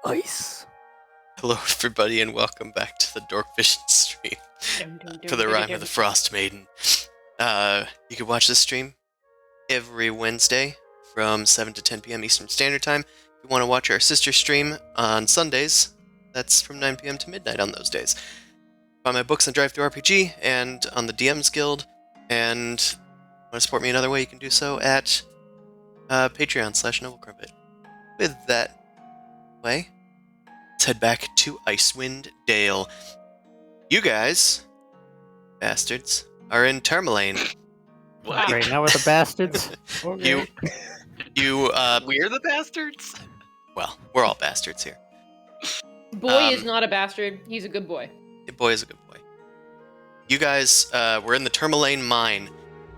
Ice. Hello, everybody, and welcome back to the Dork Vision stream for the Rime of the Frostmaiden. You can watch this stream every Wednesday from 7 to 10 p.m. Eastern Standard Time. If you want to watch our sister stream on Sundays, that's from 9 p.m. to midnight on those days. buy my books on Drive-Thru RPG and on the DM's Guild. And want to support me another way, you can do so at Patreon/NobleCrumpet. With that way, let's head back to Icewind Dale. You guys, bastards, are in Tourmaline. What? Right now we're the bastards. You, We're the bastards? well, we're all bastards here. Boy is not a bastard. He's a good boy. The boy is a good boy. You guys were in the Tourmaline mine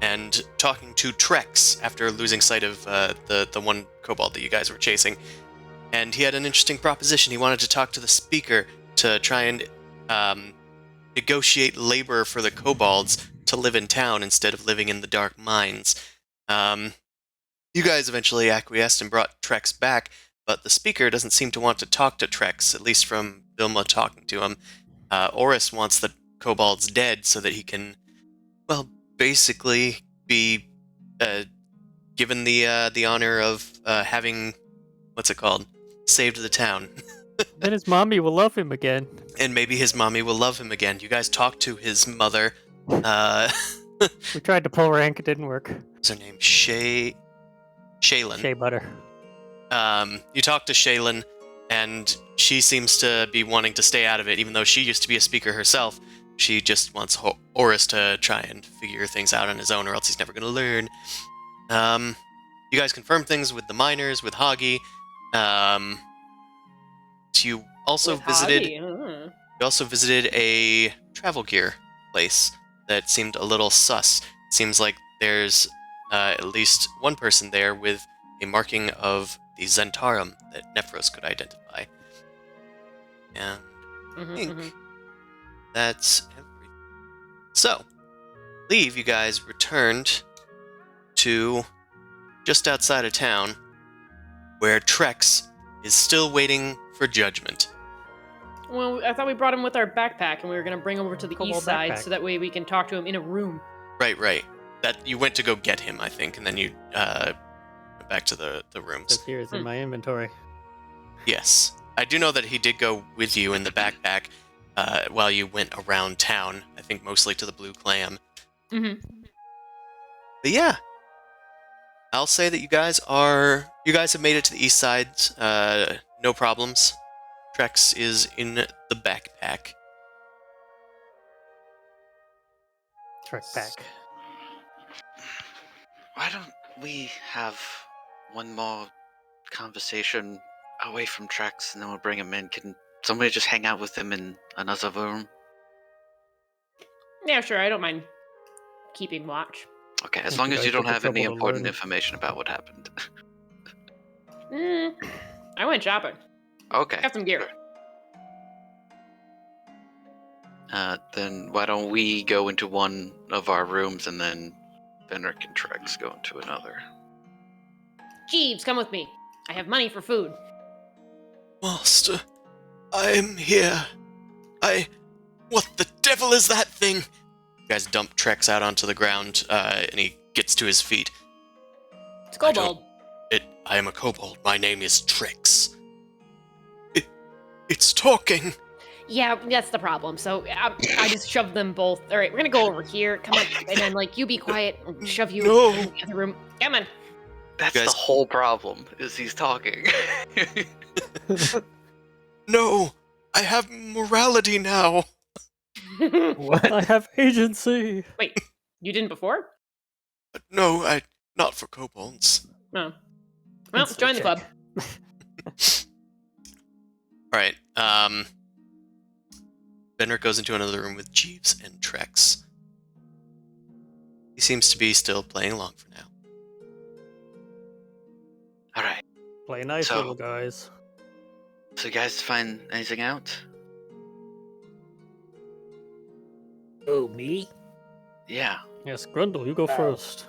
and talking to Trex after losing sight of the one kobold that you guys were chasing. And he had an interesting proposition. He wanted to talk to the speaker to try and negotiate labor for the kobolds to live in town instead of living in the dark mines. You guys eventually acquiesced and brought Trex back, but the speaker doesn't seem to want to talk to Trex, at least from Vilma talking to him. Oris wants the kobolds dead so that he can, well, basically be given the honor of having, what's it called, saved the town. Then his mommy will love him again. And maybe his mommy will love him again. You guys talked to his mother. We tried to pull rank, it didn't work. What's her name? Shaylin. Shea butter. You talked to Shaylin, and she seems to be wanting to stay out of it, even though she used to be a speaker herself. She just wants Oris to try and figure things out on his own, or else he's never going to learn. You guys confirmed things with the miners, with Hoggy. You also visited. You also visited a travel gear place that seemed a little sus. Seems like there's at least one person there with a marking of the Zentarum that Nephros could identify. And I think that's everything. So, leave, you guys returned to just outside of town, where Trex is still waiting for judgment. Well, I thought we brought him with our backpack, and we were going to bring him over to the Kobold east side, backpack. so that way we can talk to him in a room. Right. That you went to go get him, I think, and then you went back to the rooms. This here is in my inventory. Yes. I do know that he did go with you in the backpack while you went around town, I think mostly to the Blue Clam. Mm-hmm. But yeah, I'll say that you guys have made it to the east side, no problems. Trex is in the backpack. Trek back. Why don't we have one more conversation away from Trex, and then we'll bring him in? Can somebody just hang out with him in another room? Yeah, sure. I don't mind keeping watch. Okay, as Think long you as guys you don't get in have any trouble to important learn. information about what happened. I went shopping. Okay. Got some gear. sure. Then why don't we go into one of our rooms, and then Benrick and Trex go into another. Jeeves, come with me. I have money for food. Master, I am here. What the devil is that thing? You guys dump Trex out onto the ground, and he gets to his feet. It's kobold. I am a kobold. My name is Trex. It's talking. Yeah, that's the problem. So I just shoved them both. All right, we're gonna go over here. Come on, and then you be quiet. I'll shove you No. in the other room. Come on. That's Guys- the whole problem, is he's talking. No, I have morality now. I have agency. Wait, you didn't before? No, not for kobolds. No. Well, Instant join the check. club. All right. Benrick goes into another room with Jeeves and Trex. He seems to be still playing along for now. All right. Play nice, So- little guys. So you guys find anything out? Oh, me? Yeah. Yes, Grundle, you go first.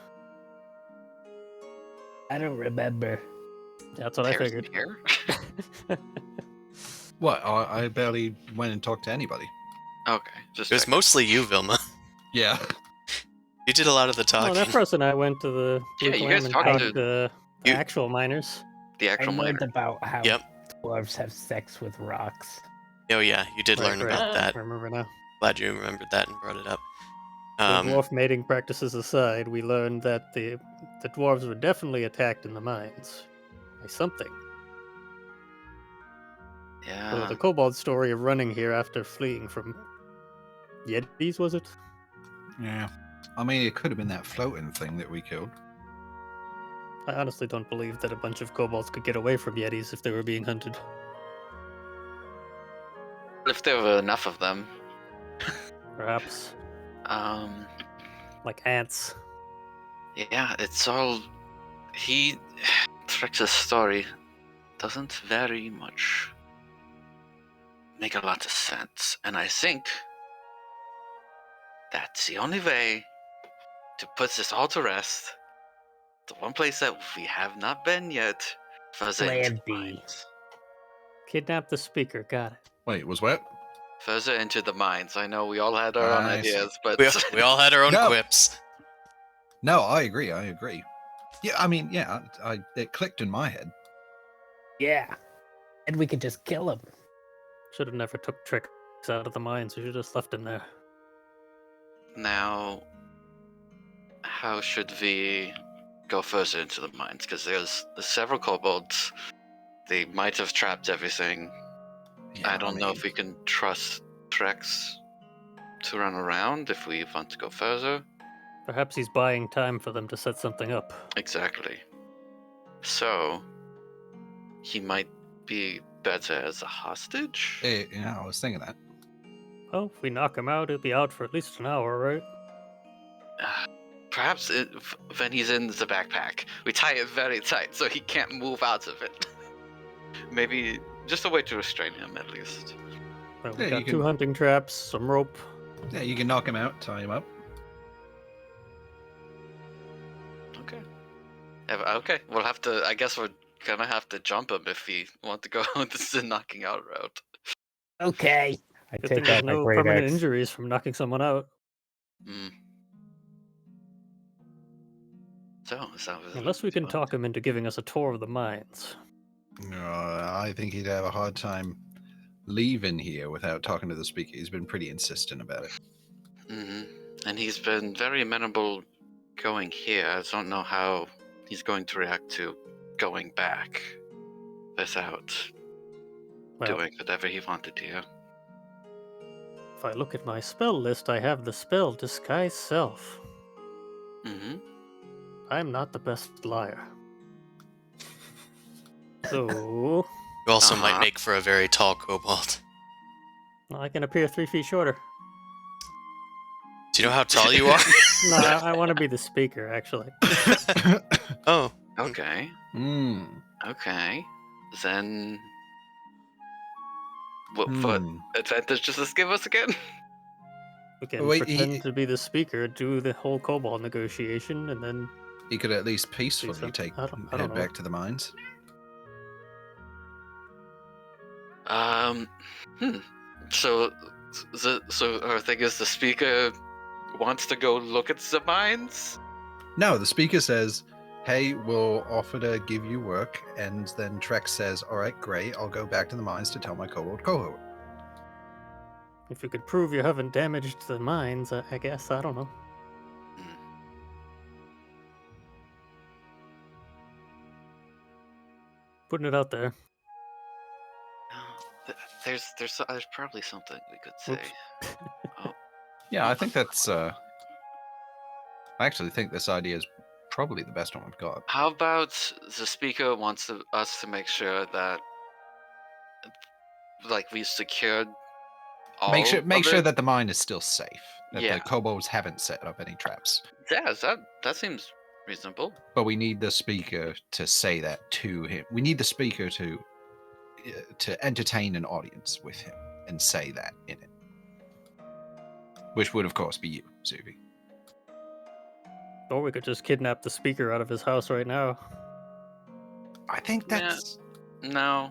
I don't remember. That's what I There's figured. Here? What? I barely went and talked to anybody. Okay. Just It was checking. mostly you, Vilma. Yeah. You did a lot of the Oh, talking. that person I went to the Blue Yeah, you Clam guys and talked talked to- to the You- actual miners. the I actual learned miner. about how Yep. dwarves have sex with rocks. Oh yeah, you did learn Right. about that. I remember now. glad you remembered that and brought it up. So dwarf mating practices aside, we learned that the dwarves were definitely attacked in the mines by something. So Yeah. the kobold story of running here after fleeing from Yetis, was it? Yeah. I mean, it could have been that floating thing that we killed. I honestly don't believe that a bunch of kobolds could get away from Yetis if they were being hunted. If there were enough of them. Perhaps. Um. Like ants. Yeah, it's all. Trix's story doesn't very much make a lot of sense, and I think that's the only way to put this all to rest. The one place that we have not been yet. Further into Plan the B. mines. Kidnap the speaker, got it. Wait, was what? Further into the mines. I know we all had our own I see. ideas, but we all had our own No. quips. No, I agree. Yeah, I mean, yeah, it clicked in my head. Yeah. And we could just kill him. Should have never took Trix out of the mines. We should have just left him there. now, how should we go further into the mines? Because there's several kobolds. They might have trapped everything. Yeah, I don't know if we can trust Trex to run around if we want to go further. Perhaps he's buying time for them to set something up. Exactly. So, he might be better as a hostage? Yeah, I was thinking that. Oh, if we knock him out, he'll be out for at least an hour, right? Perhaps when he's in the backpack, we tie it very tight so he can't move out of it. Maybe just a way to restrain him, at least. Well, we Yeah, got you 2 can- hunting traps, some rope. Yeah, you can knock him out, tie him up. Okay. Okay, we'll have to. I guess we're gonna have to jump him if we want to go this is a knocking out route. Okay. I Good thing take there's out my no great permanent axe. injuries from knocking someone out. Hmm. So, is that what Unless we can want? talk him into giving us a tour of the mines. I think he'd have a hard time leaving here without talking to the speaker. He's been pretty insistent about it. Mm-hmm. And he's been very amenable going here. I don't know how he's going to react to going back without Well, doing whatever he wanted here. if I look at my spell list, I have the spell Disguise Self. Mm-hmm. I'm not the best liar. So, You also might Uh-huh. make for a very tall kobold. I can appear 3 feet shorter. Do you know how tall you are? No, I want to be the speaker, actually. Oh, Okay. Hmm. Okay. Then what Hmm. advantage does this give us again? We can Wait, pretend to be the speaker, do the whole kobold negotiation, and then He could at least peacefully something. take I don't head know. back to the mines. Hmm. So our thing is the speaker wants to go look at the mines? No, the speaker says, "Hey, we'll offer to give you work," and then Trex says, "All right, great. I'll go back to the mines to tell my kobold cohort." If you could prove you haven't damaged the mines, I guess, I don't know. Putting it out there. There's probably something we could say. Oops. Yeah, I think that's. I actually think this idea is probably the best one we've got. How about the speaker wants us to make sure that, like, we've secured all Make of sure it? that the mine is still safe. That Yeah. the kobolds haven't set up any traps. Yeah, that seems reasonable. But we need the speaker to say that to him. We need the speaker to entertain an audience with him and say that in it. Which would, of course, be you, Zuby. Or we could just kidnap the speaker out of his house right now. I think Yeah. that's. No.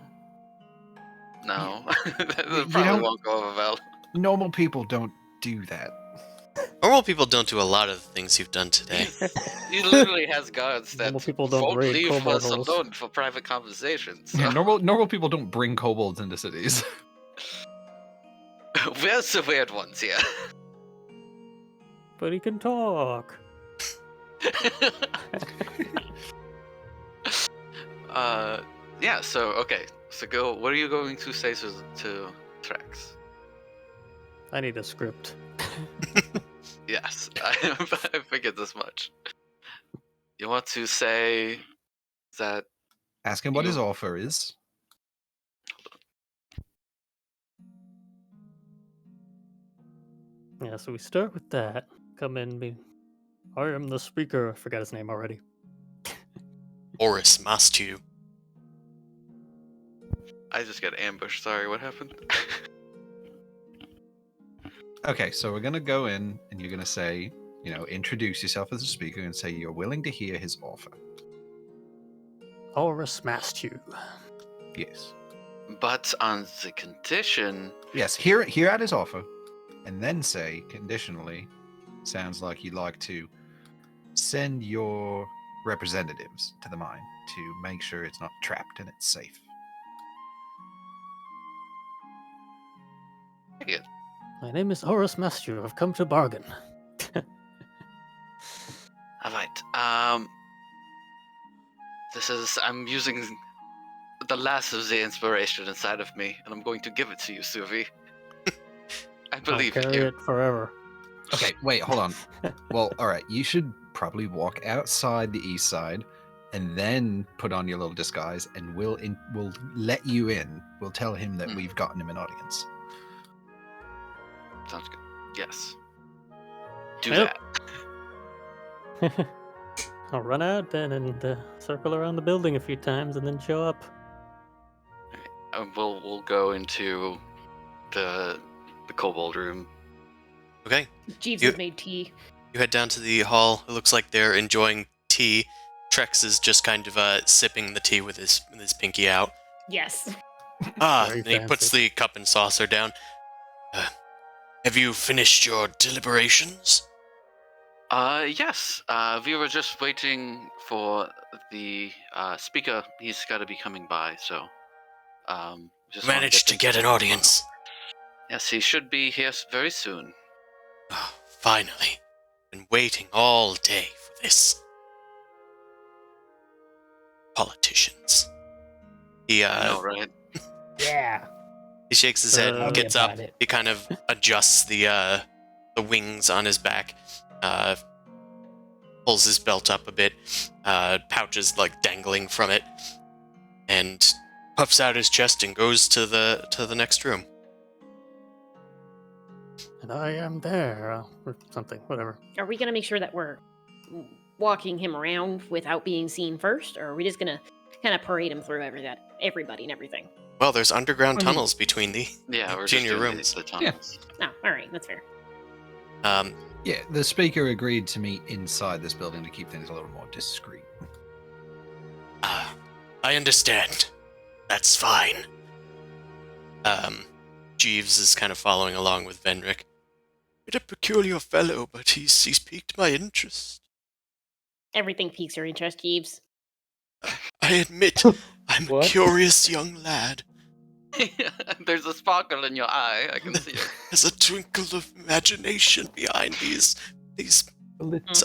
That you probably don't- won't go over well. Normal people don't do that. normal people don't do a lot of the things you've done today. He literally has guards that Normal people don't won't raid leave kobold us holes. alone for private conversations. So. Yeah, normal people don't bring kobolds into cities. Where's the weird ones here? But he can talk. Yeah, so, okay. So go, what are you going to say to Trex? I need a script. Yes, I figured this much. You want to say that... Ask him what his offer is. Yeah, so we start with that. Come in, be. I am the speaker. I forgot his name already. Oris Mastu. I just got ambushed, sorry, what happened? Okay, so we're going to go in and you're going to say, introduce yourself as a speaker and say you're willing to hear his offer. Aura smashed you. Yes. But on the condition... Yes, hear out his offer and then say, conditionally, sounds like you'd like to send your representatives to the mine to make sure it's not trapped and it's safe. Yeah. My name is Horus Master. I've come to bargain. Alright, I'm using the last of the inspiration inside of me, and I'm going to give it to you, Suvi. I I'll believe in carry you. it forever. Okay, wait, hold on. Well, all right, you should probably walk outside the east side and then put on your little disguise and we'll let you in. We'll tell him that we've gotten him an audience. Sounds good. Yes. Do Yep. that. I'll run out then and circle around the building a few times and then show up. We'll go into the kobold room. Okay. Jeeves You- has made tea. You head down to the hall. It looks like they're enjoying tea. Trex is just kind of sipping the tea with his pinky out. Yes. Very And he puts fancy. the cup and saucer down. Have you finished your deliberations? Yes. We were just waiting for the speaker. He's got to be coming by, so just wanna Managed to things get an going. audience. Yes, he should be here very soon. Oh, finally. Been waiting all day for this. Politicians. He I know, right? Yeah. he shakes his head Tell and me gets up. about it. He kind of adjusts the wings on his back, pulls his belt up a bit, pouches like dangling from it, and puffs out his chest and goes to the next room. And I am there, or something, whatever. Are we gonna make sure that we're walking him around without being seen first, or are we just gonna kind of parade him through everybody and everything? Well, there's underground I mean- tunnels between the Yeah, we're junior just doing rooms. the tunnels. Oh, all right, that's fair. Yeah, the speaker agreed to meet inside this building to keep things a little more discreet. I understand. That's fine. Jeeves is kind of following along with Vendrick. Bit a peculiar fellow, but he's piqued my interest. Everything piques your interest, Jeeves. I admit, I'm a What? curious young lad. There's a sparkle in your eye. I can see it. There's a twinkle of imagination behind these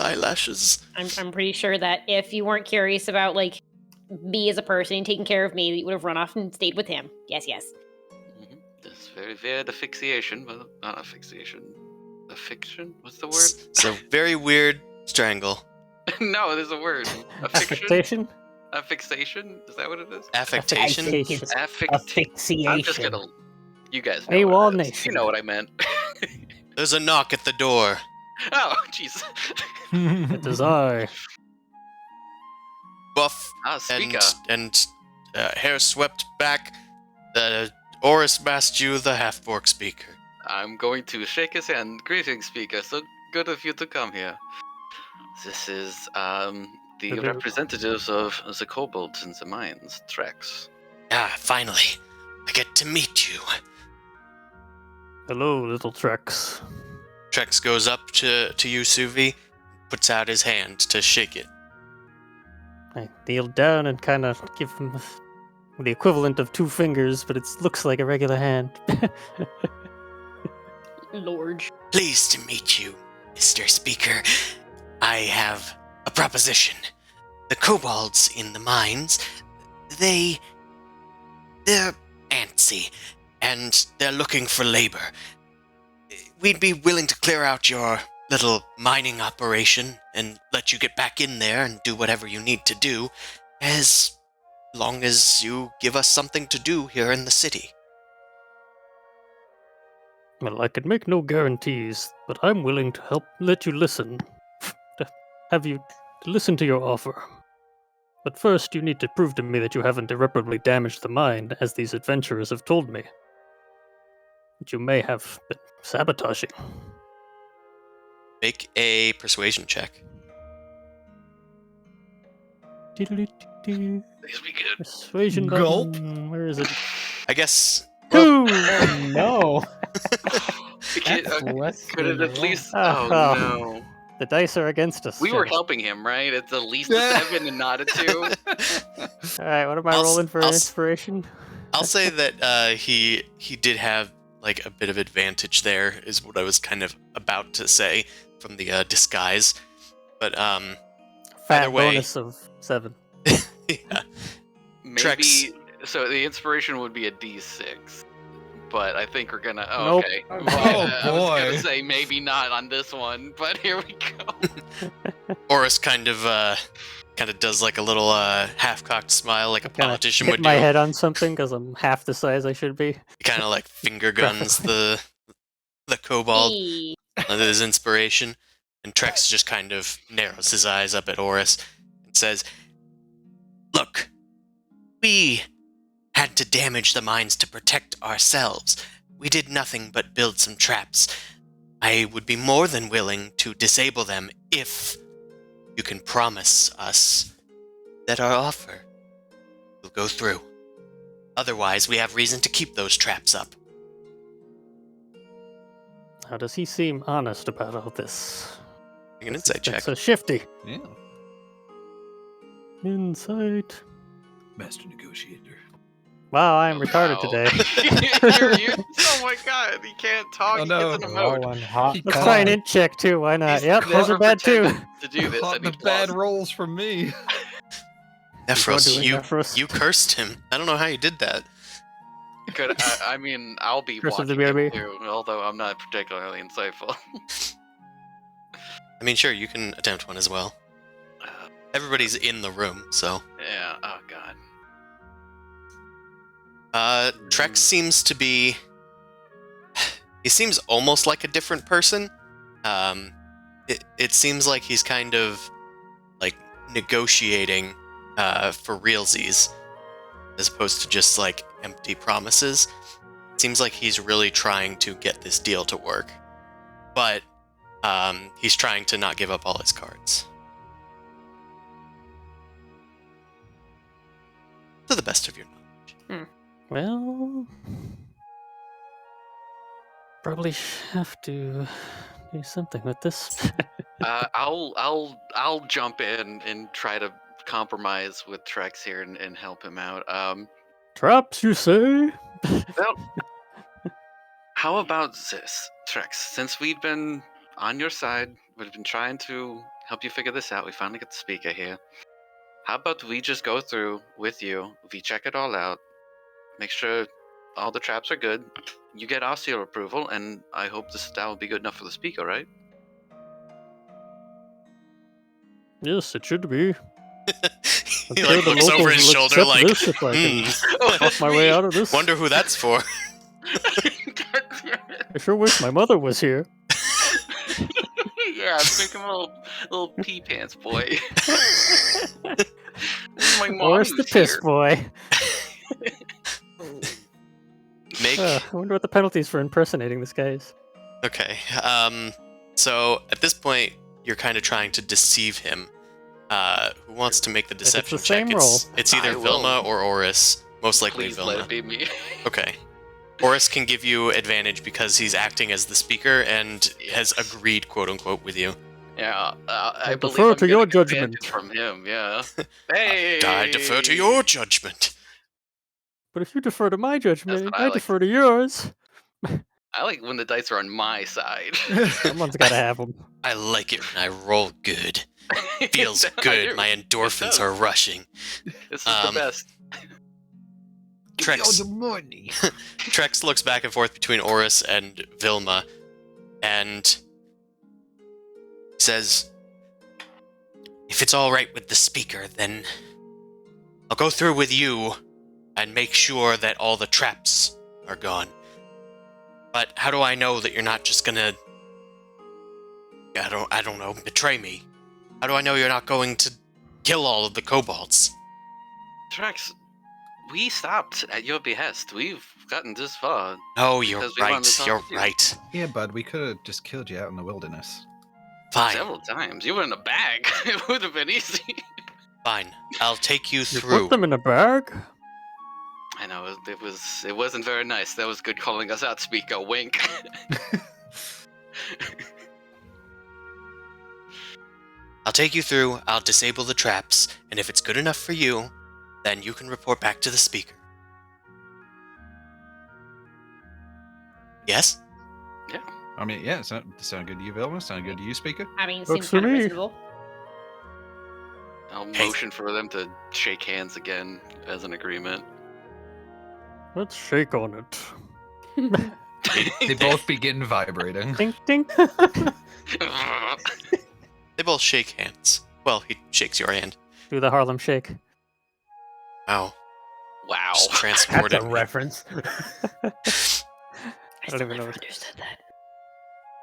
eyelashes. I'm pretty sure that if you weren't curious about like me as a person and taking care of me, you would have run off and stayed with him. Yes, yes. This is very weird asphyxiation, but not asphyxiation. Affliction? What's the word? So very weird strangle. No, there's a word. Affliction? Affectation? Affixation? Is that what it is? Affectation? I think it's Affixation. I'm just asphyxiation. gonna. You guys know. AWOL what it is. Nation. You know what I meant. There's a knock at the door. Oh, jeez. It is I. Buff Ah, speaker. and hair swept back. Oris Mastu, the half-orc speaker. I'm going to shake his hand. Greetings, speaker. So good of you to come here. This is the Hello. representatives of the kobolds in the mines, Trex. Ah, finally. I get to meet you. Hello, little Trex. Trex goes up to you, Suvi, puts out his hand to shake it. I kneel down and kind of give him the equivalent of 2 fingers, but it looks like a regular hand. Lord. Pleased to meet you, Mr. Speaker. I have a proposition. The kobolds in the mines, they're antsy, and they're looking for labor. We'd be willing to clear out your little mining operation and let you get back in there and do whatever you need to do, as long as you give us something to do here in the city. Well, I can make no guarantees, but I'm willing to help let you listen. To have you listen to your offer. But first, you need to prove to me that you haven't irreparably damaged the mine, as these adventurers have told me. That you may have been sabotaging. Make a persuasion check. Diddly-dee-dee. These be good. Persuasion Gulp. button. Where is it? I guess. 2! Oh no! That's less could it than at a least? Oh, Oh oh. no. The dice are against us. We were Shit. helping him, right? It's at least a 7 and not a 2. Alright, what am I I'll s- rolling for I'll s- inspiration? I'll say that he did have like a bit of advantage there, is what I was kind of about to say from the disguise. But Fat either way- bonus of 7. yeah. Maybe. Trex. So the inspiration would be a D6. But I think we're gonna. Oh, Nope. okay. Oh, I was boy. gonna say maybe not on this one, but here we go. Oris kind of does like a little half-cocked smile, like a Kinda politician hit would my do. head on something because I'm half the size I should be. He kind of like finger guns the kobold Hey. with his inspiration, and Trex just kind of narrows his eyes up at Oris and says, "Look, we had to damage the mines to protect ourselves. We did nothing but build some traps. I would be more than willing to disable them if you can promise us that our offer will go through. Otherwise, we have reason to keep those traps up." How does he seem honest about all this? Make an insight check. So shifty. Yeah. Insight. Master negotiator. Wow, I am retarded Wow. today. Oh my god, he can't talk. Oh, He no. gets in a mode Rolling hot. He Let's caught try an it. int check too. Why not? He's Yep, those are bad too. pretending to do this. Caught And the he's bad lost. rolls from me. Nephros, doing Nephros. you cursed him. I don't know how you did that. I mean, I'll be Curse of the watching him BRB. too, although I'm not particularly insightful. I mean, sure, you can attempt one as well. Everybody's in the room, so. Yeah. Oh god. Trex seems to be. He seems almost like a different person. It seems like he's kind of like negotiating for realsies, as opposed to just like empty promises. Seems like he's really trying to get this deal to work, but he's trying to not give up all his cards. To the best of your knowledge. Well, probably have to do something with this. I'll jump in and try to compromise with Trex here and help him out. Traps, you say? Well, how about this, Trex? Since we've been on your side, we've been trying to help you figure this out. We finally got the speaker here. How about we just go through with you? We check it all out, make sure all the traps are good. You get our seal approval, and I hope that will be good enough for the speaker, right? Yes, it should be. He I'm like sure the looks over locals his will shoulder accept like, this if I can Oh, talk that's my way out of this. wonder who that's for. I sure wish my mother was here. Yeah, make him a little pee pants boy. My mom Or it's the was piss here. boy. Make I wonder what the penalties for impersonating this guy is. okay. So at this point, you're kind of trying to deceive him. Who wants to make the deception the same check? roll. It's I either will. Vilma or Oris. Most likely Please Vilma. let it be me. Okay. Oris can give you advantage because he's acting as the speaker and has agreed, quote unquote, with you. Yeah, I believe defer I'm to your getting judgment. advantage from him. Yeah. Hey. I defer to your judgment. But if you defer to my judgment, what I I like. defer to yours. I like when the dice are on my side. Someone's got to have them. I like it when I roll good. Feels I good. do. My It endorphins does. are rushing. This is the best. Give me all Trex, the money. Trex looks back and forth between Oris and Vilma, and says, "If it's all right with the speaker, then I'll go through with you and make sure that all the traps are gone. But how do I know that you're not just gonna, I don't know, betray me? How do I know you're not going to kill all of the kobolds?" Trex, we stopped at your behest. We've gotten this far. Oh, you're Because we wanted to right. talk You're with you. right. Yeah, bud, we could have just killed you out in the wilderness. Fine. Several times. You were in a bag. It would have been easy. Fine. I'll take you You through. put them in a bag? I know it wasn't very nice. That was good calling us out, Speaker. Wink. I'll take you through, I'll disable the traps, and if it's good enough for you, then you can report back to the speaker. Yes? I mean, yeah, sound good to you, Vilma? Sound good to you, Speaker? I mean, Works seems for kind of me. reasonable. I'll Hey. motion for them to shake hands again as an agreement. Let's shake on it. They both begin vibrating. Dink, dink. They both shake hands. Well, he shakes your hand. Do the Harlem Shake. Wow. Wow. Just That's transported a me. reference. I don't even know. understood that.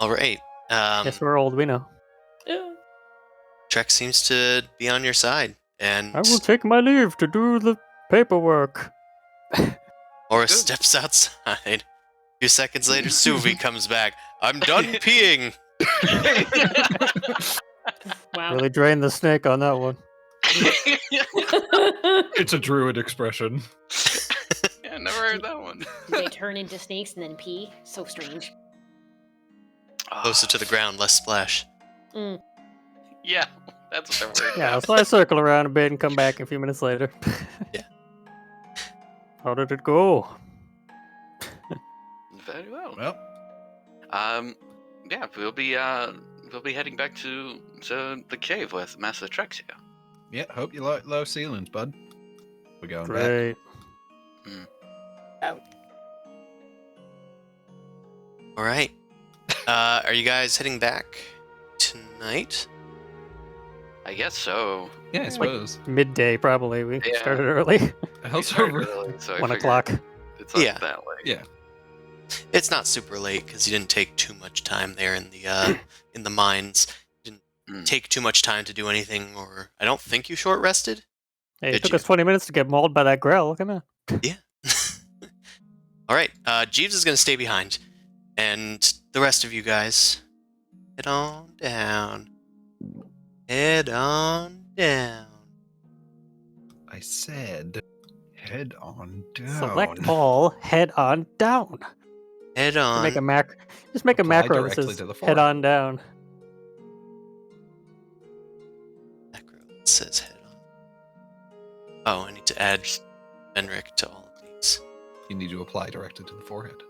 Alright. Yes, we're old, we know. Trek seems to be on your side, and I will take my leave to do the paperwork. Oris Good. steps outside. A few seconds later, Suvi comes back. I'm done peeing! Wow. Really drained the snake on that one. It's a druid expression. Yeah, never heard that one. Do they turn into snakes and then pee? So strange. Closer to the ground, less splash. Mm. Yeah, that's what I've heard. Yeah, so I circle around a bit and come back a few minutes later. Yeah. How did it go? Very well. Well, Yeah, we'll be heading back to the cave with Master Trex here. yeah, hope you like low ceilings, bud. We're going back. Great. Alright. Are you guys heading back tonight? I guess so. Yeah, I suppose. Midday, probably. We Yeah. started early. We Also, started early, so I 1 figured o'clock. It's like Yeah. that way. Yeah. It's not super late because you didn't take too much time there in the mines. You didn't take too much time to do anything, or I don't think you short rested. Hey, Did it took you? us 20 minutes to get mauled by that grell. Come on. Yeah. All right. Jeeves is gonna stay behind, and the rest of you guys head on down. Head on down. I said, head on down. Select all, head on down. Head on. Make a just make a Apply macro that directly says to the head forehead. on down. Macro that says head on. Oh, I need to add Benric to all of these. You need to apply directly to the forehead.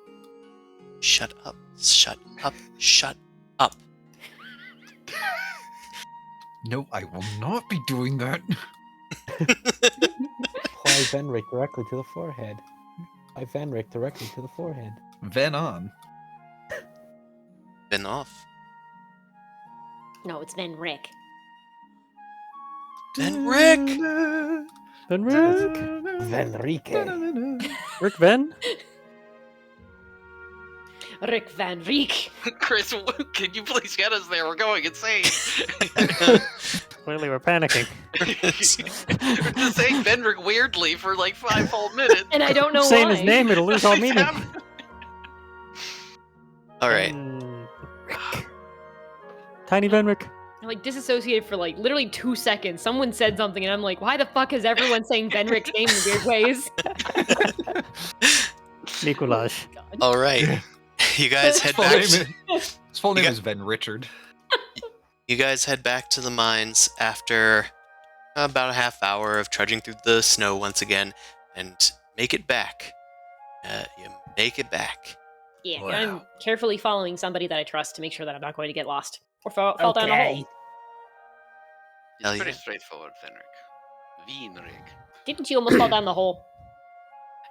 Shut up. Shut up. Shut up. No, I will not be doing that. Apply Venric directly to the forehead. Apply Venric directly to the forehead. Ven on. Been off. No, it's Van Rick. Benric! Then Rick. Venrique. Rick Ven? Rick Van Riek. Chris, can you please get us there? We're going insane. Clearly we're panicking. We're just saying Benrick weirdly for like 5 whole minutes. And I don't know Saying why. his name, it'll lose all It's meaning. happening. All right. Rick. Tiny Van Rick. I'm like disassociated for like literally 2 seconds. Someone said something and I'm like, why the fuck is everyone saying Venric's name in weird ways? Nicolaj. God. All right. You guys head back. His full name You is Ven Richard. You guys head back to the mines after about a half hour of trudging through the snow once again, and make it back. You make it back. Yeah, Wow. I'm carefully following somebody that I trust to make sure that I'm not going to get lost or fall down a hole. It's Hell pretty yeah. straightforward, Fenric. Vienrig. Didn't you almost fall down the hole?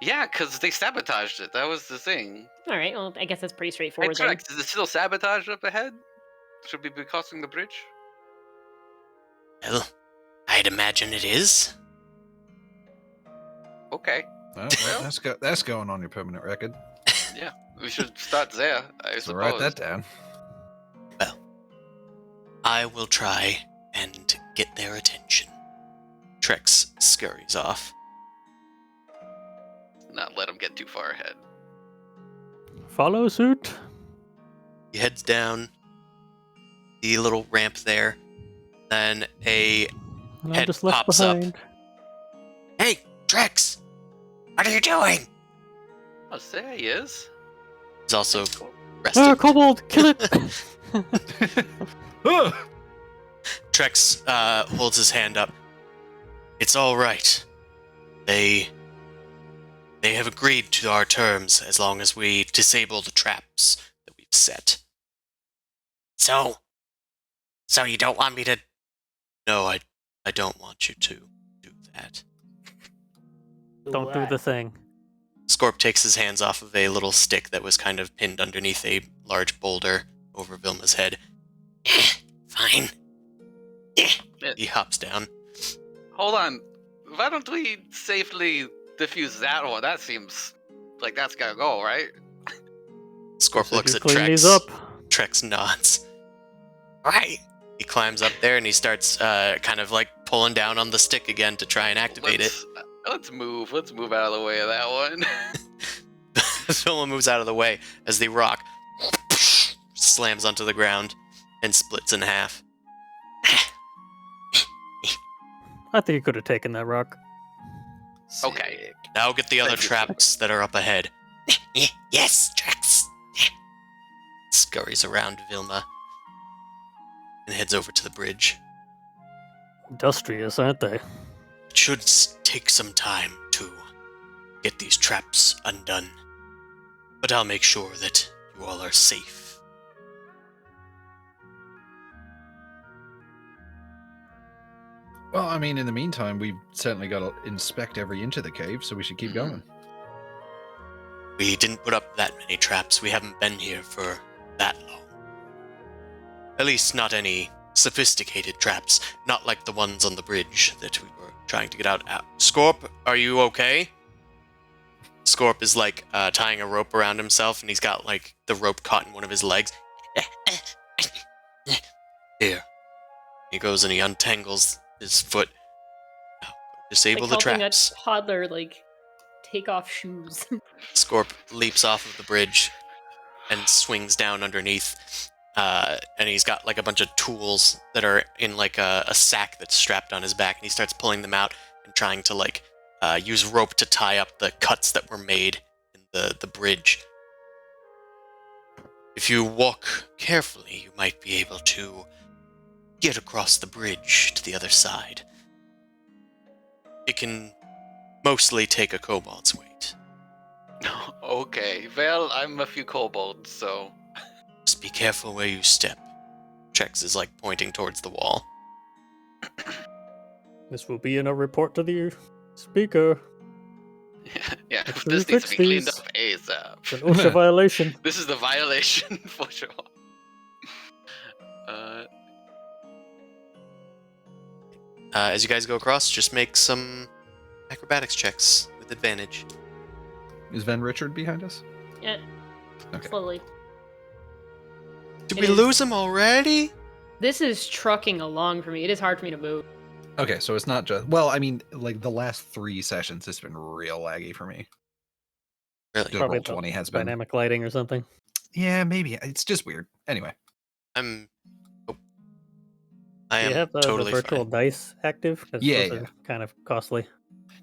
Yeah, because they sabotaged it. That was the thing. All right, well, I guess that's pretty Hey, straightforward then. Trex, is it still sabotaged up ahead? Should we be crossing the bridge? Well, I'd imagine it is. Okay. Oh, well, that's going on your permanent record. Yeah, we should start there, I So write suppose. that down. Well, I will try and get their attention. Trex scurries off. Not let him get too far ahead. Follow suit? He heads down the little ramp there. Then a And I'm head just left pops up. behind. Hey, Trex! What are you doing? Oh, there he is. He's also Cool. rested. Ah, kobold! Kill it! Trex holds his hand up. It's all right. They have agreed to our terms as long as we disable the traps that we've set. So you don't want me to? No, I don't want you to do that. Don't do the thing. Scorp takes his hands off of a little stick that was kind of pinned underneath a large boulder over Vilma's head. Fine. He hops down. Hold on. Why don't we safely defuse that one? That seems like that's gotta go, right? Scorp Said looks you at clean Trex. these up. Trex nods. Right. He climbs up there and he starts kind of like pulling down on the stick again to try and activate it. Let's move. Let's move out of the way of that one. Vilma moves out of the way as the rock slams onto the ground and splits in half. I think you could have taken that rock. Okay. Now get the other Thank you. traps that are up ahead. Yes, Trex. Scurries around Vilma and heads over to the bridge. Industrious, aren't they? It should take some time to get these traps undone, but I'll make sure that you all are safe. Well, I mean, in the meantime, we've certainly got to inspect every inch of the cave, so we should keep going. We didn't put up that many traps. We haven't been here for that long. At least not any sophisticated traps, not like the ones on the bridge that we were trying to get out. Scorp, are you okay? Scorp is like tying a rope around himself, and he's got like the rope caught in one of his legs. Here. He goes and he untangles his foot. Now, disable Like the helping traps. a toddler take off shoes. Scorp leaps off of the bridge and swings down underneath. And he's got like a bunch of tools that are in like a sack that's strapped on his back, and he starts pulling them out and trying to like use rope to tie up the cuts that were made in the bridge. If you walk carefully, you might be able to get across the bridge to the other side. It can mostly take a kobold's weight. Okay. Well, I'm a few kobolds, so. Just be careful where you step. Trex is like pointing towards the wall. This will be in a report to the speaker. Yeah, Make sure this you needs to fix be cleaned these. up It's an ASAP. OSHA violation. This is the violation for sure. As you guys go across, just make some acrobatics checks with advantage. Is Van Richard behind us? Yeah, Okay. slowly. Did It we is- lose him already? This is trucking along for me. It is hard for me to move. Okay, so it's not just. Well, I mean, like the last 3 sessions, it's been real laggy for me. Really? Good Probably roll the 20 has been. Dynamic lighting or something. Yeah, maybe. It's just weird. Anyway. I'm. Oh. I Do am you have the totally virtual fine. dice active? 'Cause Yeah, those are kind of costly.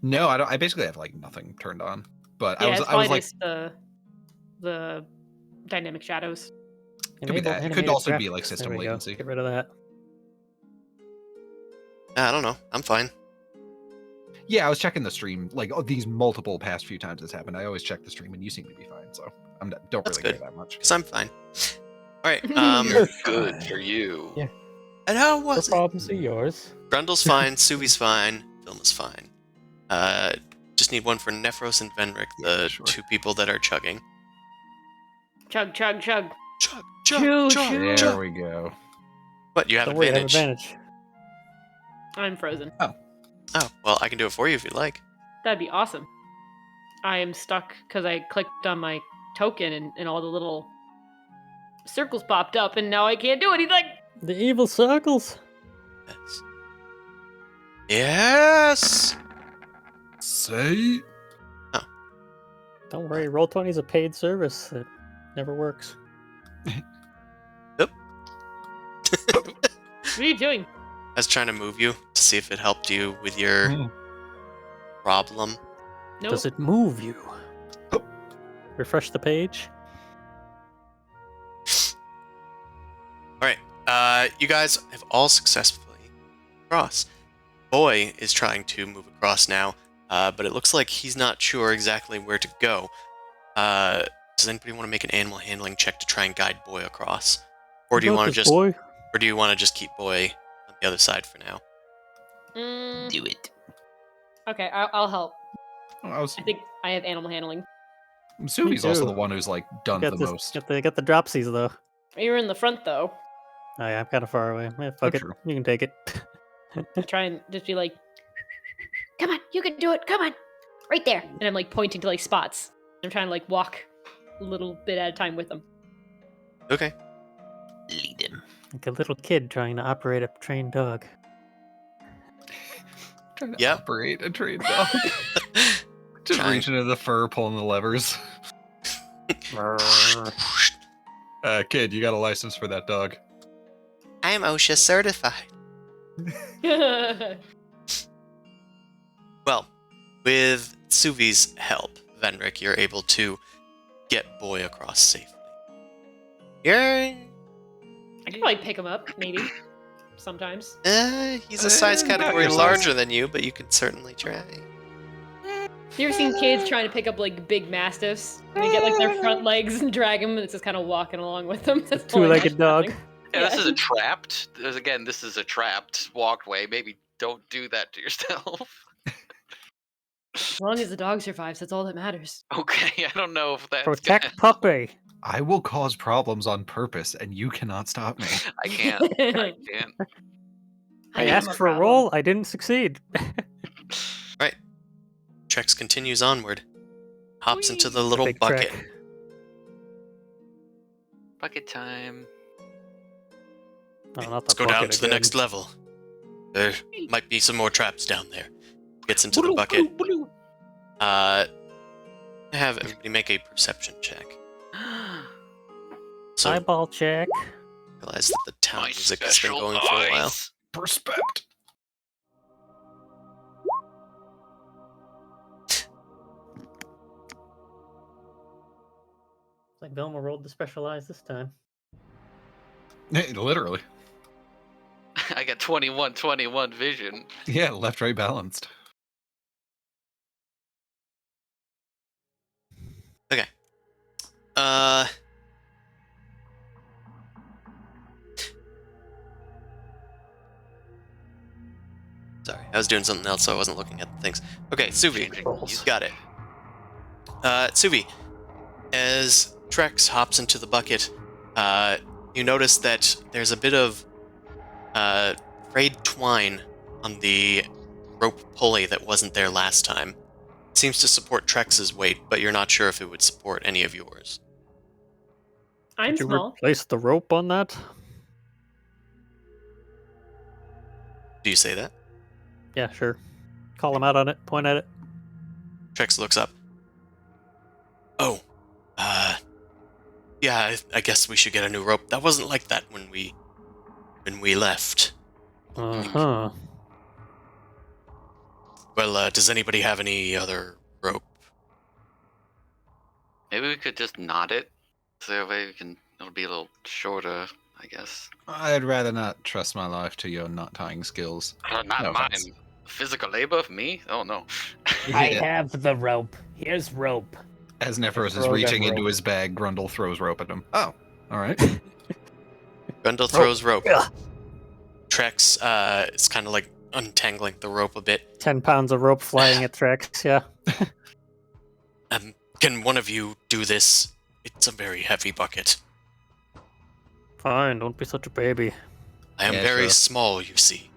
No, I don't. I basically have like nothing turned on. But Yeah, I was it's probably like, just the dynamic shadows. be Enable that. It could animated also be, like, graphics. system There we go. latency. Get rid of that. I don't know. I'm fine. Yeah, I was checking the stream. Like these multiple past few times this happened, I always check the stream, and you seem to be fine. So don't That's really good. care that much. Because I'm fine. All right. You're Good fine. for you. Yeah. And how The was it? problems are yours. Grundle's fine. Suvi's fine. Vilma's fine. Just need one for Nephros and Venric, the Sure. two people that are chugging. Chug, chug, chug. Chug, Choo, chug, choo. chug, There chug. we go. What? You have Don't worry, I have advantage. advantage. I'm frozen. Oh, well, I can do it for you if you'd like. That'd be awesome. I am stuck because I clicked on my token and all the little circles popped up, and now I can't do anything. The evil circles. Yes. Yes! Say. Don't worry, Roll20 is a paid service. It never works. Yep. What are you doing? I was trying to move you to see if it helped you with your problem. Nope. Does it move you? Oh. Refresh the page. Alright, you guys have all successfully crossed. Boy is trying to move across now, but it looks like he's not sure exactly where to go. Does anybody want to make an animal handling check to try and guide Boy across? Or do you want to just Boy? or do you want to just keep Boy on the other side for now? Do it. Okay, I'll help. I think I have animal handling. Suvi's also too. the one who's like done the Got most. the dropsies though. You're in the front though. Oh yeah, I'm kind of far away. Fuck it. true. You can take it. I try and just be like, "Come on, you can do it. Come on, right there." And I'm like pointing to like spots. I'm trying to like walk a little bit at a time with them. Okay. Lead him. Like a little kid trying to operate a trained dog. Trying to Yep. operate a trained dog. Just Trying. reaching into the fur, pulling the levers. Kid, you got a license for that dog. I am OSHA certified. Well, with Suvi's help, Venric, you're able to get Boy across safely. I can probably pick him up, maybe. Sometimes. He's a size Not category your size. larger than you, but you can certainly try. Have you ever seen kids trying to pick up like big mastiffs? And they get like their front legs and drag them, and it's just kind of walking along with them. That's pulling Two-legged out dog. nothing. Yeah, this Yeah. is a trapped. This is a trapped walkway. Maybe don't do that to yourself. As long as the dog survives, that's all that matters. Okay, I don't know if that's Protect puppy. I will cause problems on purpose, and you cannot stop me. I can't. I can't. I am asked a for a problem. roll. I didn't succeed. Trex continues onward. Hops into the little Big bucket. trek. Bucket time. Oh, not the Let's go down bucket to the again. next level. There might be some more traps down there. Gets into the bucket. Have everybody make a perception check. So Eyeball check. realize that the town My music has been special going for a while. eyes. Respect. It's like Velma rolled the specialized this time. Literally. I got 21 vision. Yeah, left, right balanced. Okay. Sorry, I was doing something else, so I wasn't looking at the things. Okay, Suvi, you got it. Suvi, as Trex hops into the bucket, you notice that there's a bit of frayed twine on the rope pulley that wasn't there last time. It seems to support Trex's weight, but you're not sure if it would support any of yours. I'm Did you small. replace the rope on that? Do you say that? Yeah, sure. Call him out on it. Point at it. Trex looks up. Oh, yeah, I guess we should get a new rope. That wasn't like that when we left. Uh-huh. Well, does anybody have any other rope? Maybe we could just knot it, so that way it'll be a little shorter, I guess. I'd rather not trust my life to your knot tying skills. Not No mine. offense. Physical labor of me? Oh no. I Yeah. have the rope. Here's rope. As Nephros is Throw them reaching into rope. his bag, Grundle throws rope at him. Oh, all right. Grundle throws rope. Ugh. Trex is kind of like untangling the rope a bit. 10 pounds of rope flying at Trex, yeah. Can one of you do this? It's a very heavy bucket. Fine, don't be such a baby. I am Yeah, very sure. small, you see.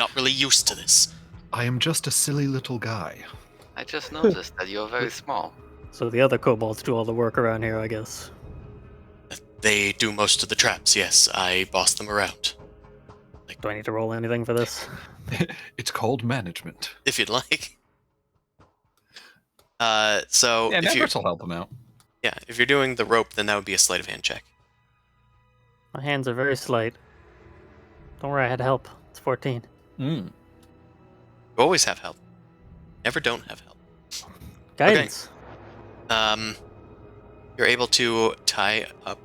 Not really used to this. I am just a silly little guy. I just noticed that you're very small. So the other kobolds do all the work around here, I guess. They do most of the traps, yes. I boss them around. Do I need to roll anything for this? It's called management. If you'd like. So Yeah, if you're Nephros will help him out. if you're doing the rope, then that would be a sleight of hand check. My hands are very slight. Don't worry, I had help. It's 14. You always have help. Never don't have help. Guidance. You're able to tie up.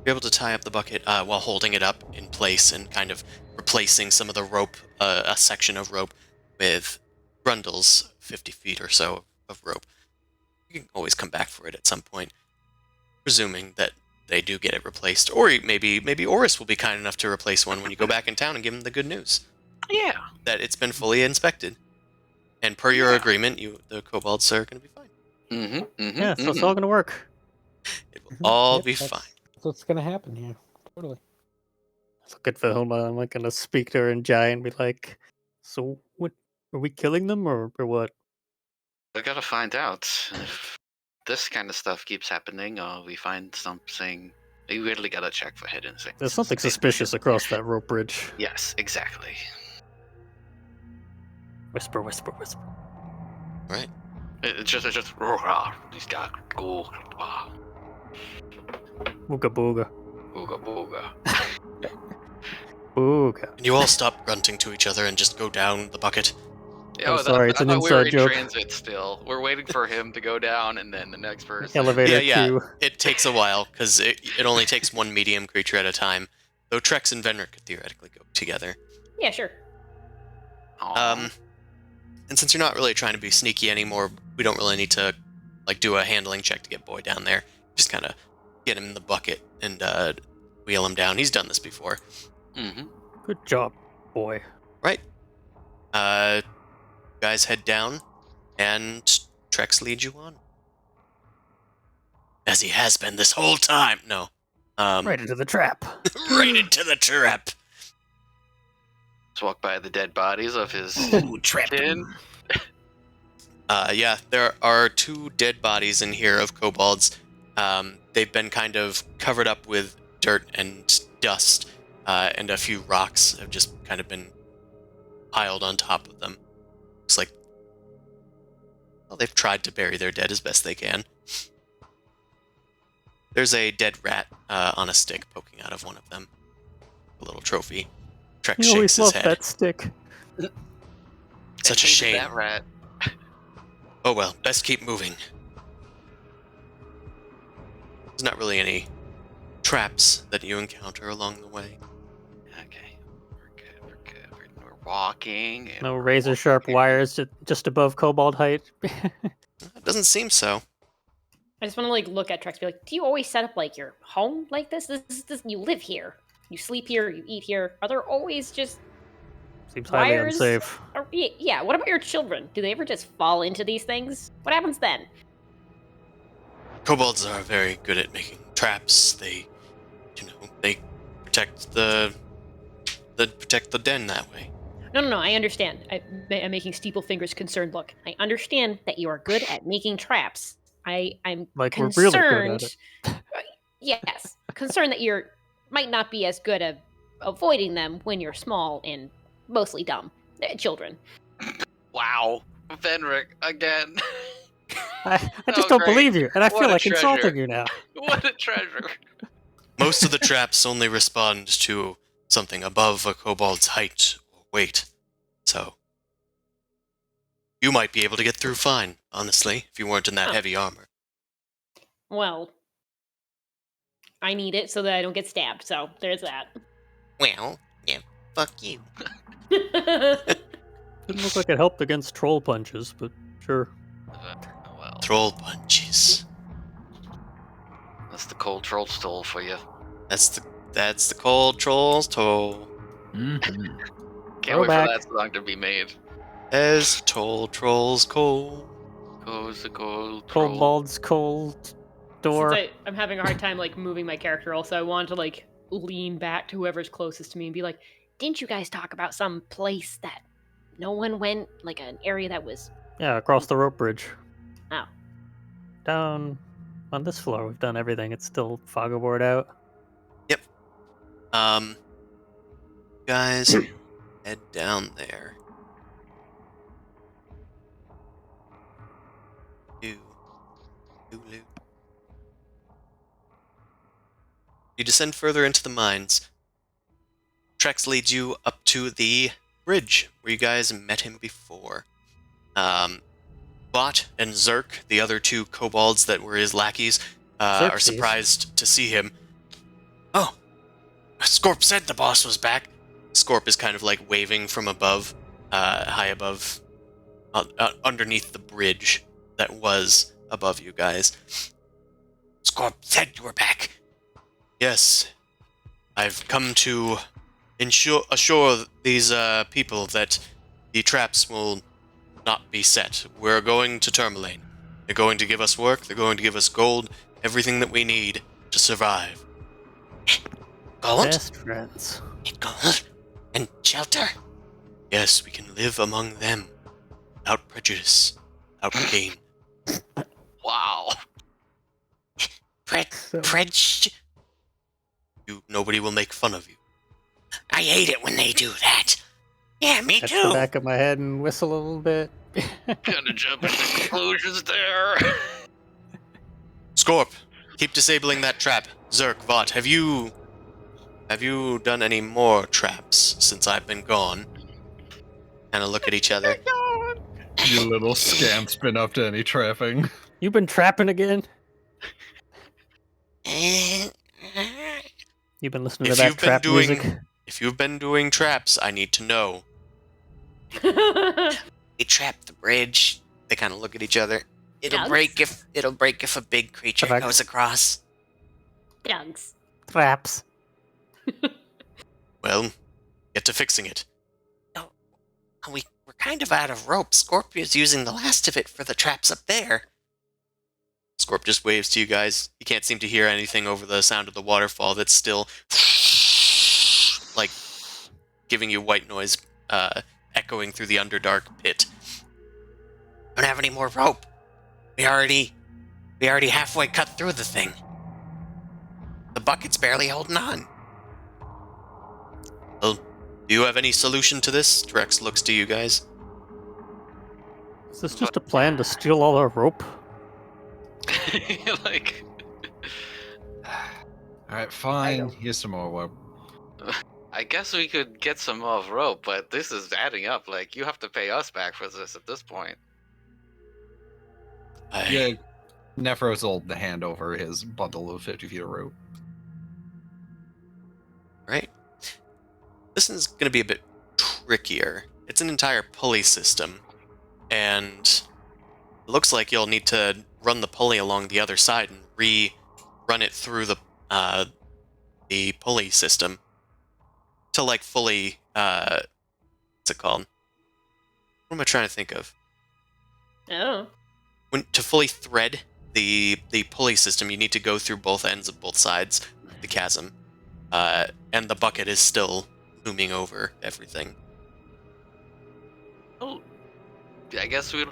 You're able to tie up the bucket while holding it up in place and kind of replacing some of the rope, a section of rope, with Grundle's 50 feet or so of rope. You can always come back for it at some point, presuming that they do get it replaced, or maybe Oris will be kind enough to replace one when you go back in town and give him the good news Yeah. that it's been fully inspected. And per your agreement, the kobolds are going to be fine. Yeah, so it's all gonna work. It will all Yep, be that's- fine. That's what's gonna happen here. Totally. Look at Vilma. I'm like gonna speak to her in giant and be like, so what, are we killing them or what? We gotta find out if this kind of stuff keeps happening, or we find something. We really gotta check for hidden things. There's something suspicious across that rope bridge. Yes, exactly. Whisper, whisper, whisper. It's just these guys go Booga booga. booga booga. Booga. Can you all stop grunting to each other and just go down the bucket? I'm sorry, it's an I thought we were inside in joke. transit still. We're waiting for him to go down, and then the next person. Elevator Yeah. queue. It takes a while, because it only takes one medium creature at a time. Though Trex and Venric could theoretically go together. Yeah, sure. Aw. And since you're not really trying to be sneaky anymore, we don't really need to do a handling check to get Boy down there. Just kind of get him in the bucket and wheel him down. He's done this before. Good job, boy. Right. Guys head down, and Trex leads you on. As he has been this whole time. No. Right into the trap. Right into the trap. Let's walk by the dead bodies of his Ooh, trapped kin. him. Yeah, there are 2 dead bodies in here of kobolds. They've been kind of covered up with dirt and dust, and a few rocks have just kind of been piled on top of them. Looks like, well, they've tried to bury their dead as best they can. There's a dead rat on a stick poking out of one of them. A little trophy. Trex You shakes always his love head. that stick. Such a I hated shame. That rat. Oh well, best keep moving. There's not really any traps that you encounter along the way. Okay, we're good. We're walking. And No we're razor sharp walking. wires just above kobold height. It doesn't seem so. I just want to like look at Trex, be like, do you always set up like your home like this? This you live here, you sleep here, you eat here. Are there always just Seems highly wires? unsafe. Yeah. What about your children? Do they ever just fall into these things? What happens then? Kobolds are very good at making traps. They protect the den that way. No. I understand. I'm making Steeple Fingers concerned look. I understand that you are good at making traps. I'm Like, we're concerned. really good at it. Yes, concerned that you're might not be as good at avoiding them when you're small and mostly dumb children. Wow, Venric again. I just Oh, don't great. believe you, and I What feel a like treasure. insulting you now. What a treasure. Most of the traps only respond to something above a kobold's height or weight. So you might be able to get through fine, honestly, if you weren't in that Huh. heavy armor. Well, I need it so that I don't get stabbed. So there's that. Well, yeah, fuck you. Didn't look like it helped against troll punches, but sure. Well, Troll punches. that's the cold troll stole for you. That's the cold troll's toll. Mhm. Can't wait for Throwback. that song to be made. As toll trolls cold. Goes the cold troll. Kobold's cold door. Since I'm having a hard time like moving my character, also I wanted to like lean back to whoever's closest to me and be like, "Didn't you guys talk about some place that no one went? Like an area that was Yeah, across the rope bridge. Oh. Down on this floor, we've done everything. It's still fog aboard out. Guys, head down there. You descend further into the mines. Trex leads you up to the bridge where you guys met him before. Bot and Zerk, the other two kobolds that were his lackeys, are Xerxes. surprised to see him. Oh, Scorp said the boss was back. Scorp is kind of like waving from above, high above, underneath the bridge that was above you guys. Scorp said you were back. Yes, I've come to assure these people that the traps will not be set. We're going to Tourmaline. They're going to give us work, they're going to give us gold, everything that we need to survive. Gold? Best friends. Gold? And shelter? Yes, we can live among them. Without prejudice. Without pain. Wow. Nobody will make fun of you. I hate it when they do that. Yeah, me Touch the back of my head and whistle a little bit. Gonna jump into conclusions there. Scorp, keep disabling that trap. Zerk, Vought, have you done any more traps since I've been gone? Kind of look at each other. You little scamp's been up to any trapping. You've been trapping again? You've been listening to If that you've been trap doing- music? If you've been doing traps, I need to know. We trapped the bridge. They kind of look at each other. It'll Dogs? break if a big creature Perfect. goes across. Drugs. Traps. Well, get to fixing it. Oh, we're kind of out of rope. Scorpio's using the last of it for the traps up there. Scorp just waves to you guys. You can't seem to hear anything over the sound of the waterfall that's still like giving you white noise echoing through the underdark pit. Don't have any more rope. We already halfway cut through the thing. The bucket's barely holding on. Well, do you have any solution to this? Drex looks to you guys. Is this just a plan to steal all our rope? Like, Alright, fine. Here's some more rope. I guess we could get some more rope, but this is adding up. Like, you have to pay us back for this at this point. Yeah, Nephros will hand over his bundle of 50 feet of rope. Right. This is going to be a bit trickier. It's an entire pulley system, and it looks like you'll need to run the pulley along the other side and rerun it through the pulley system to like fully what's it called? What am I trying to think of? Oh. To fully thread the pulley system, you need to go through both ends of both sides of the chasm, and the bucket is still looming over everything. Oh, I guess we'll.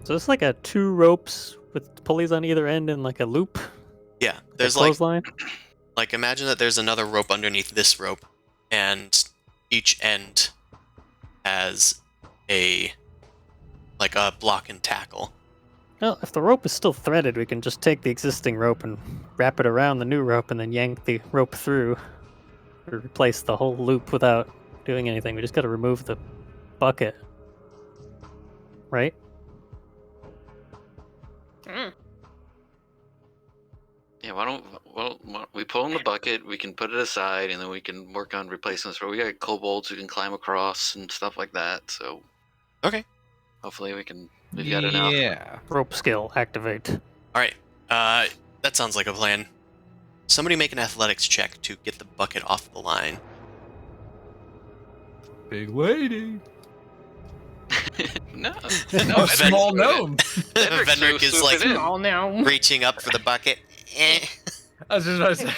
So it's like a 2 ropes with pulleys on either end and like a loop? Yeah, A there's like clothesline? imagine that there's another rope underneath this rope, and each end has a block and tackle. Well, if the rope is still threaded, we can just take the existing rope and wrap it around the new rope and then yank the rope through. Or replace the whole loop without doing anything. We just gotta remove the bucket. Right? Mm. Yeah, we pull in the bucket, we can put it aside, and then we can work on replacements where we got kobolds who can climb across and stuff like that, so Okay. hopefully we've got enough. Yeah. Rope skill activate. All right. That sounds like a plan. Somebody make an athletics check to get the bucket off the line. Big lady. No, No, small gnome. Venric is like Small now. reaching up for the bucket. I was just about to say,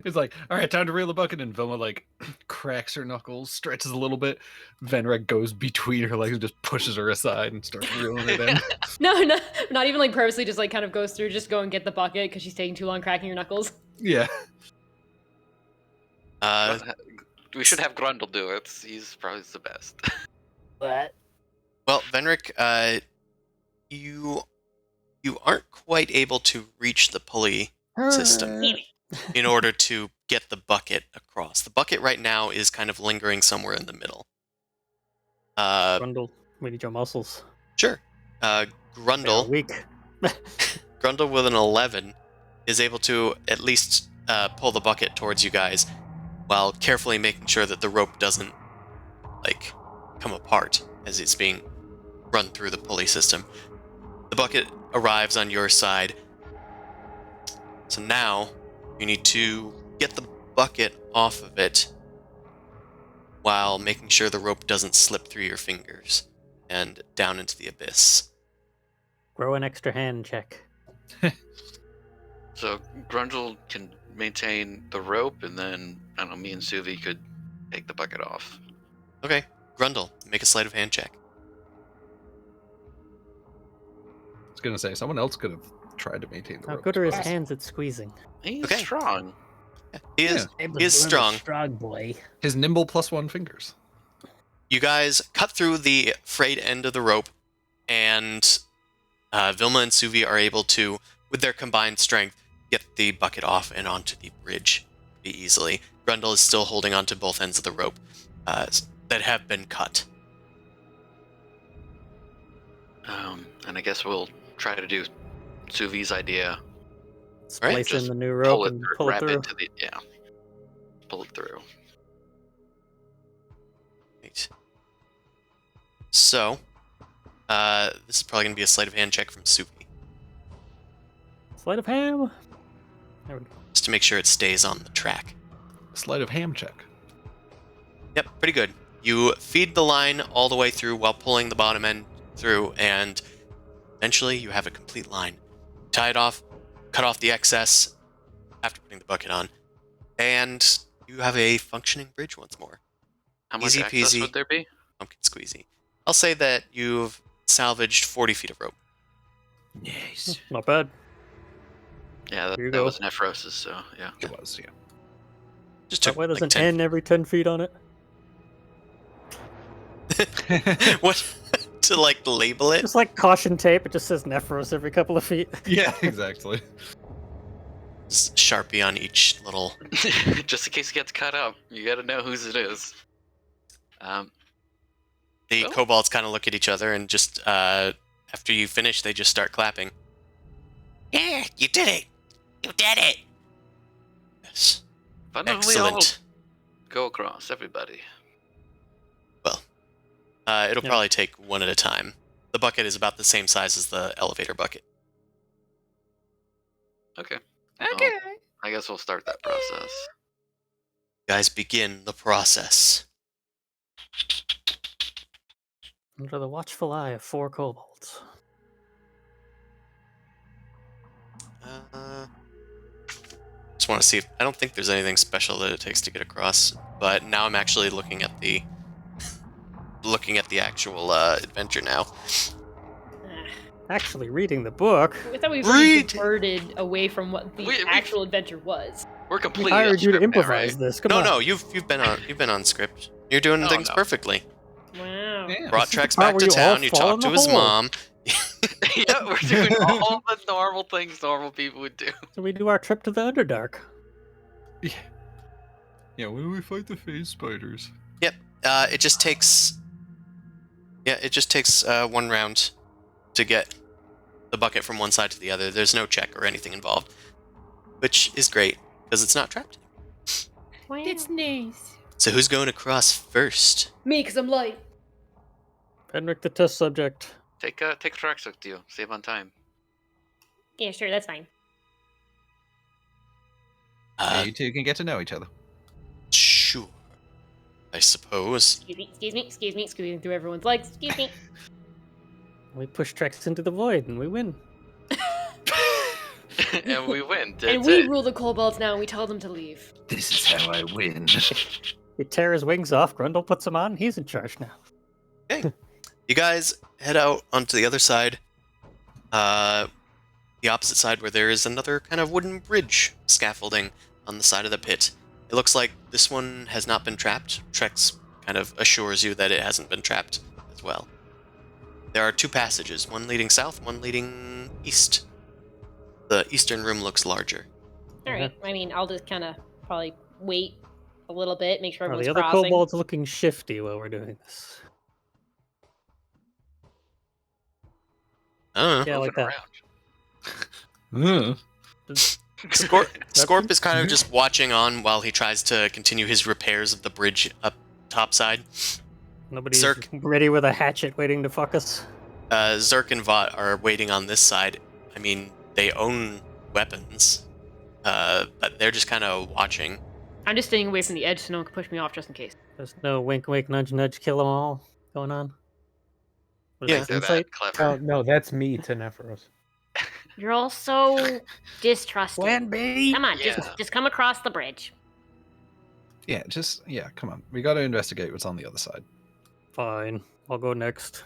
it's like, all right, time to reel the bucket. And Vilma like cracks her knuckles, stretches a little bit. Venrek goes between her legs and just pushes her aside and starts reeling it in. No, not even like purposely. Just like kind of goes through. Just go and get the bucket because she's taking too long cracking her knuckles. Yeah. We should have Grundle do it. He's probably the best. What? Well, Venric, you aren't quite able to reach the pulley system in order to get the bucket across. The bucket right now is kind of lingering somewhere in the middle. Grundle, we need your muscles. Sure. They are Grundle weak. Grundle with an 11 is able to at least pull the bucket towards you guys while carefully making sure that the rope doesn't like come apart as it's being run through the pulley system. The bucket arrives on your side. So now you need to get the bucket off of it while making sure the rope doesn't slip through your fingers and down into the abyss. Grow an extra hand check. So Grundle can maintain the rope, and then I don't know. Me and Suvi could take the bucket off. Okay, Grundle, make a sleight of hand check. I was gonna say someone else could have tried to maintain the How rope. good are his hands at squeezing? He's Okay. strong. He is strong. Strong boy. His nimble +1 fingers. You guys cut through the frayed end of the rope, and Vilma and Suvi are able to, with their combined strength, get the bucket off and onto the bridge pretty easily. Grundle is still holding onto both ends of the rope that have been cut. And I guess we'll try to do Suvi's idea. Splice Just in the new rope Pull it and through, pull it wrap through. it to the pull it through. Right. So, this is probably going to be a sleight of hand check from Suvi, Sleight of ham. There we go. just to make sure it stays on the track. Sleight of ham check. Yep, pretty good. You feed the line all the way through while pulling the bottom end through, and eventually you have a complete line. Tie it off, cut off the excess after putting the bucket on, and you have a functioning bridge once more. How much Easy access peasy. would there be? Pumpkin squeezy. I'll say that you've salvaged 40 feet of rope. Nice. Not bad. Yeah, Here you that go. was Nephrosis, so yeah. It was, yeah. Just That took way there's like an 10 N every 10 feet on it. What? To like label it? Just like caution tape, it just says Nephros every couple of feet. Yeah, exactly. Sharpie on each little. Just in case it gets cut up, you got to know whose it is. The Oh. kobolds kind of look at each other and just, after you finish, they just start clapping. Yeah, you did it! You did it! Yes. Why don't we all Excellent. go across, everybody? It'll Yeah. probably take one at a time. The bucket is about the same size as the elevator bucket. Okay. Okay. I guess we'll start that process. Guys, begin the process. Under the watchful eye of 4 kobolds. Just want to see. I don't think there's anything special that it takes to get across, but now I'm actually looking at the actual adventure now. Actually, reading the book, I thought we Read! diverted away from what the We- actual adventure was. We're we completely hired you to unscripted now, improvise right? this. Come No, on. no, you've been on script. You're doing Oh, things no. perfectly. Wow. Yeah. Brought This is Trex the part back to where you all town. You fall in talked to the his hole. mom. Yeah, we're doing all the normal things normal people would do. So we do our trip to the Underdark. Yeah, when do we fight the phase spiders? It just takes. Yeah, it just takes one round to get the bucket from one side to the other. There's no check or anything involved. which is great because it's not trapped. Wow. That's nice. So who's going across first? Me, because I'm light. Fenric, the test subject. Take Trax with you. Save on time. Yeah, sure, that's fine. You two can get to know each other. Sure. I suppose. Squeezing through everyone's legs. Excuse me. We push Trex into the void and we win. And we win. And we rule the kobolds now, and we tell them to leave. This is how I win. We tear his wings off, Grundle puts him on, he's in charge now. Okay. You guys head out onto the other side. The opposite side where there is another kind of wooden bridge scaffolding on the side of the pit. It looks like this one has not been trapped. Trex kind of assures you that it hasn't been trapped as well. There are two passages, one leading south, one leading east. The eastern room looks larger. Alright, I mean, I'll just kind of probably wait a little bit, make sure Are everyone's the other crossing. kobolds looking shifty while we're doing this? I don't know. Yeah, like that. Scorp is kind of just watching on while he tries to continue his repairs of the bridge up topside. Nobody's Zerk. ready with a hatchet waiting to fuck us. Zerk and Vought are waiting on this side. I mean, they own weapons, but they're just kind of watching. I'm just staying away from the edge so no one can push me off just in case. There's no wink, wink, nudge, nudge, kill them all going on. What is Yeah. this, They're insight? that clever. Oh, no, that's me to Nephiros. You're all so distrusting. Plan B. Come on, Yeah. just come across the bridge. Come on. We got to investigate what's on the other side. Fine, I'll go next.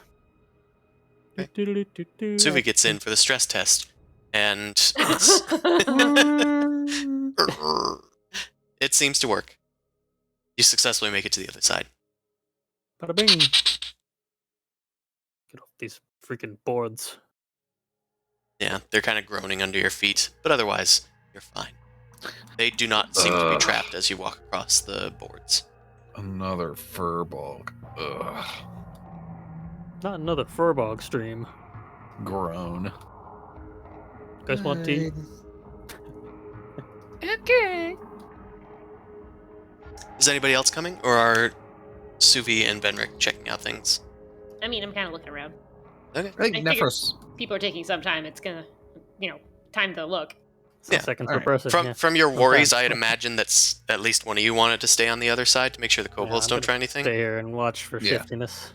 Okay. Do-do-do-do-do. Suvi gets in for the stress test, and it's it seems to work. You successfully make it to the other side. Bada bing. Get off these freaking boards. Yeah, they're kind of groaning under your feet, but otherwise, you're fine. They do not seem to be trapped as you walk across the boards. Another furball. Ugh. Not another furbog stream. Groan. You guys want tea? Okay. Is anybody else coming, or are Suvi and Venric checking out things? I mean, I'm kind of looking around. Okay. I think I figured- Nephros. People are taking some time. It's gonna, time to look. Yeah, Seconds alright. per person. From yeah. from your Okay. worries, I'd imagine that at least one of you wanted to stay on the other side to make sure the kobolds I'm don't gonna try anything. Stay here and watch for Yeah. shiftiness.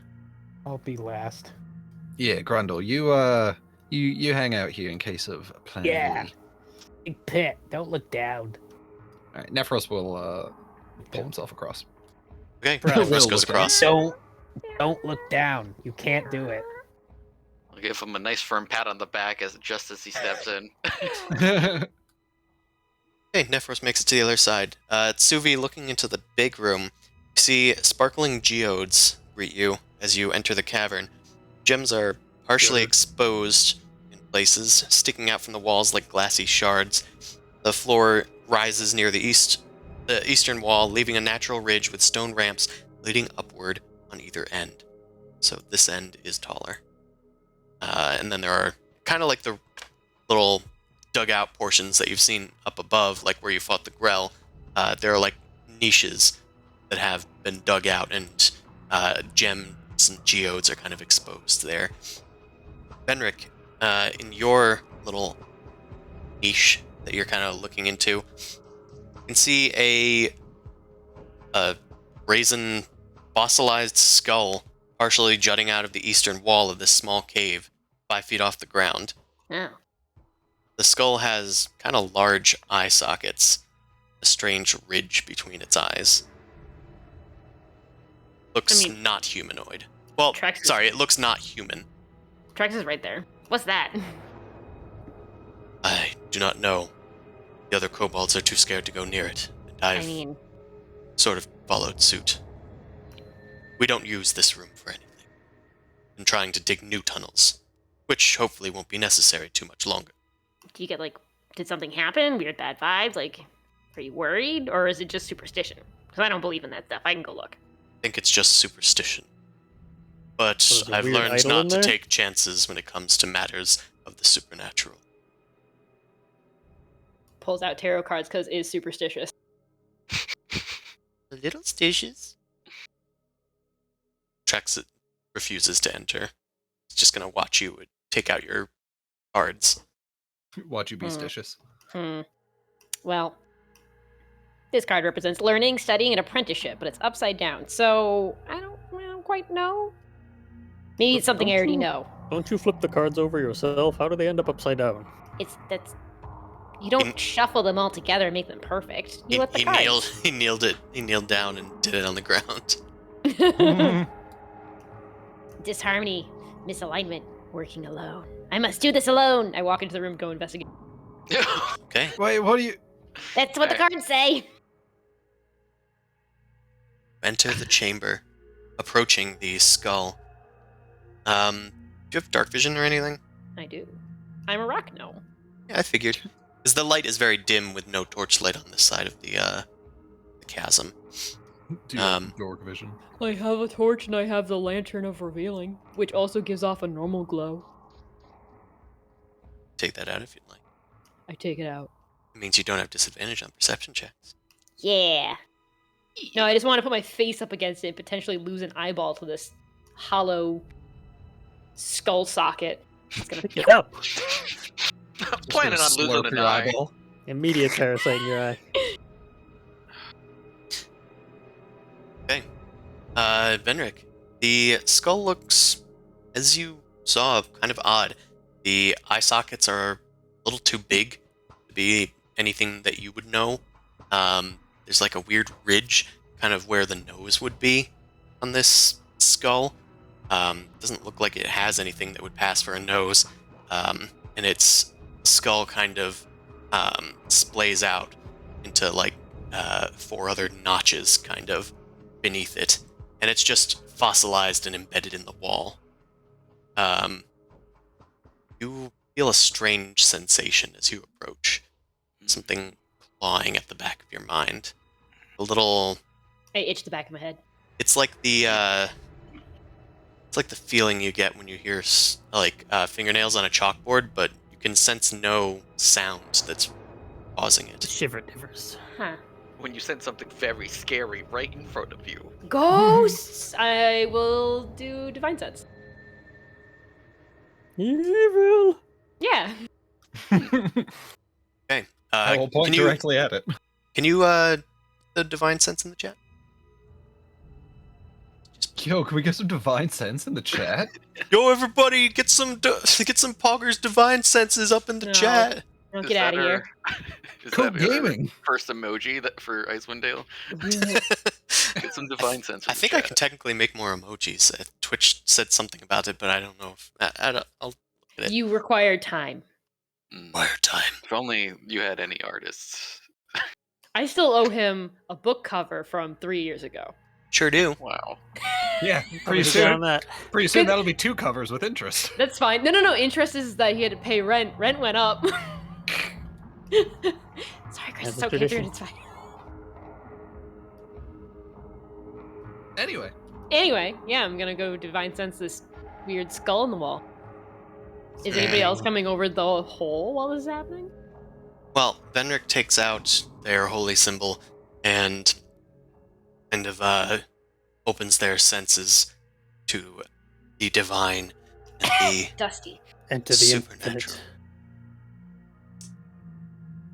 I'll be last. Yeah, Grundle, you hang out here in case of plan Yeah. B. Big pit. Don't look down. All right, Nephros will pull himself across. Okay, Bro, Nephros Will goes look across. Don't look down. You can't do it. I'll give him a nice firm pat on the back just as he steps in. Okay, Nephros makes it to the other side. Suvi, looking into the big room, you see sparkling geodes greet you as you enter the cavern. Gems are partially exposed in places, sticking out from the walls like glassy shards. The floor rises near the eastern wall, leaving a natural ridge with stone ramps leading upward on either end. So this end is taller. And then there are kind of like the little dugout portions that you've seen up above, like where you fought the Grell. There are like niches that have been dug out, and gems and geodes are kind of exposed there. Benric, in your little niche that you're kind of looking into, you can see a brazen fossilized skull partially jutting out of the eastern wall of this small cave, 5 feet off the ground. Oh. The skull has kind of large eye sockets, a strange ridge between its eyes. Looks I mean- not humanoid. Well, Trex is- sorry, it looks not human. Trex is right there. What's that? I do not know. The other kobolds are too scared to go near it, and I've I mean, sort of followed suit. We don't use this room for anything. I'm trying to dig new tunnels, which hopefully won't be necessary too much longer. do you get did something happen? Weird bad vibes? Are you worried? Or is it just superstition? Because I don't believe in that stuff. I can go look. I think it's just superstition. But So there's a I've weird learned idol not in to there? take chances when it comes to matters of the supernatural. pulls out tarot cards because it is superstitious. A little stitches. Trex refuses to enter. He's just gonna watch you take out your cards. Watch you be stitious. Well, this card represents learning, studying, and apprenticeship, but it's upside down. So I don't quite know. Maybe it's something I already know. Don't you flip the cards over yourself? How do they end up upside down? You don't shuffle them all together and make them perfect. You let the cards. He kneeled down and did it on the ground. Disharmony, misalignment, working alone. I must do this alone. I walk into the room, go investigate. Okay. Wait, what are you? That's what the cards say. Enter the chamber, approaching the skull. Do you have dark vision or anything? I do. I'm a rock gnome. Yeah, I figured. Because the light is very dim with no torchlight on this side of the chasm. Do you have dork vision? I have a torch and I have the lantern of revealing, which also gives off a normal glow. Take that out if you'd like. I take it out. It means you don't have disadvantage on perception checks. Yeah. No, I just want to put my face up against it and potentially lose an eyeball to this hollow skull socket. It's gonna Pick it up. I'm planning on losing an eye. Eyeball. Immediate parasite in your eye. Okay. Venric, the skull looks, as you saw, kind of odd. The eye sockets are a little too big to be anything that you would know. There's like a weird ridge, kind of where the nose would be on this skull. Doesn't look like it has anything that would pass for a nose. And its skull kind of splays out into like 4 other notches kind of beneath it. And it's just fossilized and embedded in the wall. You feel a strange sensation as you approach. Something clawing at the back of your mind. A little... I itch the back of my head. It's like the feeling you get when you hear fingernails on a chalkboard, but you can sense no sound that's causing it. Shivers. Huh. When you send something very scary right in front of you. Ghosts! I will do divine sense. Evil. Yeah. Okay. I will point directly at it. Can you the divine sense in the chat? Yo, can we get some divine sense in the chat? Yo, everybody, get some Poggers divine senses up in the No. chat. Don't Is get out of that here. Is Cool that our gaming. first emoji for Icewind Dale? Get some divine sense. I think I can technically make more emojis. Twitch said something about it, but I don't know if I'll look at it. You require time. Wire time. If only you had any artists. I still owe him a book cover from 3 years ago. Sure do. Wow. Yeah, How pretty did you get on soon. that? Pretty soon that'll be 2 covers with interest. That's fine. No. Interest is that he had to pay rent. Rent went up. Sorry, Chris. That's It's a okay, tradition. dude. It's fine. Anyway, Yeah, I'm gonna go divine sense this weird skull in the wall. Is anybody else coming over the hole while this is happening? Well, Venric takes out their holy symbol and kind of opens their senses to the divine and the Dusty. And to the supernatural.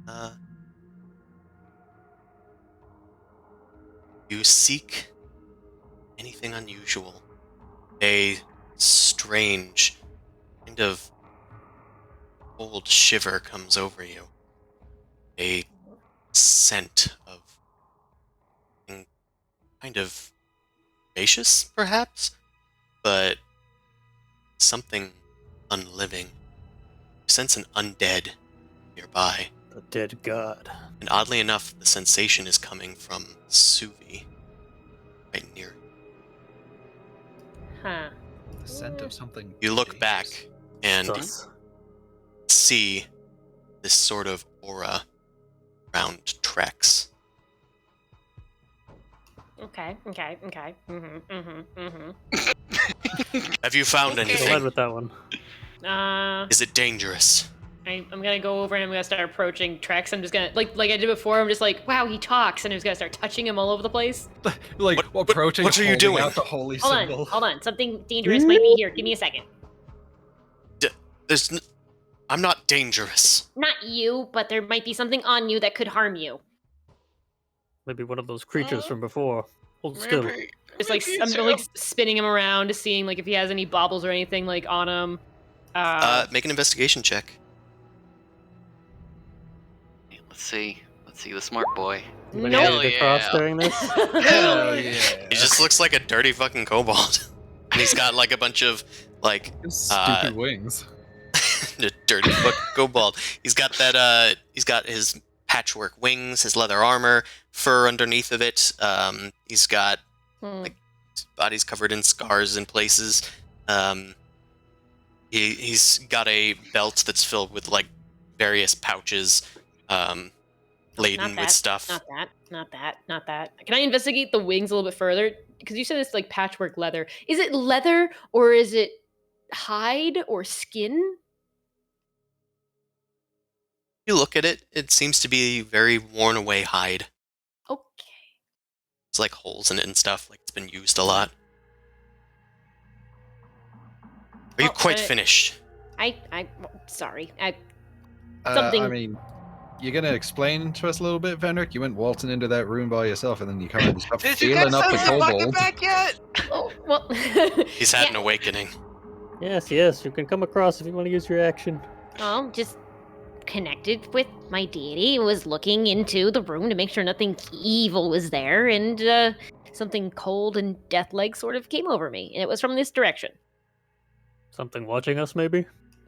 infinite. You seek anything unusual. A strange kind of cold shiver comes over you. A scent of something kind of spacious, perhaps, but something unliving. You sense an undead nearby. The dead god. And oddly enough, the sensation is coming from Suvi, right near. Huh. the scent of something. You look back and Sus. see this sort of aura around Trex. Okay. Have you found Go ahead anything? with that one. Is it dangerous? I'm gonna go over and I'm gonna start approaching Trex. I'm just gonna like I did before. I'm just like, wow, he talks, and I'm just gonna start touching him all over the place. Like approaching. what are you holding doing? Out the holy Hold symbol. on. Something dangerous might be here. Give me a second. I'm not dangerous. Not you, but there might be something on you that could harm you. Maybe one of those creatures from before. Hold still. Maybe, Just like maybe I'm it's like him. spinning him around, seeing like if he has any baubles or anything like on him. Make an investigation check. Hey, let's see the smart boy. Anybody Nope. ready to cross during this? Hell yeah! He just looks like a dirty fucking kobold. And he's got like a bunch of like Stupid wings. a dirty fucking kobold. He's got that. He's got his patchwork wings, his leather armor, fur underneath of it. He's got like his body's covered in scars in places. He's got a belt that's filled with like various pouches, laden with stuff. Not that. Can I investigate the wings a little bit further? Because you said it's like patchwork leather. Is it leather or is it hide or skin? You look at it; it seems to be very worn away hide. Okay. It's like holes in it and stuff. Like it's been used a lot. Are you quite finished? Sorry. I mean, you're gonna explain to us a little bit, Venric? You went waltzing into that room by yourself, and then you kind of just Did you guys feeling up the send the bucket kobold. back yet? Oh, well. He's had an awakening. Yes, you can come across if you want to use your action. Well, just connected with my deity, was looking into the room to make sure nothing evil was there, and something cold and death-like sort of came over me, and it was from this direction. Something watching us, maybe?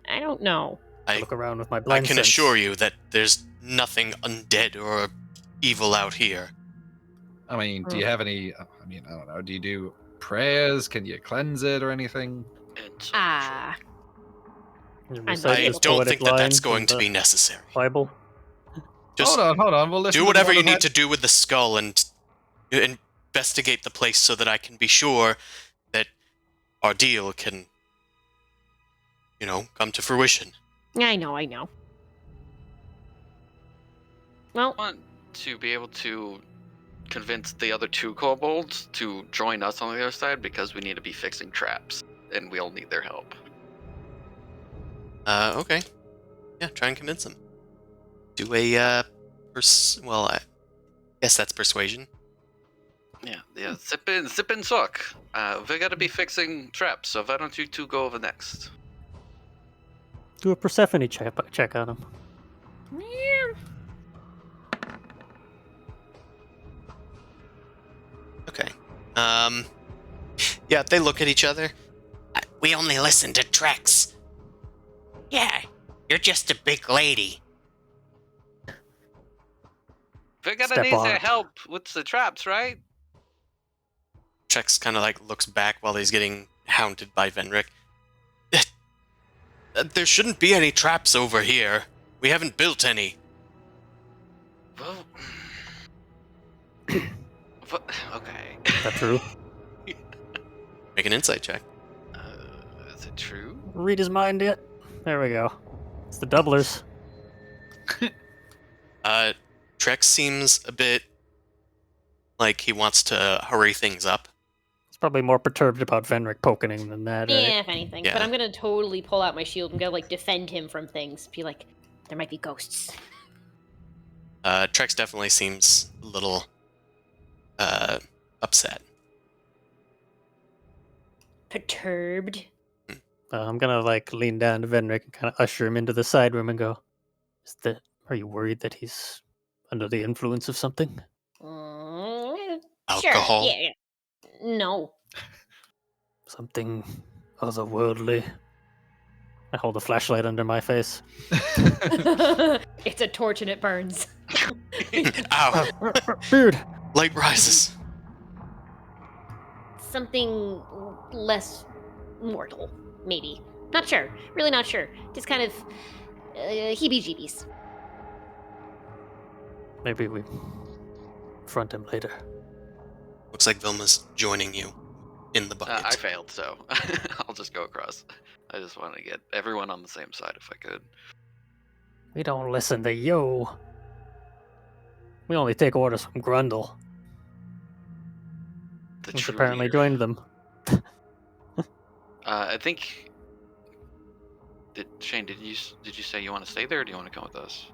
I don't know. I look around with my I blind can sense. assure you that there's nothing undead or evil out here. I mean, do you have any? I mean, I don't know. Do you do prayers? Can you cleanse it or anything? Ah. You I'm recite I those don't poetic think that that's lines going from to be the necessary. Bible. Just Hold on. We'll listen do to whatever the you one need to do with the skull and investigate the place so that I can be sure that our deal can, come to fruition. I know. Well, I want to be able to convince the other two kobolds to join us on the other side because we need to be fixing traps and we'll need their help. Okay. Yeah, try and convince them. Do a, I guess that's persuasion. Yeah. Zip and suck. We gotta be fixing traps, so why don't you two go over next? Do a Persephone check on him. Okay. Yeah, they look at each other. We only listen to Trex. Yeah, you're just a big lady. We're gonna Step need on their it. help with the traps, right? Trex kind of like looks back while he's getting hounded by Venric. There shouldn't be any traps over here. We haven't built any. Well, okay. Is that true? Make an insight check. Is it true? Read his mind yet? There we go. It's the doublers. Trex seems a bit like he wants to hurry things up. He's probably more perturbed about Venric poking him than that, right? yeah, if anything. Yeah. But I'm gonna totally pull out my shield and go like defend him from things. Be like, there might be ghosts. Trex definitely seems a little upset. Perturbed. I'm gonna lean down to Venric and kind of usher him into the side room and go, are you worried that he's under the influence of something? Alcohol? Sure, yeah. No. Something otherworldly? I hold a flashlight under my face. It's a torch and it burns. Ow! Beard! Light rises. Something less mortal, maybe. Not sure. Really not sure. Just kind of heebie-jeebies. Maybe we confront him later. Looks like Vilma's joining you in the bucket. I failed, so I'll just go across. I just want to get everyone on the same side if I could. We don't listen to you. We only take orders from Grundle, The who's true apparently leader. joined them. I think. Shane, did you say you want to stay there, or do you want to come with us?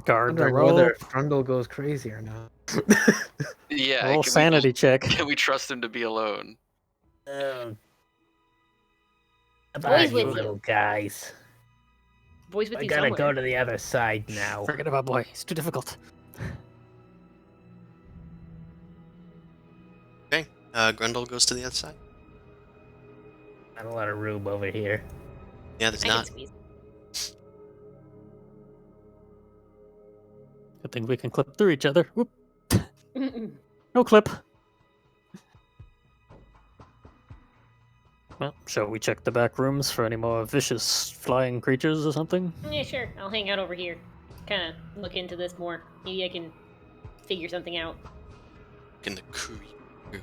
Guard the Wondering whether rope. Grundle goes crazy or not. Yeah. Roll sanity check. Can we trust him to be alone? Boys with you. guys. Boys with you somewhere. to the other side now. Forget about boy. It's too difficult. Okay. Grundle goes to the other side. Not a lot of room over here. Yeah, there's I can not. squeeze. Good thing we can clip through each other. Whoop. No clip. Well, shall we check the back rooms for any more vicious flying creatures or something? Yeah, sure. I'll hang out over here. Kind of look into this more. Maybe I can figure something out. In the creepy room.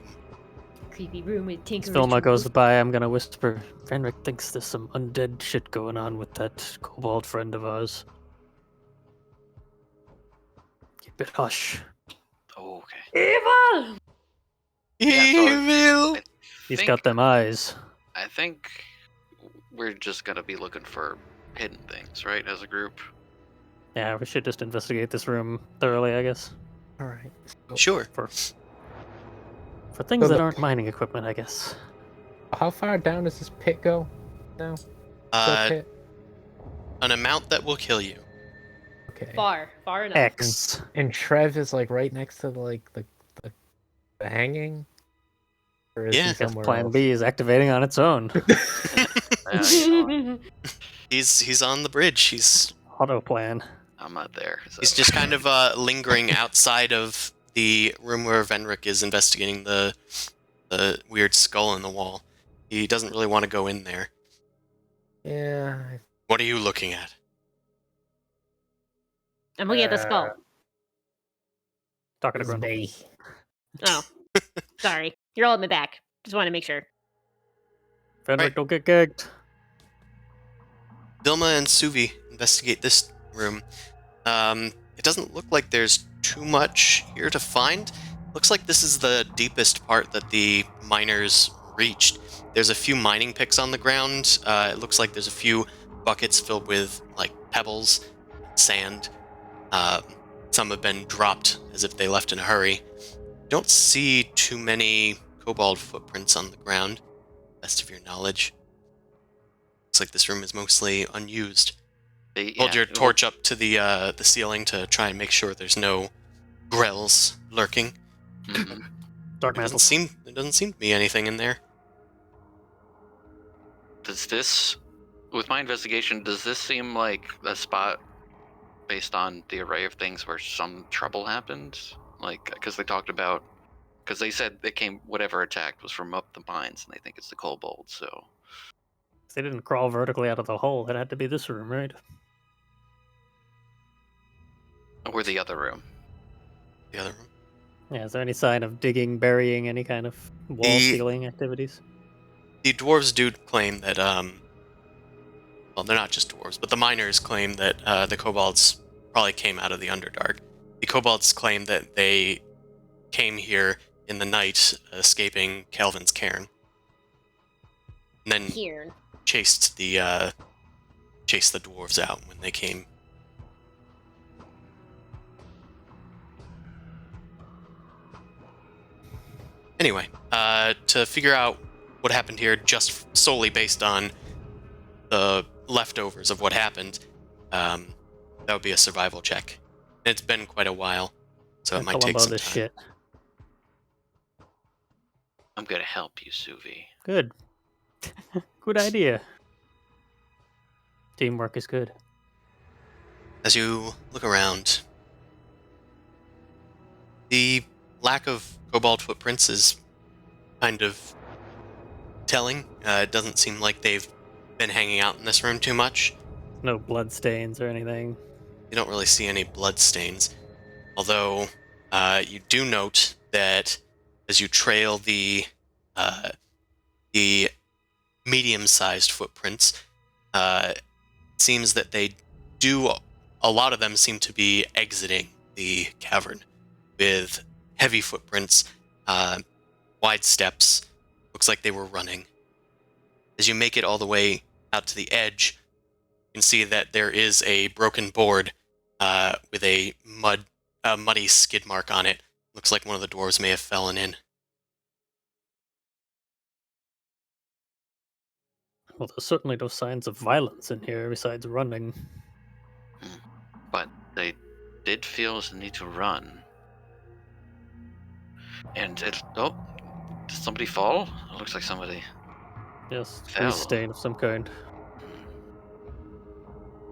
Creepy room with Tinker. As Vilma goes by, I'm gonna whisper, Fenric thinks there's some undead shit going on with that kobold friend of ours. Keep it hush. Oh, okay. Evil! Yeah, so Evil! He's got them eyes. I think we're just gonna be looking for hidden things, right? As a group. Yeah, we should just investigate this room thoroughly, I guess. Alright. Sure. For things So that the- aren't mining equipment, I guess. How far down does this pit go now? The pit? An amount that will kill you. Okay. Far enough. X. And Trev is like right next to the hanging? Or is Yeah. he Guess somewhere Plan else? B is activating on its own. He's on the bridge. He's Auto plan. I'm not there. So. He's just kind of lingering outside of the room where Venric is investigating the weird skull in the wall. He doesn't really want to go in there. Yeah. What are you looking at? I'm looking at the skull. Talking to It's Grundle. me. Oh. Sorry. You're all in the back. Just want to make sure. Fenric, Right. don't get gagged. Vilma and Suvi investigate this room. It doesn't look like there's too much here to find. Looks like this is the deepest part that the miners reached. There's a few mining picks on the ground. It looks like there's a few buckets filled with like pebbles, sand. Some have been dropped as if they left in a hurry. Don't see too many kobold footprints on the ground, best of your knowledge. Looks like this room is mostly unused. Hold your torch up to the ceiling to try and make sure there's no grells lurking. Mhm. Dark There mantle. doesn't seem to be anything in there. Does this, with my investigation, does this seem like a spot based on the array of things where some trouble happened? Like, because they said they came, whatever attacked was from up the mines, and they think it's the kobold. So They didn't crawl vertically out of the hole. It had to be this room, right? or the other room. The other room. Yeah, is there any sign of digging, burying, any kind of wall sealing activities? The dwarves do claim that, well, they're not just dwarves, but the miners claim that the kobolds probably came out of the Underdark. The kobolds claim that they came here in the night, escaping Calvin's cairn, and then Here. chased the dwarves out when they came. Anyway, to figure out what happened here, just solely based on the leftovers of what happened, that would be a survival check. It's been quite a while, so it might take some time. Shit. I'm gonna help you, Suvi. Good. Good idea. Teamwork is good. As you look around, the lack of kobold footprints is kind of telling. It doesn't seem like they've been hanging out in this room too much. No blood stains or anything. You don't really see any blood stains, although you do note that as you trail the medium-sized footprints, seems that a lot of them seem to be exiting the cavern with heavy footprints, wide steps. Looks like they were running. As you make it all the way out to the edge, you can see that there is a broken board with a muddy skid mark on it. Looks like one of the dwarves may have fallen in. Well, there's certainly no signs of violence in here besides running. But they did feel the need to run. And did somebody fall? It looks like somebody Yes, fell. grease stain of some kind.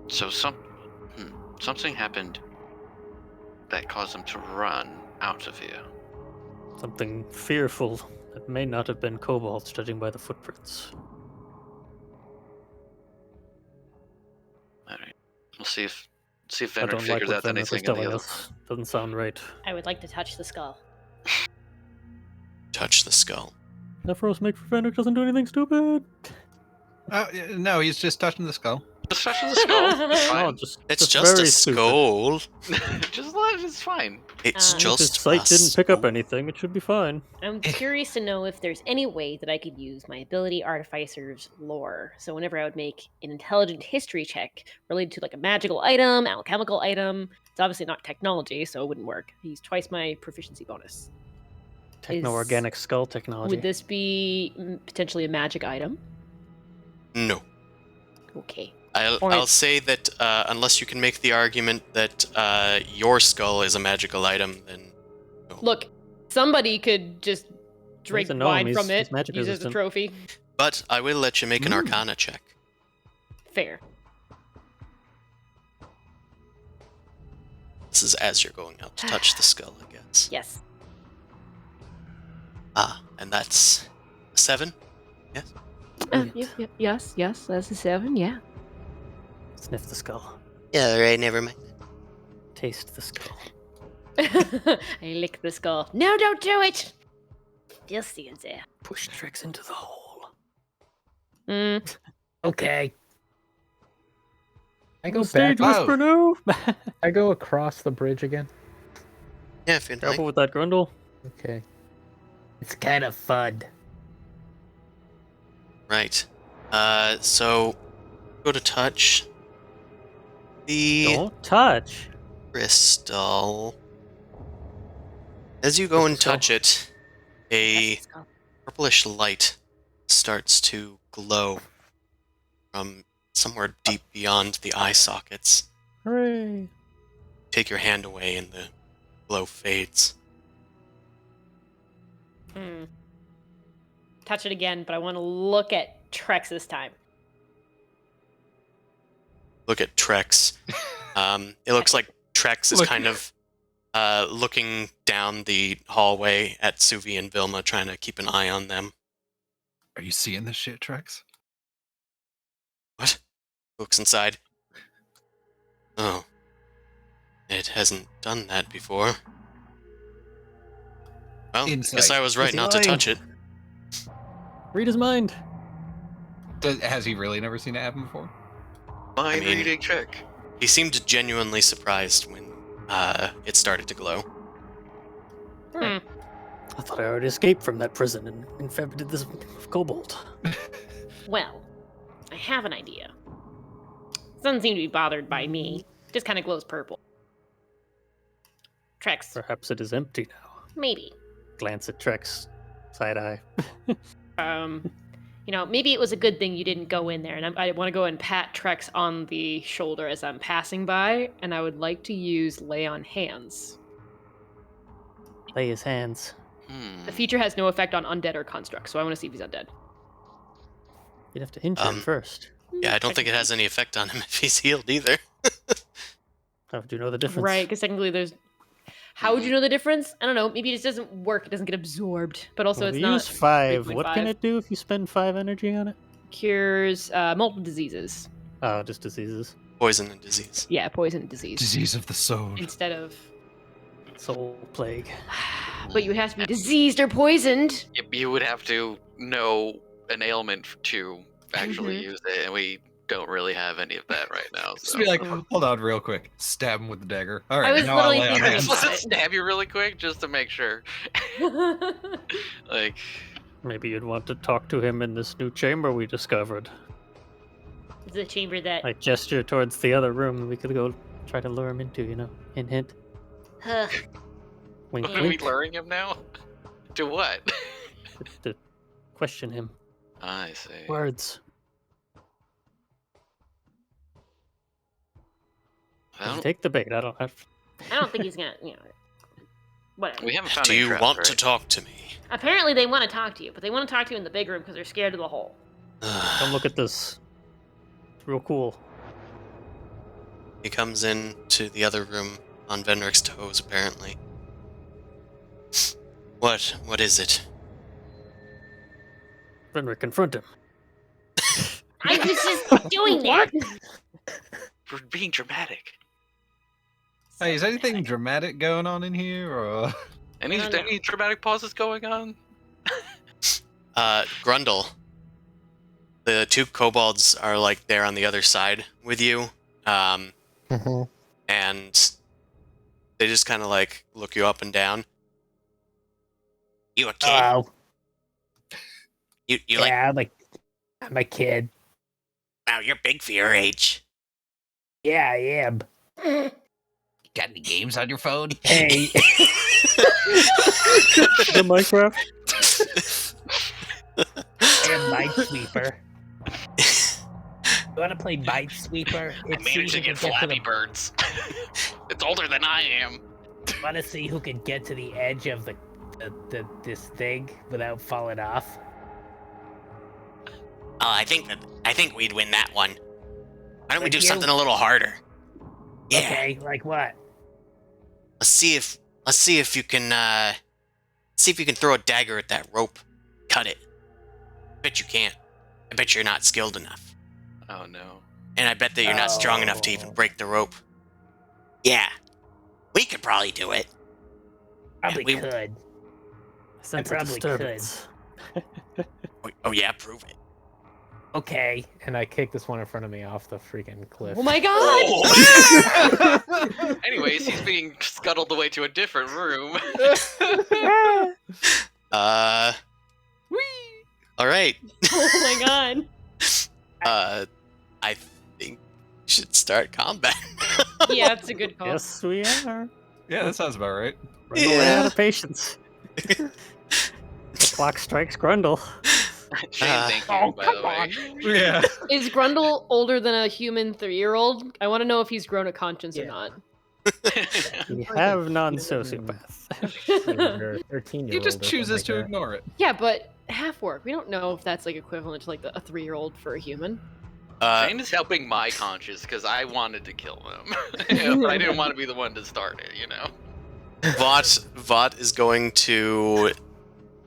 So something happened that caused them to run out of here. Something fearful that may not have been kobolds, judging by the footprints. All right, we'll see if I Venric don't like figures what out Venus is anything in the telling other. us. Doesn't sound right. I would like to touch the skull. Touch the skull. Nephros make for Venric doesn't do anything stupid. No, he's just touching the skull. Just touching the skull. It's Oh, fine. It's just very a stupid. skull. Just let it. It's fine. It's If If his just sight a didn't pick up skull. anything, it should be fine. I'm curious to know if there's any way that I could use my ability Artificer's lore. So whenever I would make an intelligent history check related to like a magical item, alchemical item, it's obviously not technology, so it wouldn't work. I use twice my proficiency bonus. Techno-organic skull technology. Would this be potentially a magic item? No. Okay. I'll say that unless you can make the argument that your skull is a magical item, then no. Look, somebody could just drink a gnome, wine he's- from it, he's magic use it as a resistant. trophy. But I will let you make an Arcana check. Fair. This is as you're going out to touch the skull, I guess. Yes. And that's 7? Yes? Yes, that's a 7, yeah. Sniff the skull. Yeah, alright, never mind. Taste the skull. I lick the skull. No, don't do it! Still stands there. Push tricks into the hole. Mm. Okay. I go The stage back. whisper no. I go across the bridge again. Yeah, if you'd like. Careful with that grundle. Okay. It's kind of fun. Right. So, go to touch the Don't touch. crystal. As you go and touch it, a Touch the skull. purplish light starts to glow from somewhere deep beyond the eye sockets. Hooray. Take your hand away and the glow fades. Hmm. Touch it again, but I want to look at Trex this time. Look at Trex. It looks like Trex is Look- kind of looking down the hallway at Suvi and Vilma, trying to keep an eye on them. Are you seeing this shit, Trex? What? Looks inside. Oh. It hasn't done that before. Well, I guess Insight. I was right Is he not to lying? touch it. Read his mind. Has he really never seen it happen before? Mind mean- reading check. He seemed genuinely surprised when it started to glow. Hmm. I thought I already escaped from that prison and infected this kobold. Well, I have an idea. Doesn't seem to be bothered by me. Just kind of glows purple. Trex, Perhaps it is empty now. maybe. Glance at Trex. Side eye. Maybe it was a good thing you didn't go in there. And I want to go and pat Trex on the shoulder as I'm passing by, and I would like to use Lay on Hands. Lay his hands. The feature has no effect on undead or constructs, so I want to see if he's undead. You'd have to injure him first. Yeah, I don't think it has any effect on him if he's healed either. How would you know the difference? Right, because technically there's. How would you know the difference? I don't know. Maybe it just doesn't work. It doesn't get absorbed. But also, Well, it's we not. use 5. What 3.5. can it do if you spend 5 energy on it? Cures multiple diseases. Oh, just diseases. Poison and disease. Yeah, poison and disease. Disease of the soul. Instead of. Soul plague. But you would have to be diseased or poisoned. You would have to know an ailment to actually use it, and we don't really have any of that right now. Just So. be like, hold on, real quick. Stab him with the dagger. All right, I was now literally I'll lay on thinking hands. about Let's it. stab you really quick just to make sure. Like, Maybe you'd want to talk to him in this new chamber we discovered. The chamber that. I gesture towards the other room we could go try to lure him into, hint, hint. Wink, are we wink. luring him now? To what? To question him. I see. Words. Well, Take the bait. I don't have. I don't think he's gonna. Whatever. we haven't found Do any you traps, want right? to talk to me? Apparently, they want to talk to you, but they want to talk to you in the big room because they're scared of the hole. Come look at this. It's real cool. He comes in to the other room on Venric's toes, apparently. What is it? Fenrir, confront him. I was just doing that. We're being dramatic. Hey, is anything dramatic going on in here, or? Any I don't know. any dramatic pauses going on? Grundle. The two kobolds are like there on the other side with you, and they just kind of like look you up and down. You a kid? Oh, You like? yeah, I'm a kid. Wow, you're big for your age. Yeah, I am. Got any games on your phone? Hey, The Minecraft? I am Minesweeper. You want to play Minesweeper? I managed to get Flappy Birds. It's older than I am. Want to see who can get to the edge of this thing without falling off? Oh, I think we'd win that one. Why don't we Like do you? something a little harder? Yeah. Okay, like what? Let's see if you can throw a dagger at that rope. Cut it. Bet you can't. I bet you're not skilled enough. Oh no. And I bet that you're not strong enough to even break the rope. Yeah. We could probably do it. Probably we- could. Sense I a probably disturbance. Oh yeah, prove it. Okay, and I kick this one in front of me off the freaking cliff. Oh my god! Oh. Anyways, he's being scuttled away to a different room. All right. Oh my god! I think we should start combat. Yeah, it's a good call. Yes, we are. Yeah, that sounds about right. Grundle ran out of patience. The clock strikes Grundle. Shane, thank you, Oh, by come the way. on. Yeah. Is Grundle older than a human 3-year-old? I want to know if he's grown a conscience or Yeah. not. We have non-sociopaths. 13-year-old. He just chooses to ignore it. Yeah, but half work. We don't know if that's like equivalent to like a 3-year-old for a human. Shane is helping my conscience because I wanted to kill him. But I didn't want to be the one to start it, you know? Vought is going to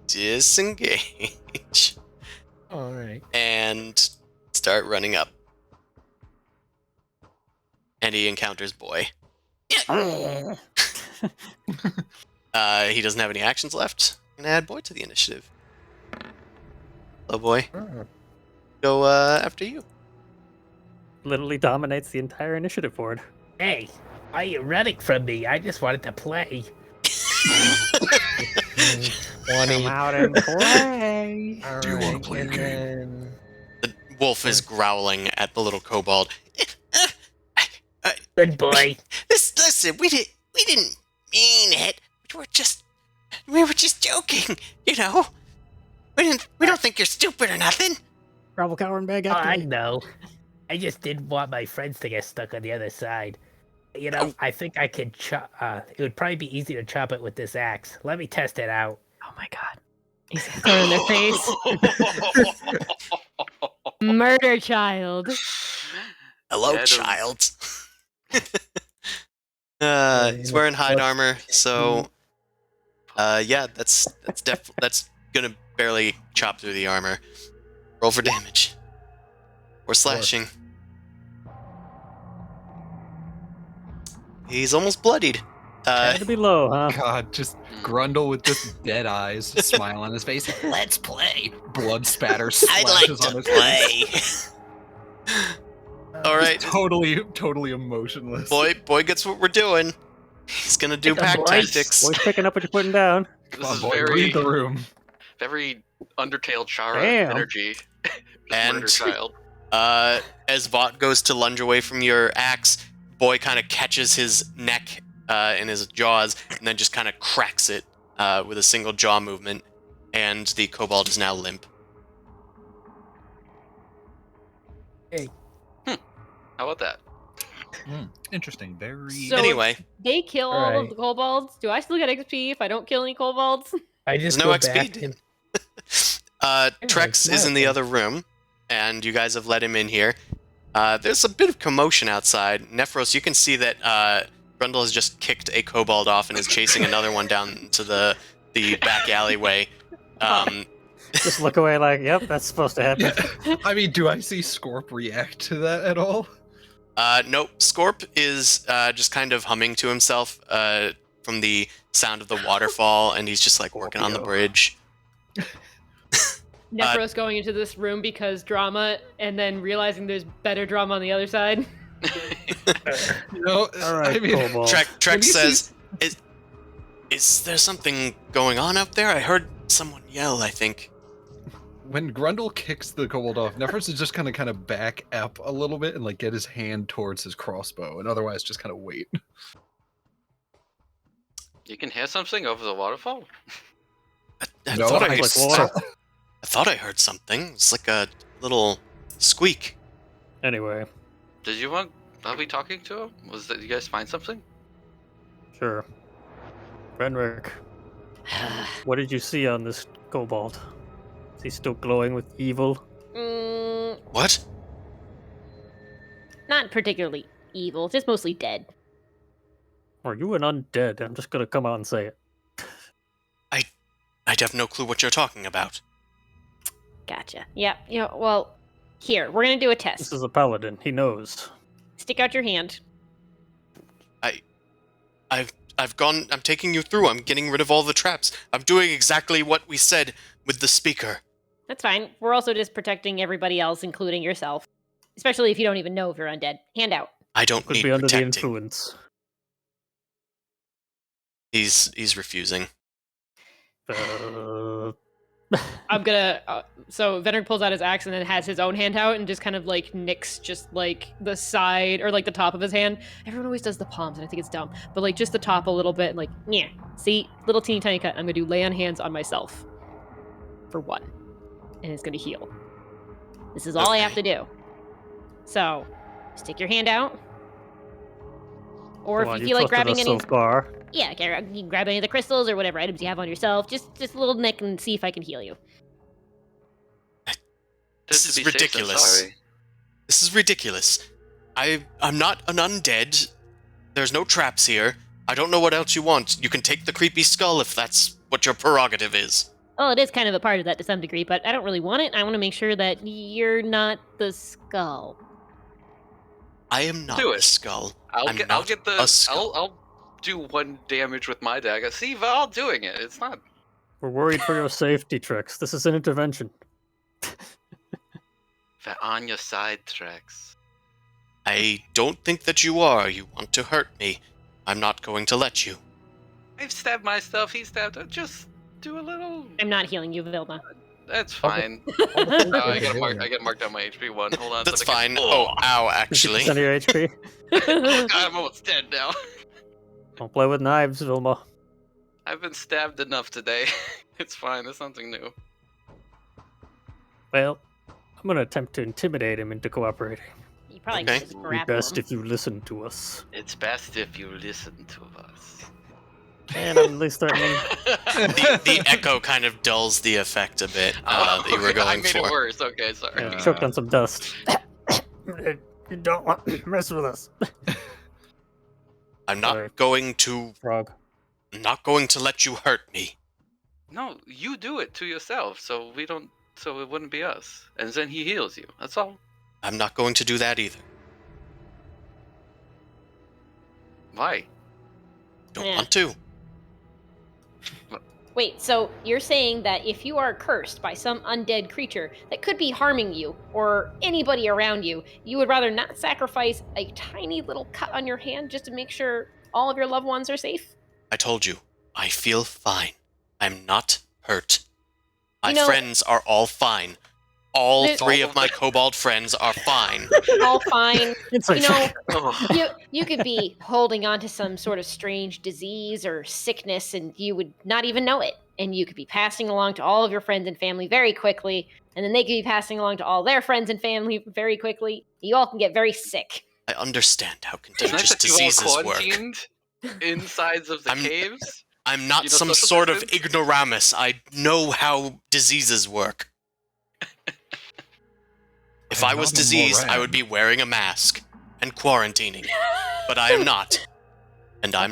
disengage All right. and start running up. And he encounters Boy. He doesn't have any actions left. I'm gonna add Boy to the initiative. Hello, Boy. Go after you. Literally dominates the entire initiative board. Hey, why are you running from me? I just wanted to play. 20. Come out and play. Do you wanna play a and game? then- The wolf is growling at the little kobold. Good boy. Listen, we didn't mean it. We were just joking, you know. We don't think you're stupid or nothing. Gravel cower and bag Oh, I activate. know. I just didn't want my friends to get stuck on the other side. You know, I think I could chop. It would probably be easy to chop it with this axe. Let me test it out. Oh my god. He's gonna throw it in their face. Murder child. Hello, Dead of- child. He's wearing hide armor, so yeah, that's gonna barely chop through the armor. Roll for damage. Or slashing. He's almost bloodied. Had to be low, huh? God, just Grundle with this dead eyes, smile on his face. Let's play. Blood spatter I'd like splashes on to his play. face. totally emotionless. Boy gets what we're doing. He's gonna do Get the pack boys. tactics. Boy's picking up what you're putting down. Come This on, is boy, very, read the room. very Undertale Chara Damn. energy. And- Murder child. As Vought goes to lunge away from your axe, Boy kind of catches his neck in his jaws and then just kind of cracks it with a single jaw movement, and the kobold is now limp. Hey, How about that? Interesting. Very. So- Anyway, They kill all of Alright. the kobolds. Do I still get XP if I don't kill any kobolds? I there's just no go XP. back and Trex is in the nothing. other room, and you guys have let him in here. There's a bit of commotion outside. Nephros, you can see that Grundle has just kicked a kobold off and is chasing another one down to the back alleyway. Just look away like, yep, that's supposed to happen. Yeah. I mean, do I see Scorp react to that at all? Nope. Scorp is just kind of humming to himself from the sound of the waterfall, and he's just like working on the bridge. Nephros going into this room because drama, and then realizing there's better drama on the other side. No. All right, I mean, kobold. Trex When you says, "Is there something going on up there? I heard someone yell, I think." when Grundle kicks the kobold off, Nephros is just kind of back up a little bit and like get his hand towards his crossbow, and otherwise just kind of wait. You can hear something over the waterfall? I No, thought I like saw- I thought I heard something. It's like a little squeak. Anyway, Are we talking to him? Was that you guys find something? sure. Renrick, what did you see on this kobold? Is he still glowing with evil? What? Not particularly evil, just mostly dead. Are you an undead? I'm just gonna come out and say it. I have no clue what you're talking about. Gotcha. Yeah, well, here, we're gonna do a This test. is a paladin. He knows. Stick out your hand. I'm taking you through. I'm getting rid of all the traps. I'm doing exactly what we said with the speaker. That's fine. We're also just protecting everybody else, including yourself. Especially if you don't even know if you're undead. Hand out. I don't Could need be under the protecting. influence. He's refusing. I'm gonna. So Veteran pulls out his axe and then has his own hand out and just kind of like nicks just like the side or like the top of his hand. Everyone always does the palms and I think it's dumb, but like just the top a little bit. Like, yeah. See, little teeny tiny cut. I'm gonna do lay on hands on myself for 1, and it's gonna heal. This is all I have to do. So, stick your hand out, or Come on, if you feel like trusted grabbing us any. so far. Yeah, you can grab any of the crystals or whatever items you have on yourself. Just a little nick and see if I can heal you. This To is be safe than ridiculous. sorry. This is ridiculous. I'm not an undead. There's no traps here. I don't know what else you want. You can take the creepy skull if that's what your prerogative is. Well, it is kind of a part of that to some degree, but I don't really want it. I want to make sure that you're not the skull. I am not Do the it. skull. I'll I'm get not the. a skull. I'll do 1 damage with my dagger. See, Val doing it. It's not. We're worried for your safety, Trix. This is an intervention. They're on your side, Trex. I don't think that you are. You want to hurt me. I'm not going to let you. I've stabbed myself. He stabbed her. Just do a little. I'm not healing you, Vilma. That's fine. I get marked down my HP 1. Hold on. That's so they can- fine. Oh, ow, actually. 50% of your HP. Oh, God, I'm almost dead now. Don't play with knives, Vilma. I've been stabbed enough today. It's fine. There's something new. Well, I'm gonna attempt to intimidate him into cooperating. You probably Okay. can just It'd be grapple best him. if you listen to us. It's best if you listen to us. And I'm at least threatening. The echo kind of dulls the effect a bit that you were I going made for. it worse. Okay, sorry. Yeah, choked on some dust. You don't want to mess with us, I'm not Sorry. going to. frog. I'm not going to let you hurt me. No, you do it to yourself, so we don't. So it wouldn't be us. And then he heals you. That's all. I'm not going to do that either. Why? Don't Yeah. want to. Wait, so you're saying that if you are cursed by some undead creature that could be harming you or anybody around you, you would rather not sacrifice a tiny little cut on your hand just to make sure all of your loved ones are safe? I told you, I feel fine. I'm not hurt. My You know- friends are all fine. All There's- 3 of my kobold friends are fine. All fine. It's like, You know, Oh. you could be holding on to some sort of strange disease or sickness and you would not even know it. And you could be passing along to all of your friends and family very quickly. And then they could be passing along to all their friends and family very quickly. You all can get very sick. I understand how It's nice contagious that you all diseases work. quarantined insides of the I'm- caves. I'm not You know, some social sort of distance? ignoramus. I know how diseases work. If I was diseased, I would be wearing a mask and quarantining. But I am not. And I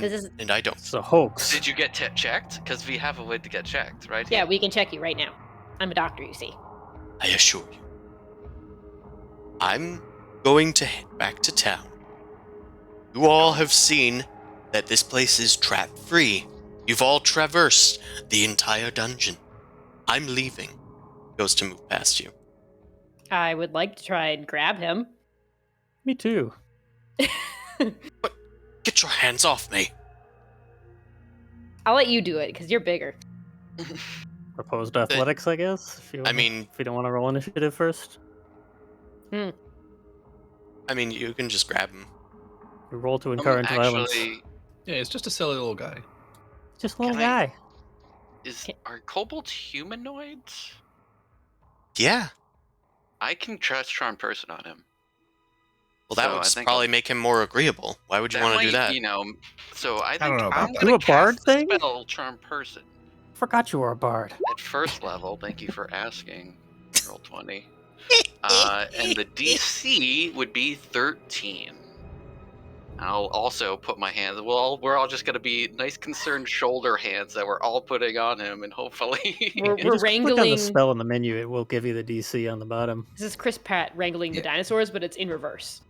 don't. it's a hoax. Did you get checked? Because we have a way to get checked, right? Yeah, we can check you right now. I'm a doctor, you see. I assure you. I'm going to head back to town. You all have seen that this place is trap-free. You've all traversed the entire dungeon. I'm leaving. Goes to move past you. I would like to try and grab him. Me too. Get your hands off me. I'll let you do it because you're bigger. Proposed athletics, I guess. If you I mean, if you don't want to roll initiative first, you can just grab him. you roll to encourage violence. Actually, Yeah, it's just a silly little guy. Just a little Can I- guy. are kobolds humanoids? Yeah. I can trust charm person on him. Well, that So I would think probably make him more agreeable. Why would you want to do might, that? You know, so I think don't know about I'm that. gonna Do a bard cast the thing? spell charm person Forgot you were a bard. at first level. Thank you for asking. Roll 20. And the DC would be 13. I'll also put my hands. Well, we're all just gonna be nice, concerned shoulder hands that we're all putting on him, and hopefully, We're You just click on wrangling. the spell in the menu. It will give you the DC on the bottom. This is Chris Pratt wrangling the Yeah. dinosaurs, but it's in reverse.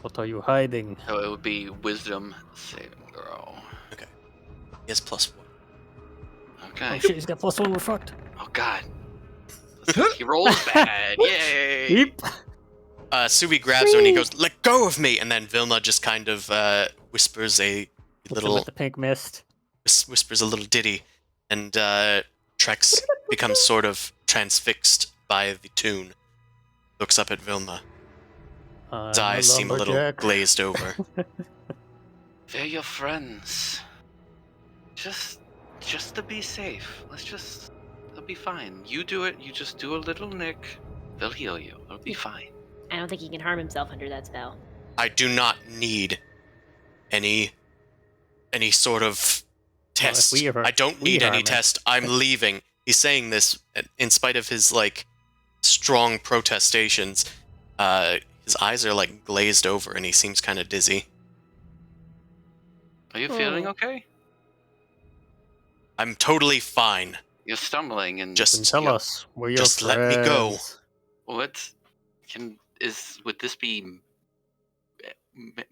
What are you hiding? so it would be Wisdom saving throw. He has +1. Okay. Oh shit, he's got +1. We're fucked. Oh God. He rolls bad. Yay. Yep. Suvi grabs him and he goes, "Let go of me!" And then Vilna just kind of whispers a little With the pink mist. whispers a little ditty, and Trex becomes sort of transfixed by the tune. Looks up at Vilna. His eyes seem a little glazed over. They're your friends. Just to be safe. They'll be fine. You do it. You just do a little nick. They'll heal you. It'll be fine. I don't think he can harm himself under that spell. I do not need any sort of test. we ever- I don't we need any harm it. test. I'm leaving. He's saying this in spite of his strong protestations. His eyes are glazed over and he seems kind of dizzy. Are you feeling okay? I'm totally fine. You're stumbling and Just Then tell us where you're just let me go. what would this be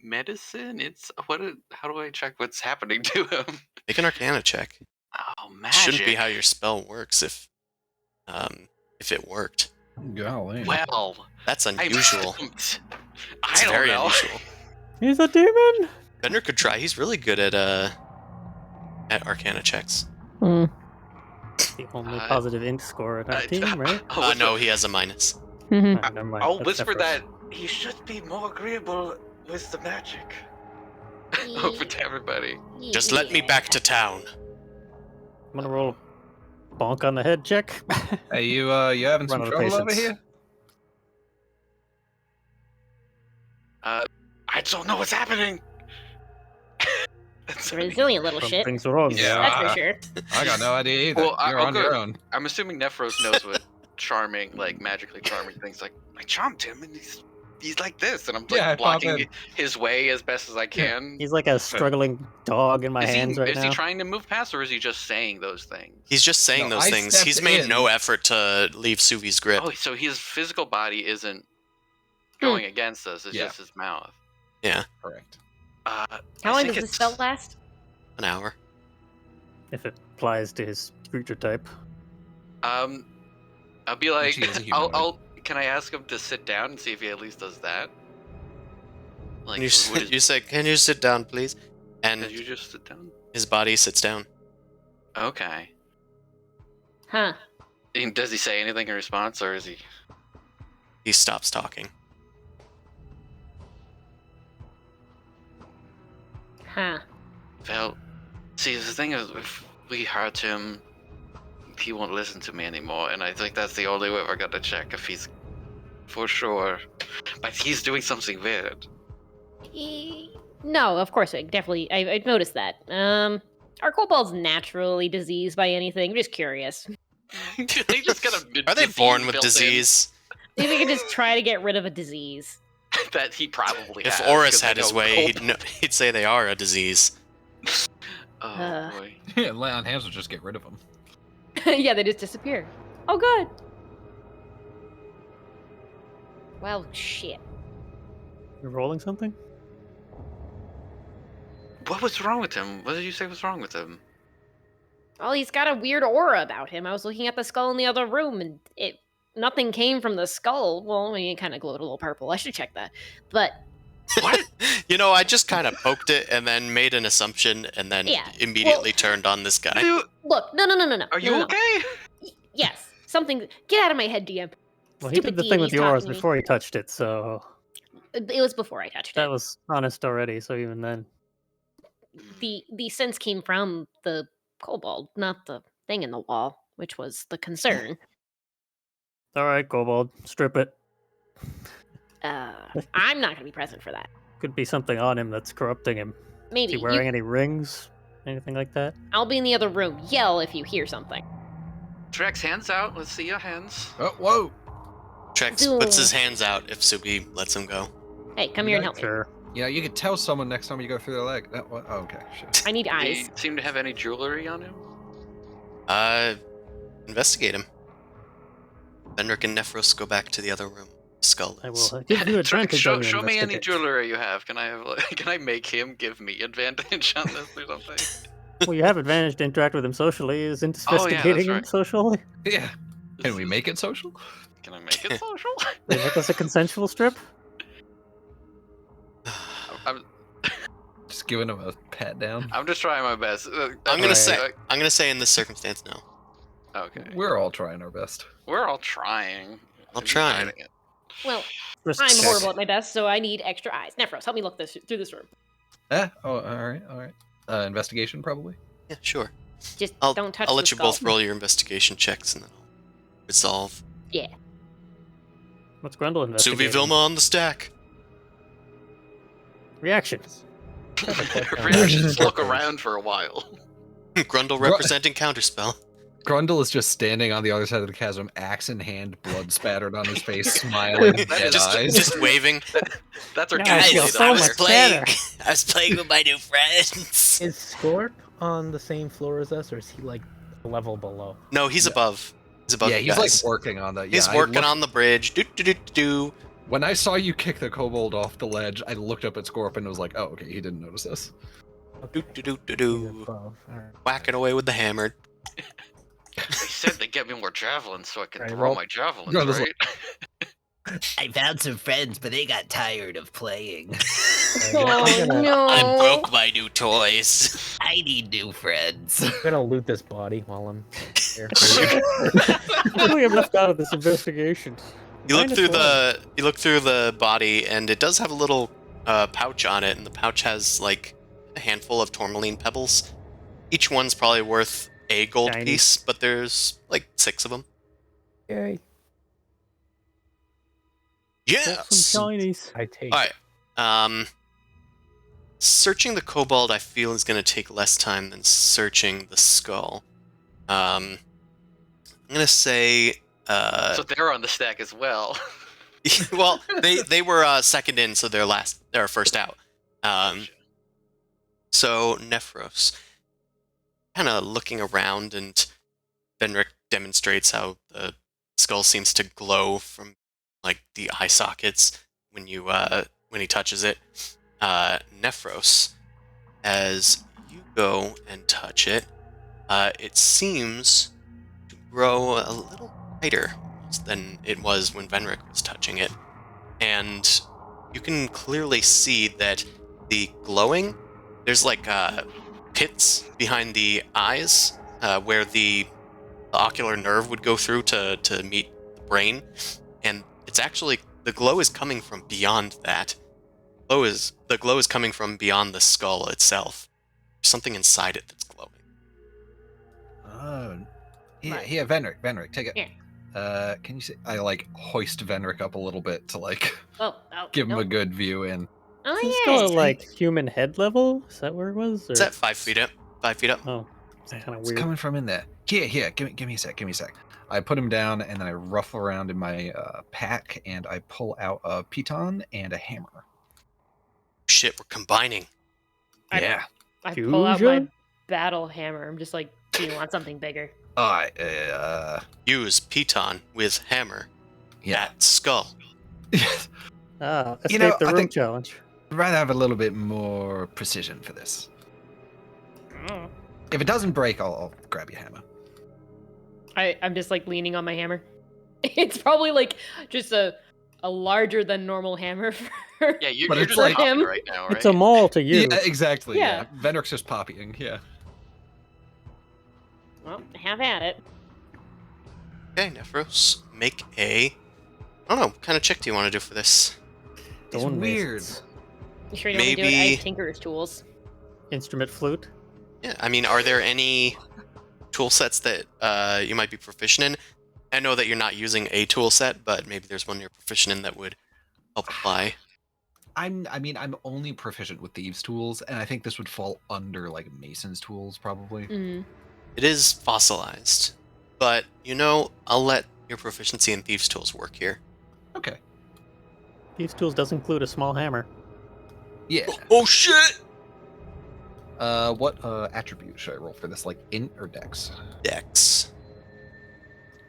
medicine? How do I check what's happening to him? Make an Arcana check. Oh, It magic. shouldn't be how your spell works if it worked. Golly. Well, That's I'm unusual. stumped. It's I don't very know. unusual. He's a demon. Bender could try. He's really good at Arcana checks. The only Uh, positive ink score in our team, right? No, he has a minus. Never mind. I'll That's whisper different. that he should be more agreeable with the magic. Over to everybody. Just let me back to town. I'm gonna roll a bonk on the head check. Hey, you having some Run out of trouble over patience. here? I don't know what's happening. It's a resilient little shit. Something's wrong. Yeah. That's for sure. I got no idea either. Well, You're I'll on go- your own. I'm assuming Nephros knows what charming, magically charming things. I charmed him, and he's like this, and I'm Yeah, I pop blocking in. his way as best as I can. He's like a struggling dog in my hands right is now. he trying to move past, or is he just saying those things? He's just saying No, those I things. stepped He's made in. no effort to leave Suvi's grip. Oh, so his physical body isn't going against us. It's Yeah. just his mouth. Yeah. Correct. How long does this spell last? An hour. If it applies to his creature type. I'll be like, She is a humanoid. Can I ask him to sit down and see if he at least does that? Like, You say, "Can you sit down, please?" And Can you just sit down? his body sits down. Okay. Huh. Does he say anything in response, or is he? He stops talking. Huh. Well, see, the thing is, if we hurt him, he won't listen to me anymore, and I think that's the only way we're gonna check if he's for sure. But he's doing something weird. No, of course, I've noticed that. Are kobolds naturally diseased by anything? I'm just curious. They just got a Are they disease born with built in disease? Maybe we could just try to get rid of a disease. that he probably If has, Oris 'cause I had his know way, kobolds- he'd say they are a disease. Oh boy. Yeah, lay on hands will just get rid of them. Yeah, they just disappear. Oh, good. Well, shit. You're rolling something? What was wrong with him? What did you say was wrong with him? Well, he's got a weird aura about him. I was looking at the skull in the other room, and nothing came from the skull. Well, I mean, it kind of glowed a little purple. I should check that. But What? I just kind of poked it and then made an assumption and then Yeah, immediately turned on this guy. look, no. Are you no. okay? Yes, something. Get out of my head, DM. Well, he did the thing with the auras before he touched it, so It was before I touched that it. was honest already, so even then. The sense came from the kobold, not the thing in the wall, which was the concern. Alright, Kobold, strip it. I'm not going to be present for that. Could be something on him that's corrupting him. Maybe. Is he wearing any rings? Anything like that? I'll be in the other room. Yell if you hear something. Trex, hands out. Let's see your hands. Oh, whoa! Trex puts his hands out if Subi lets him go. Hey, come here and help me. Sure. You know, you could tell someone next time you go through their leg. Oh, okay, shit. I need Do you eyes. seem to have any jewelry on him? Investigate him. Benric and Nephros go back to the other room. Skull I lives. will give you Trex, advantage on your show me any investigate. jewelry you have. Can I have? Can I make him give me advantage on this or something? Well, you have advantage to interact with him socially. Is Oh, investigating yeah, him that's socially? Yeah. Can we make it social? Can I make it social? They make us a consensual strip? I'm Just giving him a pat down. I'm just trying my best. I'm gonna Right. say in this circumstance, no. Okay. We're all trying our best. We're all trying. I'll He's try. hiding it. Well, Risk I'm check. horrible at my best, so I need extra eyes. Nephros, help me look through this room. Oh, all right. Investigation, probably. Yeah, sure. Just I'll don't touch I'll the let you skull. both roll your investigation checks and then I'll resolve. Yeah. What's Grundle Suvi investigating? Vilma on the stack. Reactions. Reactions look around for a while. Grundle representing counterspell. Grundle is just standing on the other side of the chasm, axe in hand, blood spattered on his face, smiling, dead eyes. just waving. That's our Now I game feel lead so over much there. better. I was playing with my new friends. Is Scorp on the same floor as us, or is he like a level below? No, he's above. He's above Yeah, you he's guys. like working on that. He's Yeah, working on the bridge. Do do do do. When I saw you kick the kobold off the ledge, I looked up at Scorp and was like, "Oh, okay, he didn't notice us." Do do do do He's do. above. All right. Whacking away with the hammer. They said they get me more javelins so I can Right, throw well, my javelins, Grundle's right? I found some friends, but they got tired of playing. Oh no! I broke my new toys. I need new friends. I'm gonna loot this body while I'm here. We have left out of this investigation. You look Minus through one. the body, and it does have a little pouch on it, and the pouch has like a handful of tourmaline pebbles. Each one's probably worth a gold Shiny. piece, but there's like 6 of them. Yay! Yes. Some shinies. I take. All right. Searching the kobold, I feel, is going to take less time than searching the skull. I'm going to say. So they're on the stack as well. Well, they were second in, so they're first out. So Nephros, kind of looking around, and Benric demonstrates how the skull seems to glow from like the eye sockets when he touches it. Nephros, as you go and touch it, it seems to grow a little brighter than it was when Venric was touching it. And you can clearly see that the glowing, there's like pits behind the eyes where the ocular nerve would go through to meet the brain. And it's actually, the glow is coming from beyond that. The glow is coming from beyond the skull itself. There's something inside it that's glowing. Oh, Right. here, Venric, take it. Here. Can you see? I like hoist Venric up a little bit to like Oh, give him no. a good view in. Oh, Is this yeah. going like human head level? Is that where it was? Or? It's at 5 feet up. 5 feet up. Oh, it's kind of It's weird. coming from in there. Here, give me a sec. I put him down and then I ruffle around in my pack and I pull out a piton and a hammer. Shit, we're combining. Yeah. I pull out my Fusion? battle hammer. I'm just like, do you want something bigger? Use piton with hammer Yeah. at skull. Ah, escape You know, the I room think- challenge. I'd rather have a little bit more precision for this. Oh. If it doesn't break, I'll grab your hammer. I'm just like leaning on my hammer. It's probably like just a larger than normal hammer for Yeah, you're But it's just like- popping him. right now, right? It's a mall to you. Yeah, exactly. Yeah. Yeah. Venric's just poppying. Yeah. Well, have at it. Okay, Nephros, make a... I don't know, what kind of check do you want to do for this? It's Stone weird. masons. You sure you don't want to do it? I have Tinker's tools. Instrument flute. Yeah, I mean, are there any tool sets that you might be proficient in? I know that you're not using a tool set, but maybe there's one you're proficient in that would help apply. I'm only proficient with thieves' tools, and I think this would fall under like mason's tools probably. Mm. It is fossilized, but I'll let your proficiency in thieves' tools work here. Okay. These tools does include a small hammer. Yeah. Oh shit! What attribute should I roll for this? Like int or dex? Dex.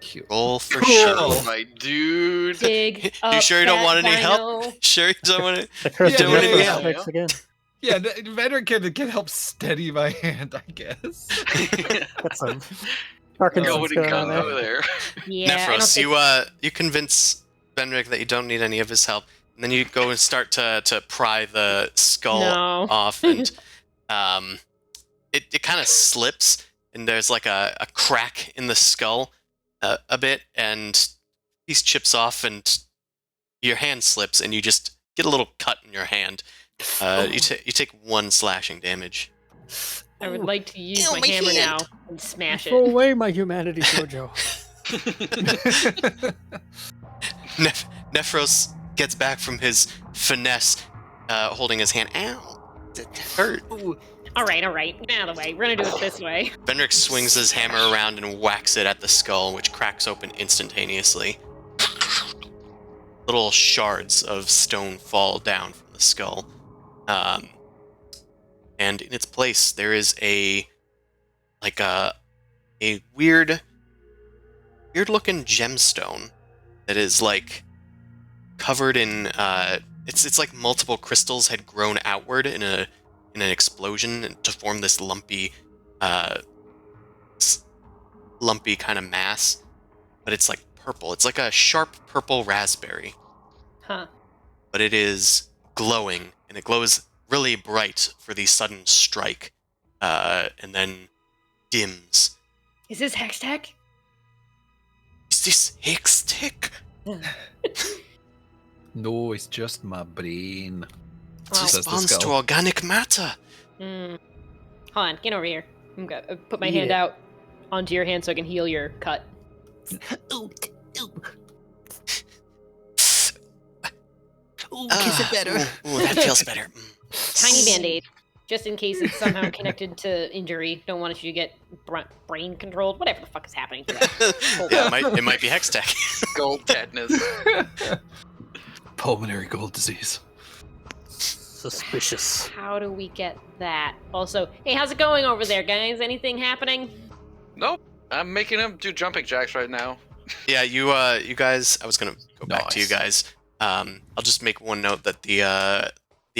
Cute. Roll for Oh sure. my dude. Dig. You sure you don't that want any dino. help? Sure you don't want to... The curse Yeah, of what do you Nephros got? strikes again. Yeah, Venric can help steady my hand, I guess. Got some Go Parkinson's with going go on there. over there. Yeah, I don't Nephros, think... you convince Benric that you don't need any of his help, and then you go and start to pry the skull No. off, and it kind of slips, and there's like a crack in the skull a bit, and piece chips off, and your hand slips, and you just get a little cut in your hand. You take 1 slashing damage. I would like to use Ew, my my hammer hand. now and smash Throw it. away my humanity, Jojo. Nephros gets back from his finesse, holding his hand. Ow! It hurt. All right, out of the way. We're gonna do it this way. Benric swings his hammer around and whacks it at the skull, which cracks open instantaneously. Little shards of stone fall down from the skull. And in its place, there is a weird looking gemstone that is like covered in it's like multiple crystals had grown outward in an explosion to form this lumpy kind of mass, but it's like purple. It's like a sharp purple raspberry, Huh. but it is glowing, and it glows really bright for the sudden strike, and then dims. Is this Hextech? Is this Hextech? No, it's just my brain. It Wow. responds skull. to organic matter. Hold on, get over here. I'm gonna put my hand out onto your hand so I can heal your cut. Ooh, kiss it better. Ooh, that feels better. Tiny band-aid, just in case it's somehow connected to injury. Don't want you to get brain controlled. Whatever the fuck is happening to that. Yeah, it might be Hextech. Gold tetanus. Pulmonary gold disease. Suspicious. How do we get that? Also, hey, how's it going over there, guys? Anything happening? Nope. I'm making him do jumping jacks right now. Yeah, you guys. I was gonna go back to you Nice. guys. I'll just make one note that the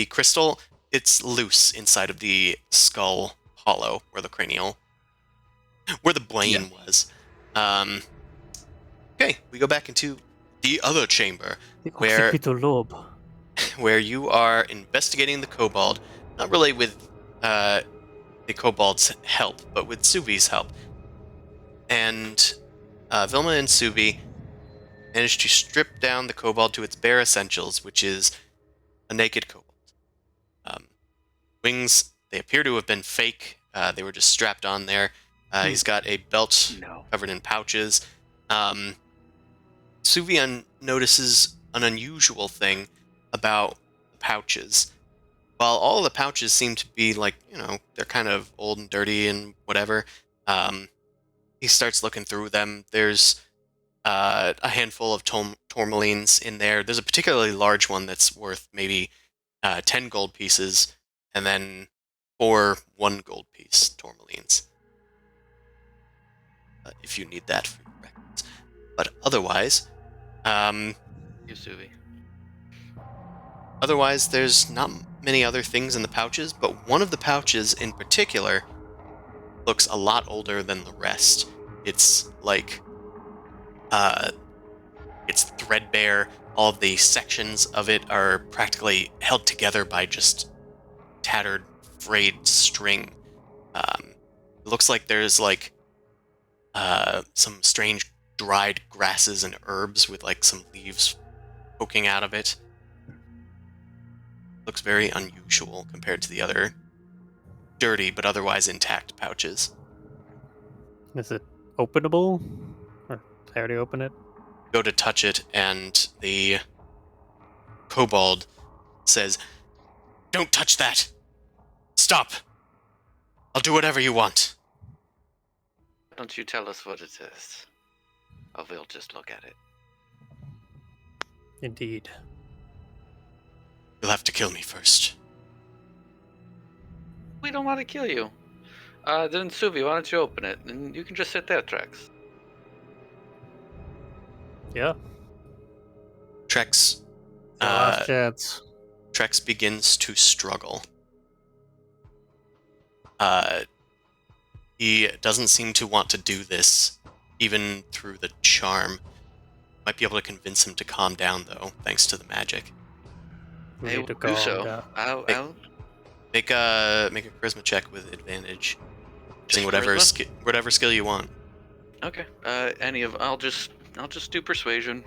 crystal it's loose inside of the skull hollow where the brain was. Okay, we go back into the other chamber The where occipital lobe. where you are investigating the kobold, not really with the kobold's help, but with Suvi's help. And Vilma and Suvi managed to strip down the kobold to its bare essentials, which is a naked kobold. Wings, they appear to have been fake. They were just strapped on there. He's got a belt covered in pouches. Suvi notices an unusual thing about the pouches. While all the pouches seem to be like, they're kind of old and dirty and whatever, he starts looking through them. There's a handful of tourmalines in there. There's a particularly large one that's worth maybe 10 gold pieces, and then 4 1 gold piece tourmalines. If you need that for your records. But otherwise, Suvi. Otherwise, there's not many other things in the pouches, but one of the pouches in particular looks a lot older than the rest. It's like, it's threadbare. All of the sections of it are practically held together by just tattered, frayed string. It looks like there's like some strange dried grasses and herbs with like some leaves poking out of it. Looks very unusual compared to the other dirty but otherwise intact pouches. Is it openable? Or did I already open it? Go to touch it, and the kobold says, "Don't touch that! Stop! I'll do whatever you want." Why don't you tell us what it is? Or we'll just look at it. Indeed. You'll have to kill me first. We don't want to kill you. Then Suvi, why don't you open it? And you can just sit there, Trex. Yeah. Trex, Last chance. Trex begins to struggle. He doesn't seem to want to do this, even through the charm. Might be able to convince him to calm down, though, thanks to the magic. We Hey, need to do calm so. down. I'll Make a charisma check with advantage, using charisma? whatever skill you want. Okay. I'll just do persuasion.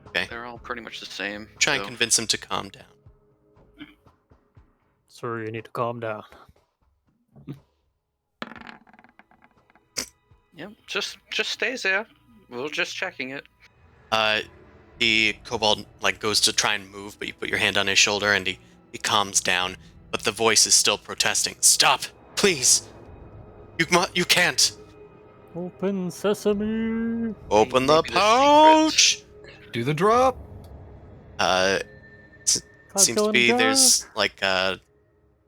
Okay. They're all pretty much the same. Try and so- convince him to calm down. Sorry, you need to calm down. Yep. Just stays there. We're just checking it. The kobold goes to try and move, but you put your hand on his shoulder and he calms down. But the voice is still protesting. "Stop, please! You can't! Open sesame! Open the Maybe the pouch!" Do the drop. Seems to be there's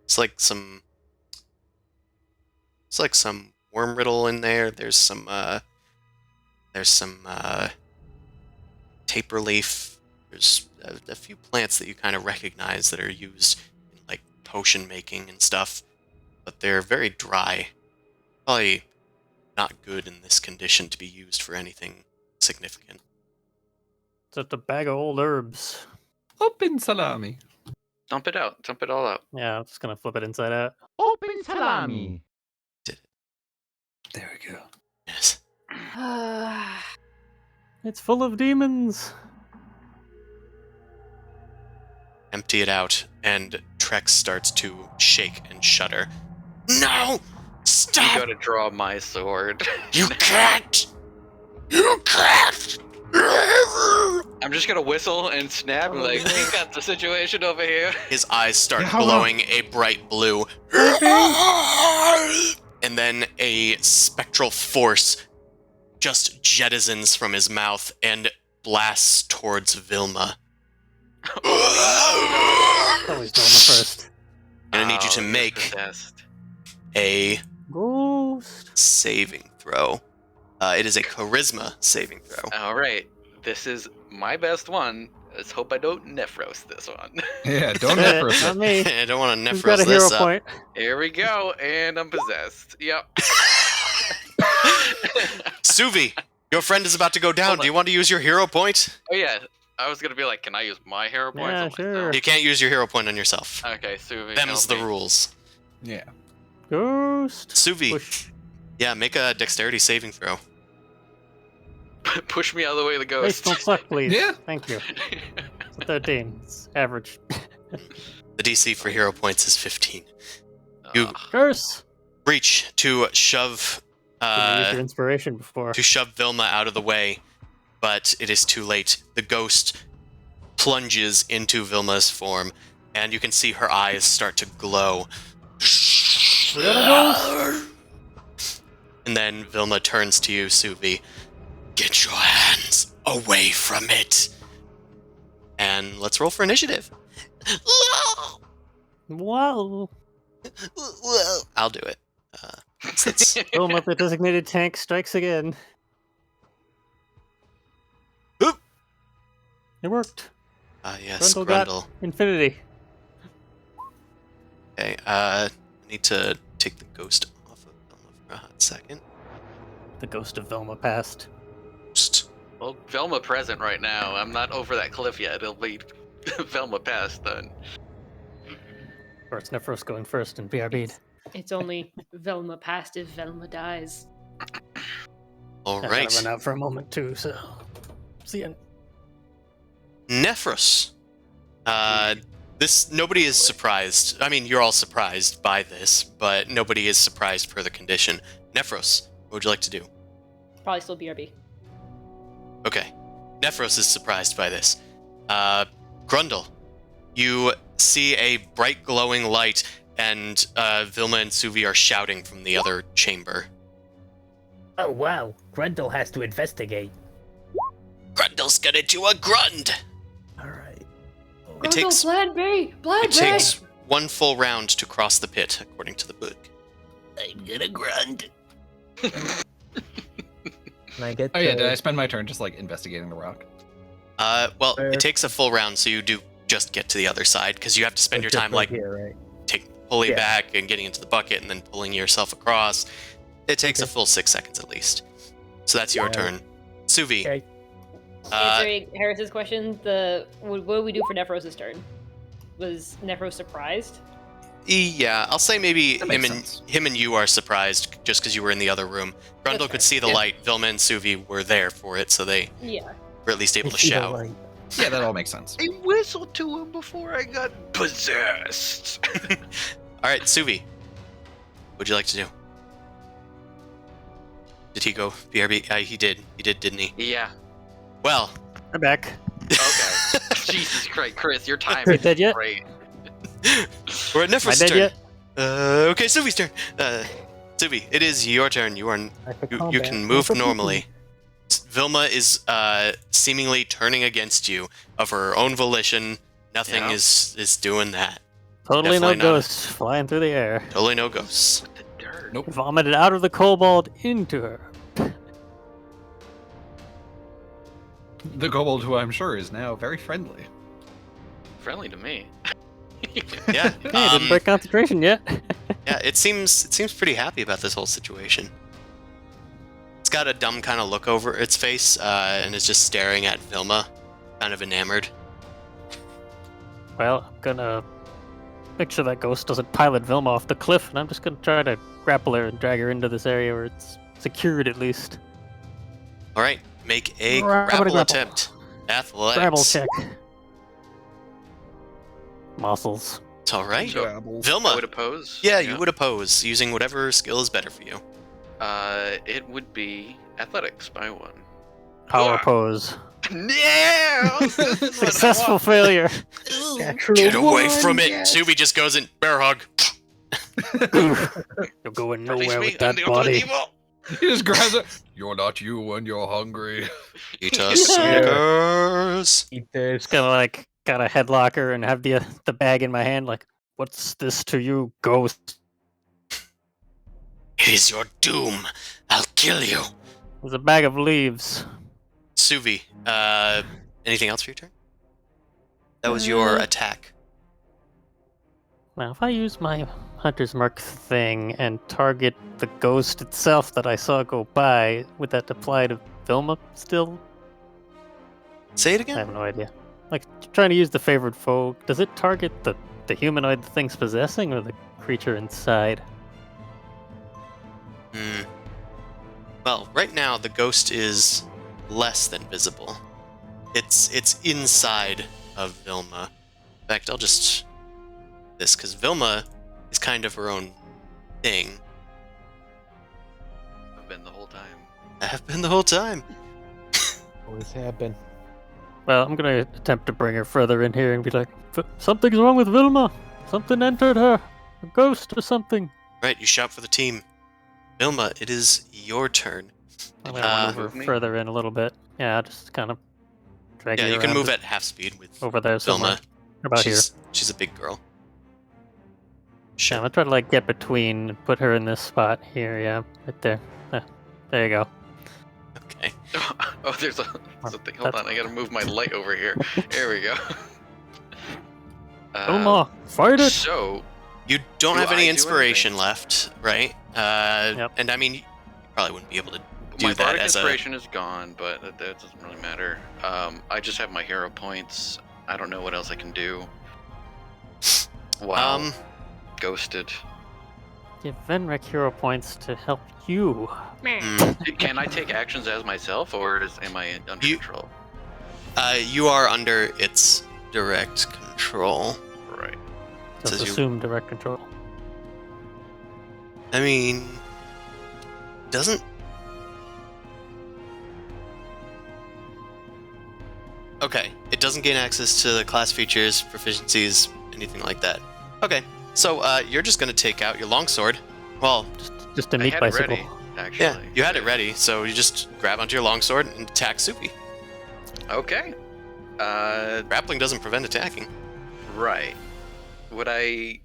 it's like some worm riddle in there. There's some taper leaf. There's a few plants that you kind of recognize that are used in potion making and stuff, but they're very dry. Probably not good in this condition to be used for anything significant. Just a bag of old herbs. Open salami. Dump it out. Dump it all out. Yeah, I'm just gonna flip it inside out. Open salami. There we go. Yes. It's full of demons. Empty it out, and Trex starts to shake and shudder. "No! You Stop! gotta draw my sword. You can't! You can't!" I'm just gonna whistle and snap and we got the situation over here. His eyes start Yeah, how glowing a bright blue. And then a spectral force just jettisons from his mouth and blasts towards Vilma. Always doing the first. I'm gonna need you to you're make possessed. a Ghost. saving throw. It is a charisma saving throw. All right, this is my best one. Let's hope I don't Nephros this one. Yeah, don't Not Nephros. me. I don't want to Who's got Nephros a hero this up. point? Here we go, and I'm possessed. Yep. Suvi, your friend is about to go down. Hold Do you want to use your hero point? Oh yeah, I was gonna be like, can I use my hero points Yeah, on sure. myself? You can't use your hero point on yourself. Okay, Suvi. Them's help the me. rules. Yeah. Ghost. Suvi, Push. yeah, make a dexterity saving throw. Push me out of the way of the Grace, ghost. don't suck, please. Yeah. Thank you. It's a 13. It's average. The DC for hero points is 15. You Curse. reach to shove Can you use your inspiration before? Vilma out of the way, but it is too late. The ghost plunges into Vilma's form, and you can see her eyes start to glow. And then Vilma turns to you, Suvi. Get your hands away from it. And let's roll for initiative. Wow. I'll do it. That's Wilma, the designated tank, strikes again. Oop. It worked. yes, Grundle got Grundle. infinity. Okay, I need to take the ghost off of Vilma for a hot second. The ghost of Velma passed. Well, Velma present right now. I'm not over that cliff yet. It'll be Velma past then. Or it's Nephros going first and BRB'd. It's only Velma past if Velma dies. All I gotta right, run out for a moment too, so see ya. Nephros. Nobody is surprised. I mean, you're all surprised by this, but nobody is surprised per the condition. Nephros, what would you like to do? Probably still BRB. Okay. Nephros is surprised by this. Grundle, you see a bright glowing light, and Vilma and Suvi are shouting from the other chamber. Oh wow, Grundle has to investigate. Grundle's gonna do a grund! Alright. It takes, Plan B! Plan it takes one full round to cross the pit, according to the book. I'm gonna grunt. Can I get Oh yeah, did I spend my turn just like investigating the rock? Well, Fair. it takes a full round, so you do just get to the other side, because you have to spend your time, like, here, right? pulling Yeah. back and getting into the bucket and then pulling yourself across. It takes a Okay. full 6 seconds at least. So that's your Yeah. turn. Suvi, Okay. Answering Harris's question, what do we do for Nephros' turn? Was Nephros surprised? yeah, I'll say maybe That makes sense. him and you are surprised just because you were in the other room. Grundle That's could see the Yeah. light. Vilma and Suvi were there for it, so they Yeah. were at least able to I see the shout. light. Yeah, that all makes sense. I whistled to him before I got possessed. All right, Suvi, what'd you like to do? Did he go BRB? He did, didn't he? Yeah. Well, I'm back. Okay. Jesus Christ, Chris, your You timing dead is yet? great. we're at Am I Nephros' dead turn. yet? Okay, Suvi's turn. Suvi, it is your turn. You can move normally. Vilma is seemingly turning against you of her own volition. Nothing Yeah. is doing that. Totally no Definitely not. ghosts flying through the air. Totally no ghosts. What the dirt? Nope. Vomited out of the kobold into her. The kobold, who I'm sure is now very friendly. Friendly to me. Yeah. Hey, didn't break concentration yet. Yeah, it seems pretty happy about this whole situation. It's got a dumb kind of look over its face, and is just staring at Vilma, kind of enamored. Well, I'm gonna make sure that ghost doesn't pilot Vilma off the cliff, and I'm just gonna try to grapple her and drag her into this area where it's secured at least. All right, make a Grapple, grapple grapple. attempt. Athletics. Grapple check. Muscles. It's all right. So, I Vilma. would oppose. Yeah, you would oppose using whatever skill is better for you. It would be athletics by 1. Power Ah. pose. Yeah! This is what I Successful want. failure. Get away from it. Subi just goes in bear hug. You're going Release nowhere me, with that I'm the ultimate body. evil. He just grabs it. You're not you when you're hungry. Eat a Snickers. Eat this. Just gonna like got a headlock her and have the bag in my hand. Like, what's this to you, ghost? It is your doom. I'll kill you. There's a bag of leaves. Suvi, anything else for your turn? That was your attack. Now, if I use my Hunter's Mark thing and target the ghost itself that I saw go by, would that apply to Vilma still? Say it I again? have no idea. Like, trying to use the favored foe, does it target the humanoid the thing's possessing or the creature inside? Well, right now the ghost is less than visible. It's inside of Vilma. In fact, I'll just this because Vilma is kind of her own thing. I've been the whole time. I have been the whole time. Always have been. Well, I'm gonna attempt to bring her further in here and be like, something's wrong with Vilma! Something entered her! A ghost or something! Right, you shout for the team. Vilma, it is your turn. I'm gonna move her move me? further in a little bit. Yeah, just kind of drag Yeah, her you can around move to at half speed with over there somewhere. Vilma. About here. She's a big girl. Yeah, Shit. I'm gonna try to like get between and put her in this spot here. Yeah, right there. There you go. Okay. Oh, there's a thing. Hold on, I gotta move my light over here. There we go. Vilma, fight it! So, You don't Do have I any do inspiration anything? left, right? Yep. And I mean, you probably wouldn't be able to do my that bardic as inspiration is gone, but that doesn't really matter. I just have my hero points. I don't know what else I can do. Wow. Ghosted. Give Venrek hero points to help you. Can I take actions as myself, or am I under control? You are under its direct control. Right. Just Says you- assume direct control. I mean, doesn't. Okay, it doesn't gain access to the class features, proficiencies, anything like that. Okay, so you're just gonna take out your longsword. Well, Just a I neat had bicycle. it ready, actually. yeah, you had it ready, so you just grab onto your longsword and attack Supi. Okay. Grappling doesn't prevent attacking. Right. Would I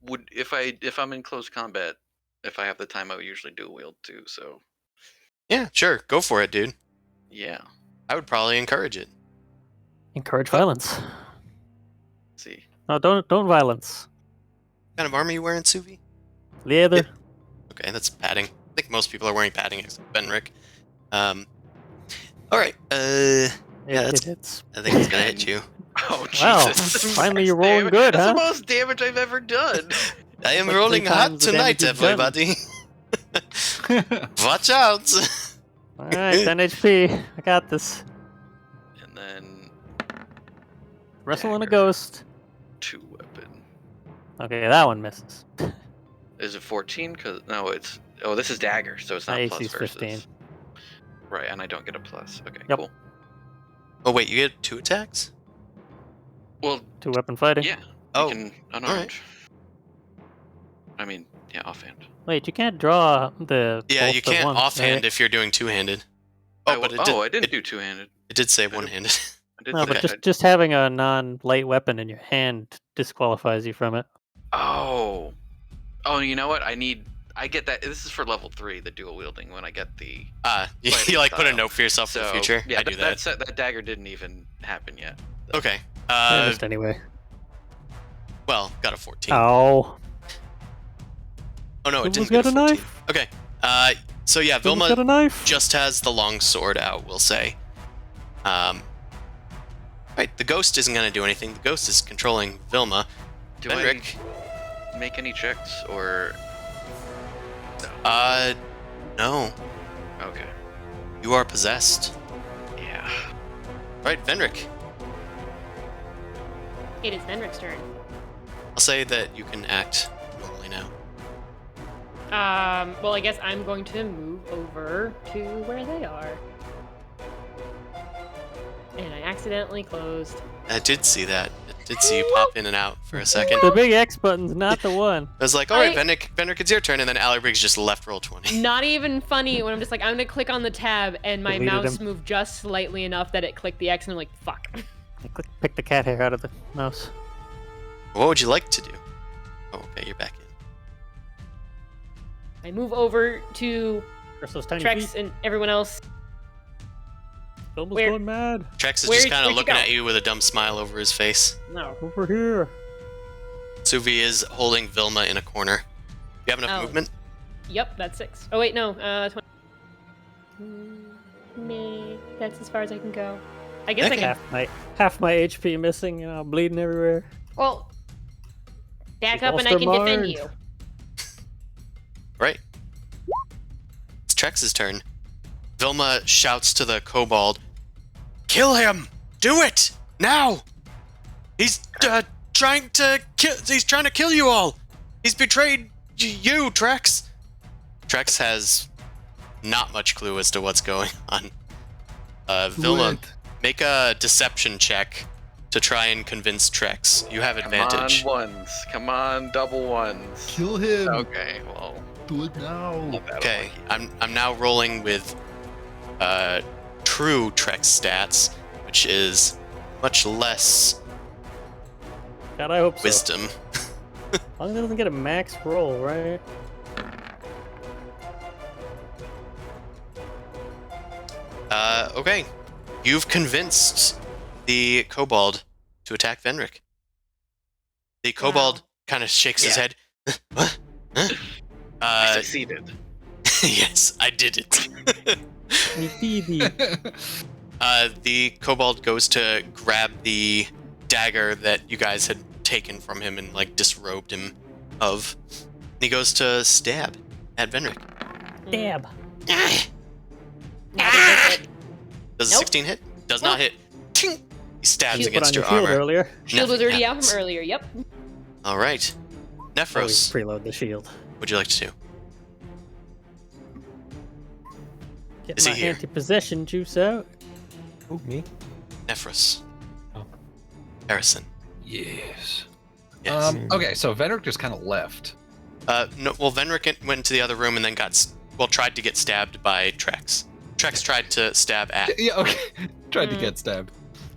would if I'm in close combat, if I have the time, I would usually dual wield too. So Yeah, sure, go for it, dude. yeah. I would probably encourage it. Encourage violence. Let's see. No, don't violence. What kind of armor you wearing, Suvi? Leather. Okay, that's padding. I think most people are wearing padding except Benric. All right. Yeah, that's. It's I think it's gonna hit you. Oh Wow, Jesus! finally you're rolling good, That's huh? the most damage I've ever done. I am like rolling 3 hot times the tonight, damage you've done. everybody. Watch out! Alright, 10 HP. I got this. And then Wrestling a Dagger. ghost. 2 weapon. Okay, that one misses. Is it 14? Cause no, it's this is dagger, so it's not My plus AC's versus. 15. Right, and I don't get a plus. Okay, Yep. cool. Oh wait, you get 2 attacks? Well, 2 weapon fighting. yeah. Oh, You can unarmed. I mean, yeah, offhand. Wait, you can't draw the. Yeah, both you at can't once, offhand right? if you're doing two-handed. I Oh, but it did. I didn't do two-handed. It did say I did- one-handed. I did No, say but that. just having a non-light weapon in your hand disqualifies you from it. Oh, you know what? I get that. This is for level 3, the dual wielding. When I get the Fighting You like put a style. note for yourself for the future. yeah, I do that. that dagger didn't even happen yet. Okay. Just anyway. Well, got a 14. Oh. Oh no, it Vilma's didn't get got a 14. knife. Okay. So yeah, Vilma's Vilma got a knife. just has the long sword out, we'll say. Right, the ghost isn't gonna do anything. The ghost is controlling Vilma. Do Benric. I make any checks or? No. Okay. You are possessed. Yeah. Right, Venric. It is Venric's turn. I'll say that you can act normally now. Well, I guess I'm going to move over to where they are. And I accidentally closed. I did see that. I did see you pop in and out for a second. The big X button's not the one. I was like, all right, Venric, it's your turn, and then Alerbriggs just left roll 20. Not even funny when I'm just like, I'm gonna click on the tab and my Deleted mouse him. moved just slightly enough that it clicked the X and I'm like, fuck. Pick the cat hair out of the mouse. What would you like to do? Oh, okay, you're back in. I move over to Press those tiny Trex feet. and everyone else. Velma's Where- going mad. Trex is Where- just kind where'd of you looking go? at you with a dumb smile over his face. No. Over here. Suvi is holding Vilma in a corner. You have enough Oh. movement? Yep, that's 6. Oh wait, no. 20. Me. That's as far as I can go. I guess Okay. I can. Half my HP missing, bleeding everywhere. Well, back You up and lost I her can defend mind. you. Right. It's Trex's turn. Vilma shouts to the kobold, "Kill him! Do it! Now! He's trying to kill you all! He's betrayed you, Trex!" Trex has not much clue as to what's going on. Vilma, What? make a deception check to try and convince Trex. You have advantage. Come on, ones. Come on, double ones. Kill him. Okay, well, Do it now. not that Okay, unlucky. I'm now rolling with true Trex stats, which is much less God, I hope so. wisdom. As long as it doesn't get a max roll, right? Okay. You've convinced the kobold to attack Venric. The kobold kind of shakes his Yeah. head. What? Huh? I succeeded. Yes, I did it. Indeed. The kobold goes to grab the dagger that you guys had taken from him and like disrobed him of. And he goes to stab at Venric. Dab. Does a Nope. 16 hit? Does not hit. Ting! He stabs You put against on your your shield armor. earlier. Shield was Nothing already out happens. from earlier. Yep. All right. Always Nephros, preload the shield. what'd you like to do? Get Is he my here? anti-possession juice out. Who, me? Nephros. Oh. Harrison. Yes. Yes. Okay, so Venric just kind of left. No. Well, Venric went into the other room and then tried to get stabbed by Trex. Trex tried to stab at. Yeah, okay. Tried to Mm. get stabbed.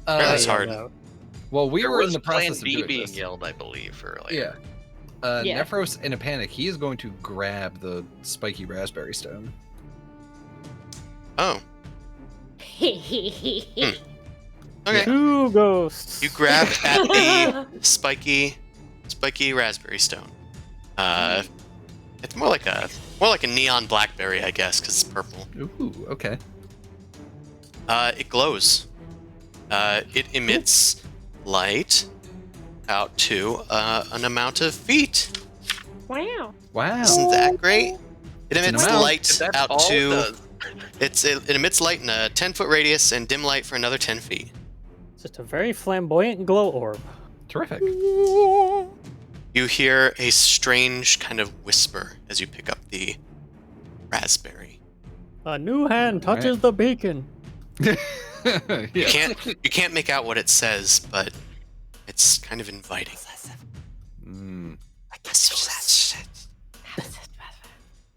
That's Yeah, hard. no. Well, we There were in was the Plan process of B doing being this. yelled, I believe, earlier. Yeah. Yeah. Nephros, in a panic, he is going to grab the spiky raspberry stone. Oh. Okay. Two ghosts. You grab at the spiky raspberry stone. It's more like a neon blackberry, I guess, because it's purple. Ooh, okay. It glows. It emits light out to an amount of feet. Wow. Wow. Isn't that great? It an emits amount. light That's out all it to. does. It emits light in a 10-foot radius and dim light for another 10 feet. It's just a very flamboyant glow orb. Terrific. You hear a strange kind of whisper as you pick up the raspberry. A new hand Alright. touches the beacon. You Yeah. can't make out what it says, but it's kind of inviting. Mm.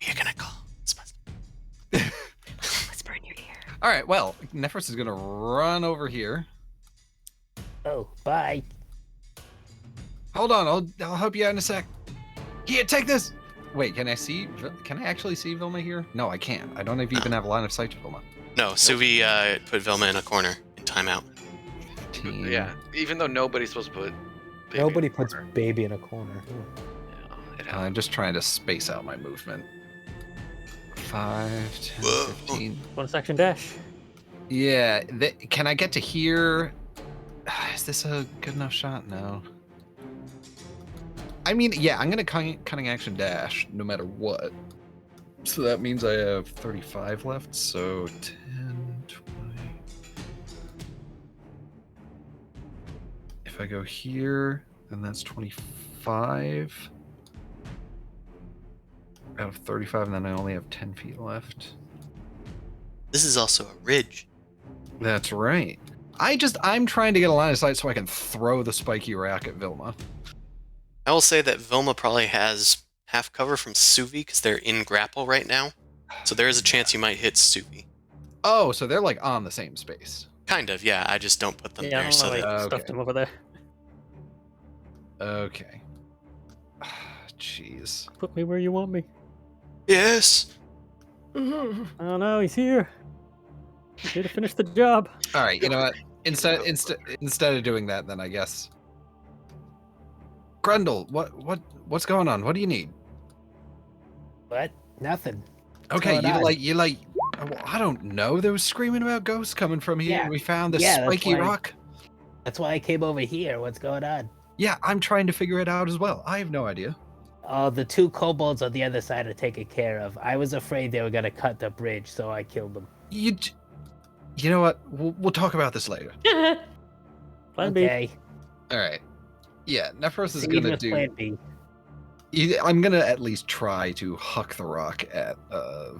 You're gonna call. Whisper in your ear. All right. Well, Nephros is gonna run over here. Oh, bye. Hold on. I'll help you out in a sec. Here, take this. Wait, can I see? Can I actually see Vilma here? No, I can't. I don't even have a line of sight to Vilma. No, Suvi put Vilma in a corner in timeout. 15. Yeah, even though nobody's supposed to put. baby Nobody in the puts corner. baby in a corner. Yeah, it I'm just trying to space out my movement. 5, 10, Whoa. 15. Bonus action dash. Yeah. Can I get to here? Is this a good enough shot? No. I mean, yeah, I'm gonna cunning action dash no matter what. So that means I have 35 left. So 10, 20. If I go here, then that's 25 out of 35, and then I only have 10 feet left. This is also a ridge. That's right. I'm trying to get a line of sight so I can throw the spiky rack at Vilma. I will say that Vilma probably has half cover from Suvi because they're in grapple right now. So there is a chance you might hit Suvi. Oh, so they're like on the same space. Kind of, yeah. I just don't put them Yeah, I there don't so know. that. I Okay. stuffed him over there. Okay. Jeez. Put me where you want me. Yes. Oh no, he's here. Here to finish the job. All right, you know what? Instead of doing that, then I guess. Grundle, what's going on? What do you need? What? Nothing. Okay, going on? you like. I don't know. There was screaming about ghosts coming from here, Yeah. and we found this Yeah, that's spiky why- rock. That's why I came over here. What's going on? Yeah, I'm trying to figure it out as well. I have no idea. Oh, the 2 kobolds on the other side are taken care of. I was afraid they were gonna cut the bridge, so I killed them. You know what? We'll talk about this later. Plan B. Okay. All right. Yeah, Nephros is See, gonna with do. Plan B. I'm gonna at least try to huck the rock at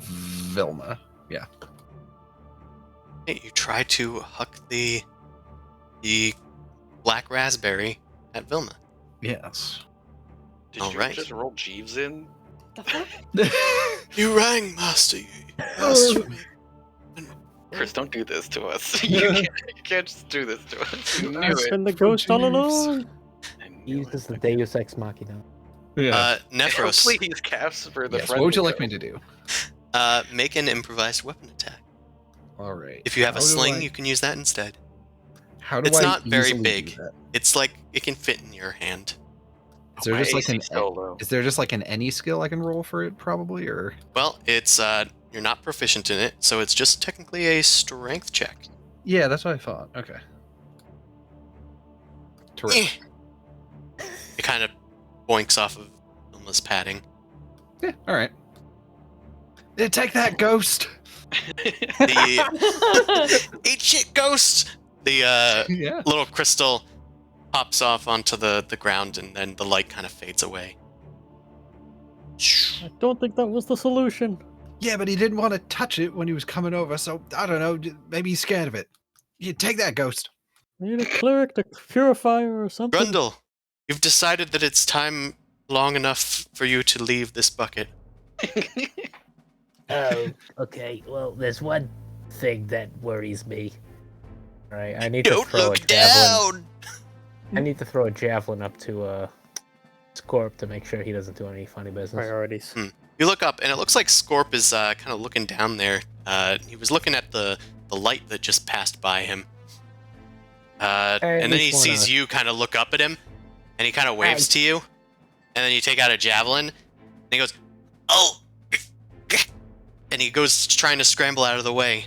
Vilma. Yeah. Hey, you try to huck the black raspberry at Vilma. Yes. Did All you right. just roll Jeeves in? The fuck? You rang, Master. You asked for me. Chris, don't do this to us. You can't just do this to us. You knew It's it. been the ghost all Jeeves. along. I knew He it. uses the Deus Ex Machina. Yeah. Nephros, Please, Casper, the Yes. friend. What would you like me to do? make an improvised weapon attack. All right. If you have a How do sling, I- you can use that instead. How do It's I not very easily big. do that? It's like it can fit in your hand. Is there My just like AC an so low. Is there just like an any skill I can roll for it, probably, or? Well, it's you're not proficient in it, so it's just technically a strength check. Yeah, that's what I thought. Okay. Terrific. It kind of boinks off of Vilma's padding. Yeah. All right. Yeah, take that, ghost. The eat shit ghost. The Yeah. little crystal pops off onto the ground, and then the light kind of fades away. I don't think that was the solution. Yeah, but he didn't want to touch it when he was coming over, so I don't know. Maybe he's scared of it. You take that, ghost. We need a cleric to purify or something. Grundle, you've decided that it's time long enough for you to leave this bucket. Oh, okay. Well, there's one thing that worries me. All right, I need to Don't throw a look javelin. down. I need to throw a javelin up to Scorp to make sure he doesn't do any funny business. Priorities. You look up, and it looks like Scorp is kind of looking down there. He was looking at the light that just passed by him. And then he least sees wanna- you kind of look up at him, and he kind of waves to you. And then you take out a javelin, and he goes, "Oh!" And he goes trying to scramble out of the way.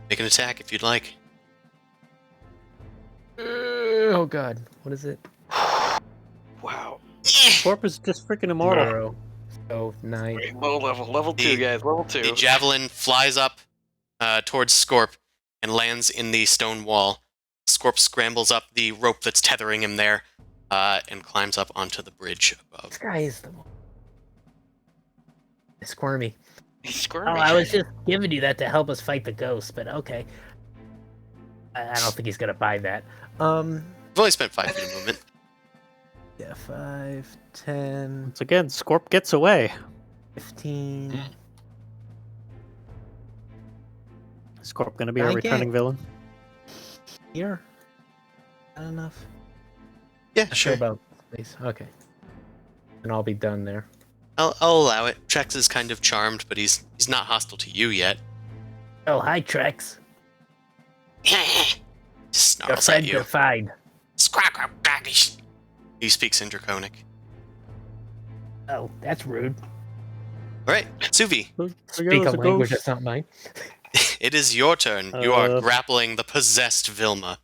Make an attack if you'd like. Oh God, what is it? Wow. Corp is just freaking immortal. 0. So 9. Wait, low level. Level 2, The- guys. Level 2. The javelin flies up towards Scorp and lands in the stone wall. Scorp scrambles up the rope that's tethering him there and climbs up onto the bridge above. This guy is the squirmy. He's Oh, squirming. I was just giving you that to help us fight the ghost, but okay. I don't think he's gonna buy that. You've only spent 5 feet of movement. Yeah, 5, 10, Once again, Scorp gets away. 15. Scorp gonna be a I get- returning villain. Here. Not enough. Yeah, Not sure. about space. Okay. And I'll be done there. I'll allow it. Trex is kind of charmed, but he's not hostile to you yet. Oh, hi, Trex. Just Your snarls at friends you. are fine. He speaks in Draconic. Oh, that's rude. Alright, Suvi, Speak a language that's not mine. it is your turn. You are Uh. grappling the possessed Vilma.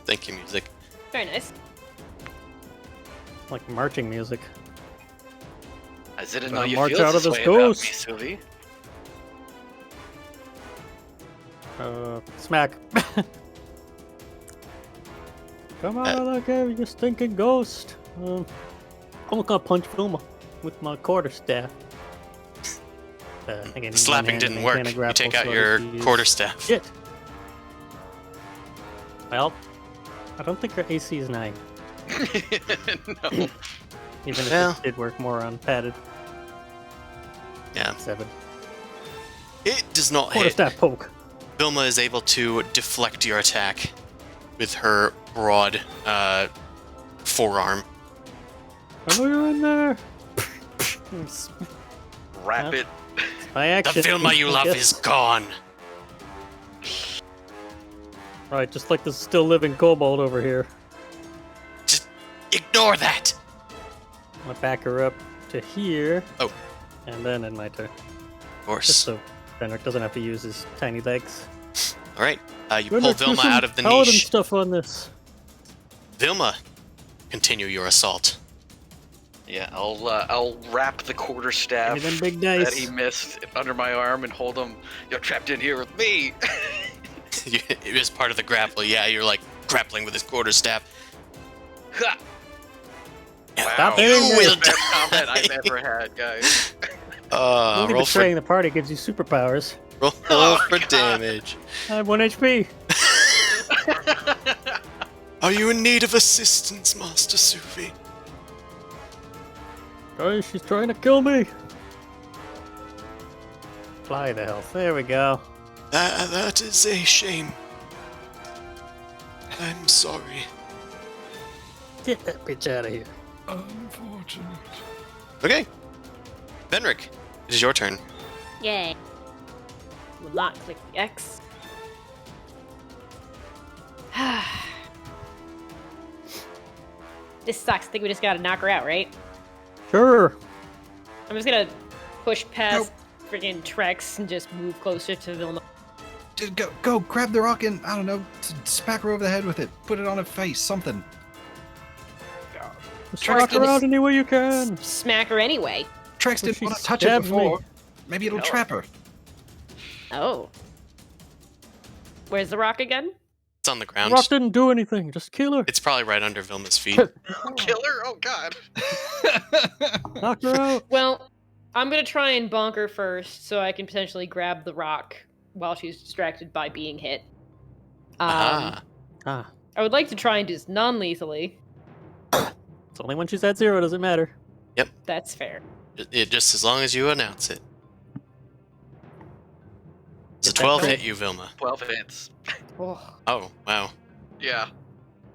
Thank you, music. Very nice. Like marching music. I didn't Gonna know you march feel out this of way this ghost. about me, Suvi. Smack. Come out of the cave, you stinking ghost. I'm gonna punch Vilma with my quarterstaff. Again, Slapping didn't work. You take out your quarterstaff. Shit. Well, I don't think her AC is 9. No. Even if Well. it did work more on padded. Yeah. 7. It does not hit. Quarterstaff poke. Vilma is able to deflect your attack with her broad forearm. Oh, you're in there. Wrap it. My action. The Vilma you I love guess. is gone. Right, just like the still living kobold over here. Just ignore that. I'm gonna back her up to here. Oh. And then in my turn. Of course. Just so Fenric doesn't have to use his tiny legs. All right. You Fenric, pull do Vilma some out of the paladin niche. stuff on this. Vilma, continue your assault. Yeah, I'll wrap the quarterstaff Give me them big that dice. he missed under my arm and hold him. You're trapped in here with me. It is part of the grapple. Yeah, you're like grappling with his quarterstaff. Ha! Stop Wow. hitting You me. will Best combat die. I've ever had, guys. Only Roll betraying for the party gives you superpowers. roll Oh, for God. damage. I have 1 HP. Are you in need of assistance, Master Sufi? Oh, she's trying to kill me. Fly the health. There we go. That is a shame. I'm sorry. Get that bitch out of here. Unfortunate. Okay. Fenric, it is your turn. Yay. We'll lock click the X. This sucks. I think we just gotta knock her out, right? Sure. I'm just gonna push past friggin' Trex and just move closer to Vilma. Just go, grab the rock and, I don't know, smack her over the head with it. Put it on her face, something. Just Trex rock did around this- any way you can. Smack her anyway. Trex Well, didn't she want to touch it stabbed before. me. Maybe it'll No. trap her. Oh. Where's the rock again? It's on the ground. Rock didn't do anything. Just kill her. It's probably right under Vilma's feet. Killer? Oh, God. Knock her out. Well, I'm gonna try and bonk her first so I can potentially grab the rock while she's distracted by being hit. Ah. Ah, I would like to try and do this non-lethally. it's only when she's at 0, does it matter? That's fair. Just as long as you announce it. Does a Get that 12 crit. hit you, Vilma? 12 hits. Oh. Oh, wow. Yeah.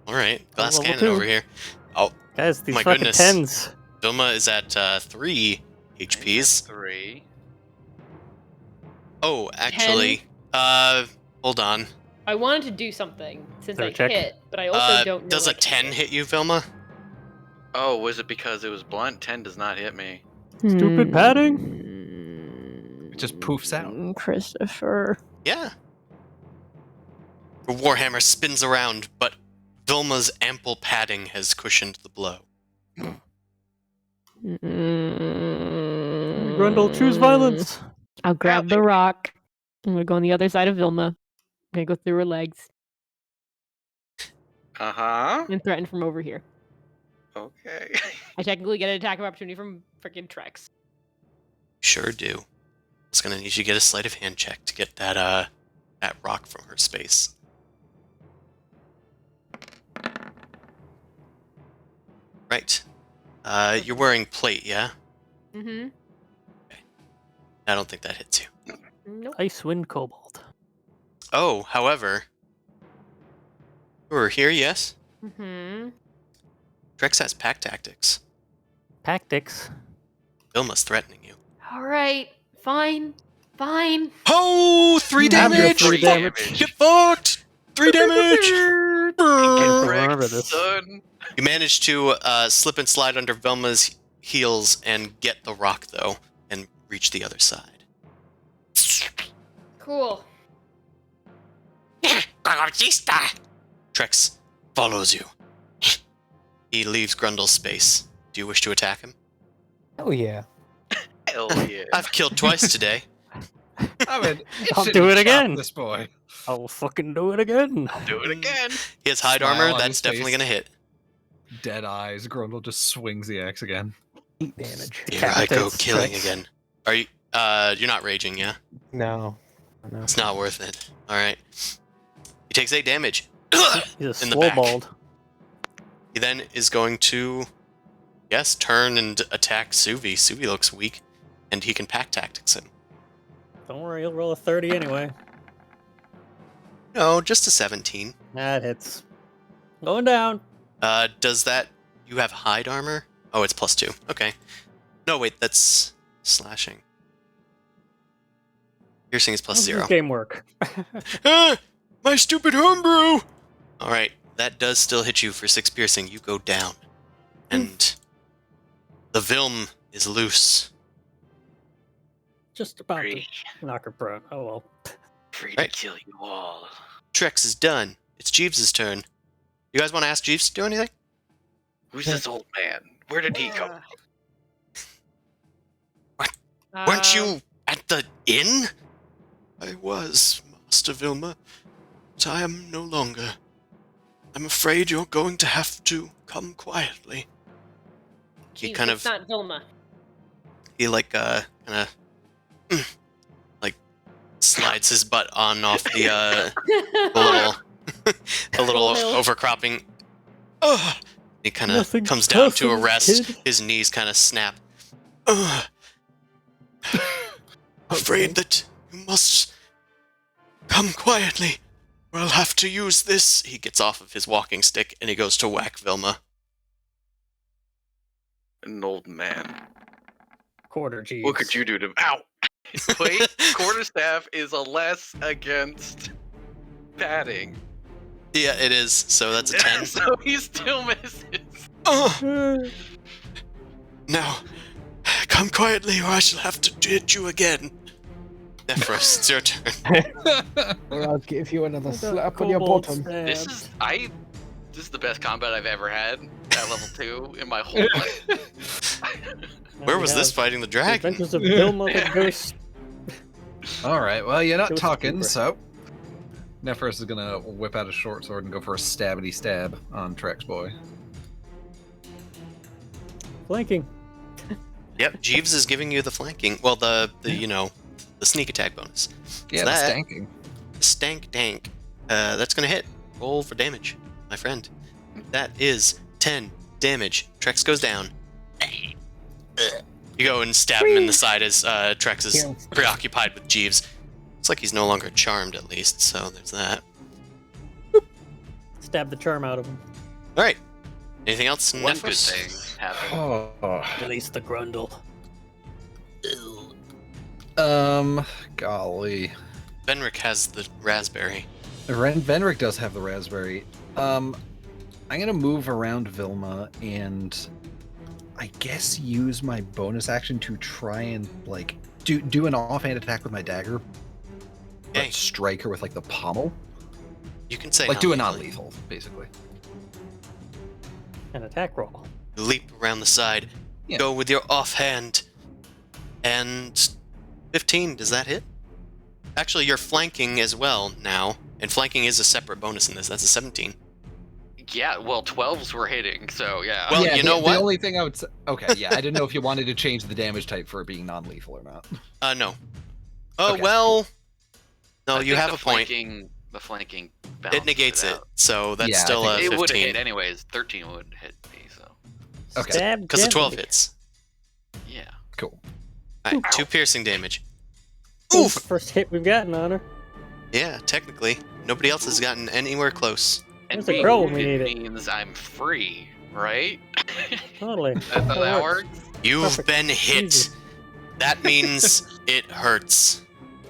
All right. Glass level cannon 2. over here. Oh, Guys, these My fucking goodness. 10s. Vilma is at 3 HPs. 3. Oh, actually, hold on. I wanted to do something since Better I check. hit, but I also don't know. Does a like, 10 hit you, Vilma? Oh, was it because it was blunt? 10 does not hit me. Stupid padding. It just poofs out. Christopher. Yeah. The Warhammer spins around, but Vilma's ample padding has cushioned the blow. Grundle, choose violence. I'll grab the baby. rock. I'm gonna go on the other side of Vilma. I'm gonna go through her legs Uh-huh. and threaten from over here. Okay. I technically get an attack of opportunity from freaking Trex. Sure do. It's gonna need you to get a sleight of hand check to get that rock from her space. Right. You're wearing plate, yeah? Mm-hmm. I don't think that hits you. Nope. Icewind Kobold. Oh, however, you're here, yes? Mm-hmm. Drex has pack tactics. Tactics. Vilma's threatening you. All right. Fine. Fine. Oh, 3 Have your damage! 3 damage. Get fucked! 3 damage! Remember this. Son. You manage to slip and slide under Velma's heels and get the rock, though, and reach the other side. Cool. Trex follows you. He leaves Grundle's space. Do you wish to attack him? Oh yeah. Hell yeah. I've killed twice today. I mean, I'll shouldn't do it stop again. This boy. I'll fucking do it again. Do it again. He has hide Smile armor. on That's his definitely face. going to hit. Dead eyes. Grundle just swings the axe again. 8 damage. Here I go, Decapitates killing Trex. again. Are you? You're not raging, yeah? No. No. It's not worth it. All right. He takes 8 damage. He's a In the back. slowbald. He then is going to, yes, turn and attack Suvi. Suvi looks weak, and he can pack tactics him. Don't worry, he'll roll a 30 anyway. No, just a 17. That hits. Going down. Does that... You have hide armor? Oh, it's +2. Okay. No, wait, that's slashing. Piercing is plus How does 0. this game work? Ah, my stupid homebrew! Alright, that does still hit you for 6 piercing. You go down. And the Vilm is loose. Just about Free, to knock her prone. Oh well. free Right. to kill you all. Trex is done. It's Jeeves' turn. You guys want to ask Jeeves to do anything? Who's this old man? Where did he come from? Weren't you at the inn? I was, Master Vilma, but I am no longer. I'm afraid you're going to have to come quietly. He Jeez, kind it's of, not Vilma. he like, kind of, like, slides his butt on off the little, the little Little hill. overcropping. Ugh. He kind of Nothing comes down to a personal, rest. kid. His knees kind of snap. Ugh. Afraid that you must come quietly, or I'll have to use this. He gets off of his walking stick and he goes to whack Vilma. An old man. Quarter Jeeves. What could you do to him? Ow! Wait, quarterstaff is a less against padding. Yeah, it is. So that's a 10. So he still misses. Ugh. Now, come quietly, or I shall have to hit you again. Nephros, it's your turn. Or I'll give you another I got slap on your kobold bottom. stab. This is the best combat I've ever had at level 2 in my whole life. Now Where we was this have fighting the the dragon? Adventures of Vilma the Ghost. All right. Well, you're not Ghost talking, Keeper. so Nephros is gonna whip out a short sword and go for a stabbity stab on Trex boy. Flanking. Yep, Jeeves is giving you the flanking. Well, the sneak attack bonus. Yeah, that- the stanking. Stank dank. That's gonna hit. Roll for damage, my friend. That is 10 damage. Trex goes down. You go and stab him in the side as Trex is Yeah. preoccupied with Jeeves. Looks like he's no longer charmed, at least, so there's that. Stab the charm out of him. Alright. Anything else? One good Nephros? thing happened. Oh. Release the grundle. Golly. Benric has the raspberry. Venric does have the raspberry. I'm gonna move around Vilma and I guess use my bonus action to try and like do an offhand attack with my dagger, but Okay. strike her with like the pommel, You can say like do a non-lethally. non-lethal, basically. An attack roll. Leap around the side. Yeah. Go with your offhand. And 15, does that hit? Actually, you're flanking as well now. And flanking is a separate bonus in this. That's a 17. Yeah, well, 12s were hitting, so yeah. Well, yeah, you know the what? only thing I would say, okay, yeah, I didn't know if you wanted to change the damage type for it being non-lethal or not. No. Oh, Okay, well. No, I you think have the a point. The flanking It balances negates it. out. So that's Yeah, I still think a It would have 15. hit anyways. 13 would hit me, so Okay. Stab Because the 12 gently. hits. yeah. Cool. Alright, 2 piercing damage. Oof! Oof! First hit we've gotten on her. Yeah, technically. Nobody else has gotten anywhere close. And There's a being girl when we wounded need it. means I'm free, right? Totally. That's how that works. You've Perfect. been hit. Easy. That means it hurts.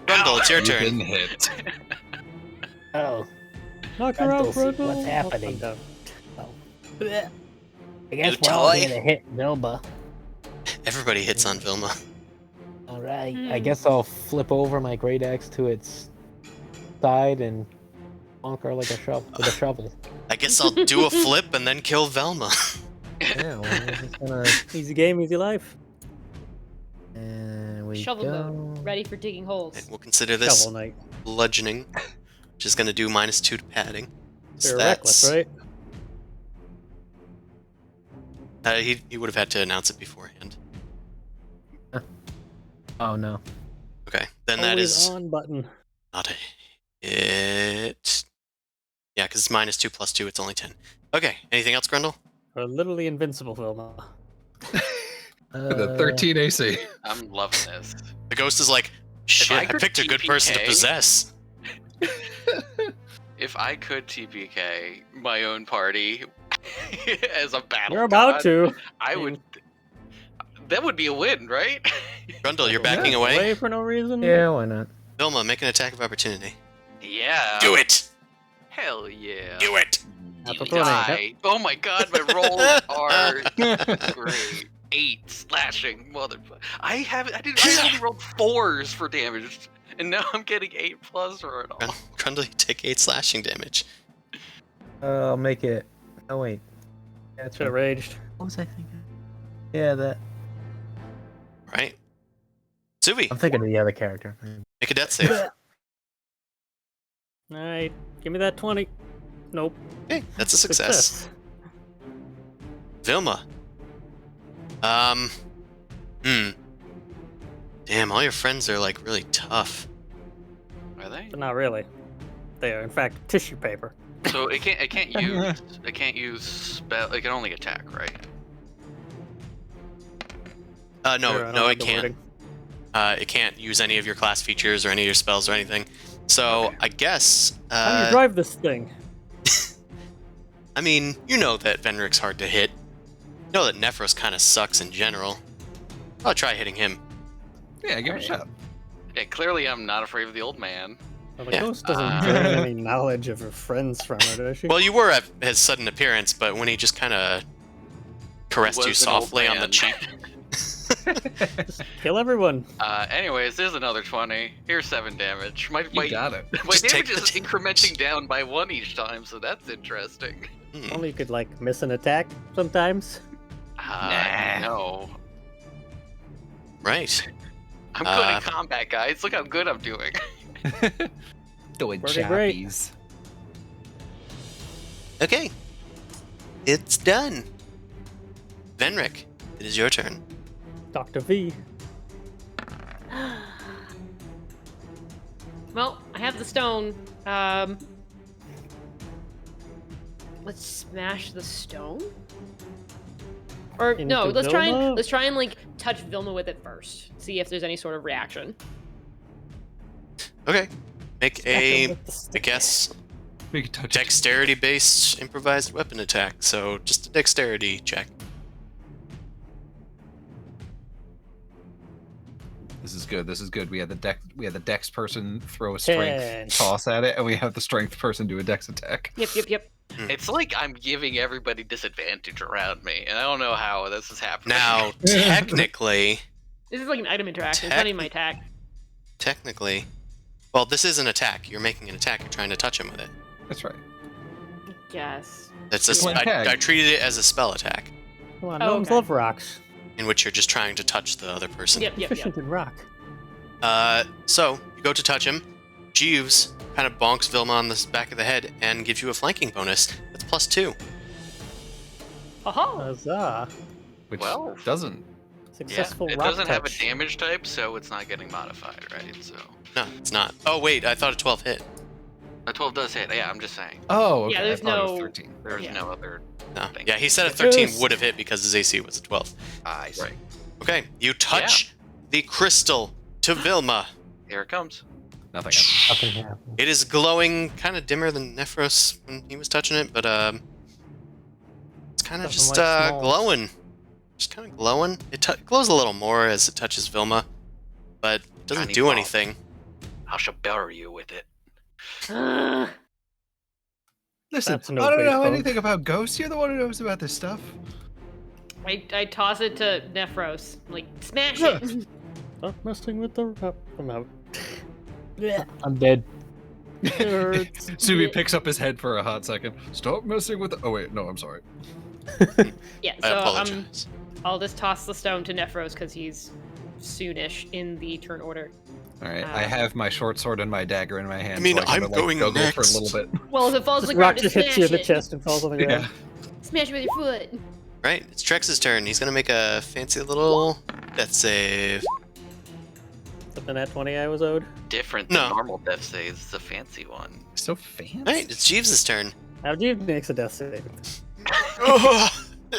Grundle, it's your You've turn. been hit. Oh, Knock her out, Grundle, see Grundle. what's happening. Oh, I'm down. I guess You we're all toy. here to hit Vilma. Everybody hits on Vilma. All right. I guess I'll flip over my great axe to its side and bonk her like a shovel with a shovel. I guess I'll do a flip and then kill Velma. Yeah, well, we're just gonna. Easy game, easy life. And we Shovel go. mode. Ready for digging holes. And we'll consider this Shovel Knight. bludgeoning, which is going to do -2 to padding. So They're reckless, right? He would have had to announce it beforehand. Oh no. Okay, then that Always is on button. not a hit. Yeah, because it's -2 + 2, it's only 10. Okay, anything else, Grundle? We're literally invincible, Vilma. The 13 AC. I'm loving this. The ghost is like, shit, I could picked a good person to TPK possess. If I could TPK my own party as a battle, You're about god, to. I would. That would be a win, right? Grundle, you're backing away. Away for no reason. Yeah, why not? Vilma, make an attack of opportunity. Yeah. Do it! Hell yeah. Do it! Natural You 20. die. Oh my god, my rolls are great. 8 slashing, motherfucker. I only rolled 4s for damage, and now I'm getting 8+ for it all. Grundle, you take 8 slashing damage. I'll make it. Oh wait. That's Should have raged. What was I thinking? Yeah, that. Right. Suvi, I'm thinking of the other character. make a death save. Alright, give me that 20. Nope. Okay, that's a success. Vilma. Damn, all your friends are like really tough. Are they? But not really. They are, in fact, tissue paper. So it can't use spell. It can only attack, right? Sure, I No, don't it have the can't. wording. It can't use any of your class features or any of your spells or anything. So Okay. I guess. How do you drive this thing? I mean, you know that Venric's hard to hit. You know that Nephros kind of sucks in general. I'll try hitting him. Yeah, give it a shot. Yeah, clearly I'm not afraid of the old man. Well, the Yeah. ghost doesn't gain any knowledge of her friends from her, does she? Well, you were at his sudden appearance, but when he just kind of caressed you Was an old softly on the man. cheek. Just kill everyone. Anyways, there's another 20. Here's 7 damage. My You got it. my Just take damage is the incrementing down by 1 each time, so that's interesting. Only you could, like, miss an attack sometimes. No. Right. I'm good at combat, guys. Look how good I'm doing. Doing Working great. chappies. Okay. It's done. Venric, it is your turn. Dr. V. Well, I have the stone. Let's smash the stone. Or no, Into let's try Vilma? and like touch Vilma with it first. See if there's any sort of reaction. Okay. Make a, With the I stick. guess, We can touch it. dexterity-based improvised weapon attack. So just a dexterity check. This is good. This is good. We had the dex person throw a strength 10. toss at it, and we have the strength person do a dex attack. Yep. It's like I'm giving everybody disadvantage around me, and I don't know how this is happening. Now, technically, This is like an item interaction. It's not even my attack. well, this is an attack. You're making an attack. You're trying to touch him with it. That's right. Yes. That's a, Well, okay. I treated it as a spell attack, Come on, Oh, gnomes okay. love rocks. in which you're just trying to touch the other person. Yep. Efficient in rock. So you go to touch him. Jeeves kind of bonks Vilma on the back of the head and gives you a flanking bonus. That's +2. Aha! Huzzah. Which Well. doesn't. Successful it rock doesn't have a touch. damage type, so it's not getting modified, right? So No, it's not. Oh wait, I thought a 12 hit. a 12 does hit. Yeah, I'm just saying. Oh, okay. Yeah, there's I thought it was no- 13. There's Yeah. no other. No. Thank Yeah, you. he said a 13 Yes. would have hit because his AC was a 12. I see. Right. Okay, you touch the crystal to Vilma. Here it comes. Nothing. Nothing happened. It is glowing, kind of dimmer than Nephros when he was touching it, but it's kind of Doesn't just like smalls. glowing. Just kind of glowing. It glows a little more as it touches Vilma, but it doesn't Tiny do ball. anything. I shall bury you with it. Ugh. Listen, That's no I don't big know bug. anything about ghosts. You're the one who knows about this stuff. I toss it to Nephros. Like, smash it! Stop messing with the rock. I'm out. I'm dead. Subi picks up his head for a hot second. Stop messing with the. Oh wait, no, I'm sorry. Yeah, I so apologize. I'll just toss the stone to Nephros because he's soonish in the turn order. All right, I have my short sword and my dagger in my hand. I mean, so I can, I'm going juggle next. for a little bit. Well, if it falls to This the rock ground, just just hits you smash in the it. chest and falls on the ground. Yeah. Smash it with your foot. Right, it's Trex's turn. He's gonna make a fancy little death save. Something that 20 I was owed. Different than No. normal death saves. It's a fancy one. So fancy. Right, it's Jeeves' turn. How do you makes a death save? Oh,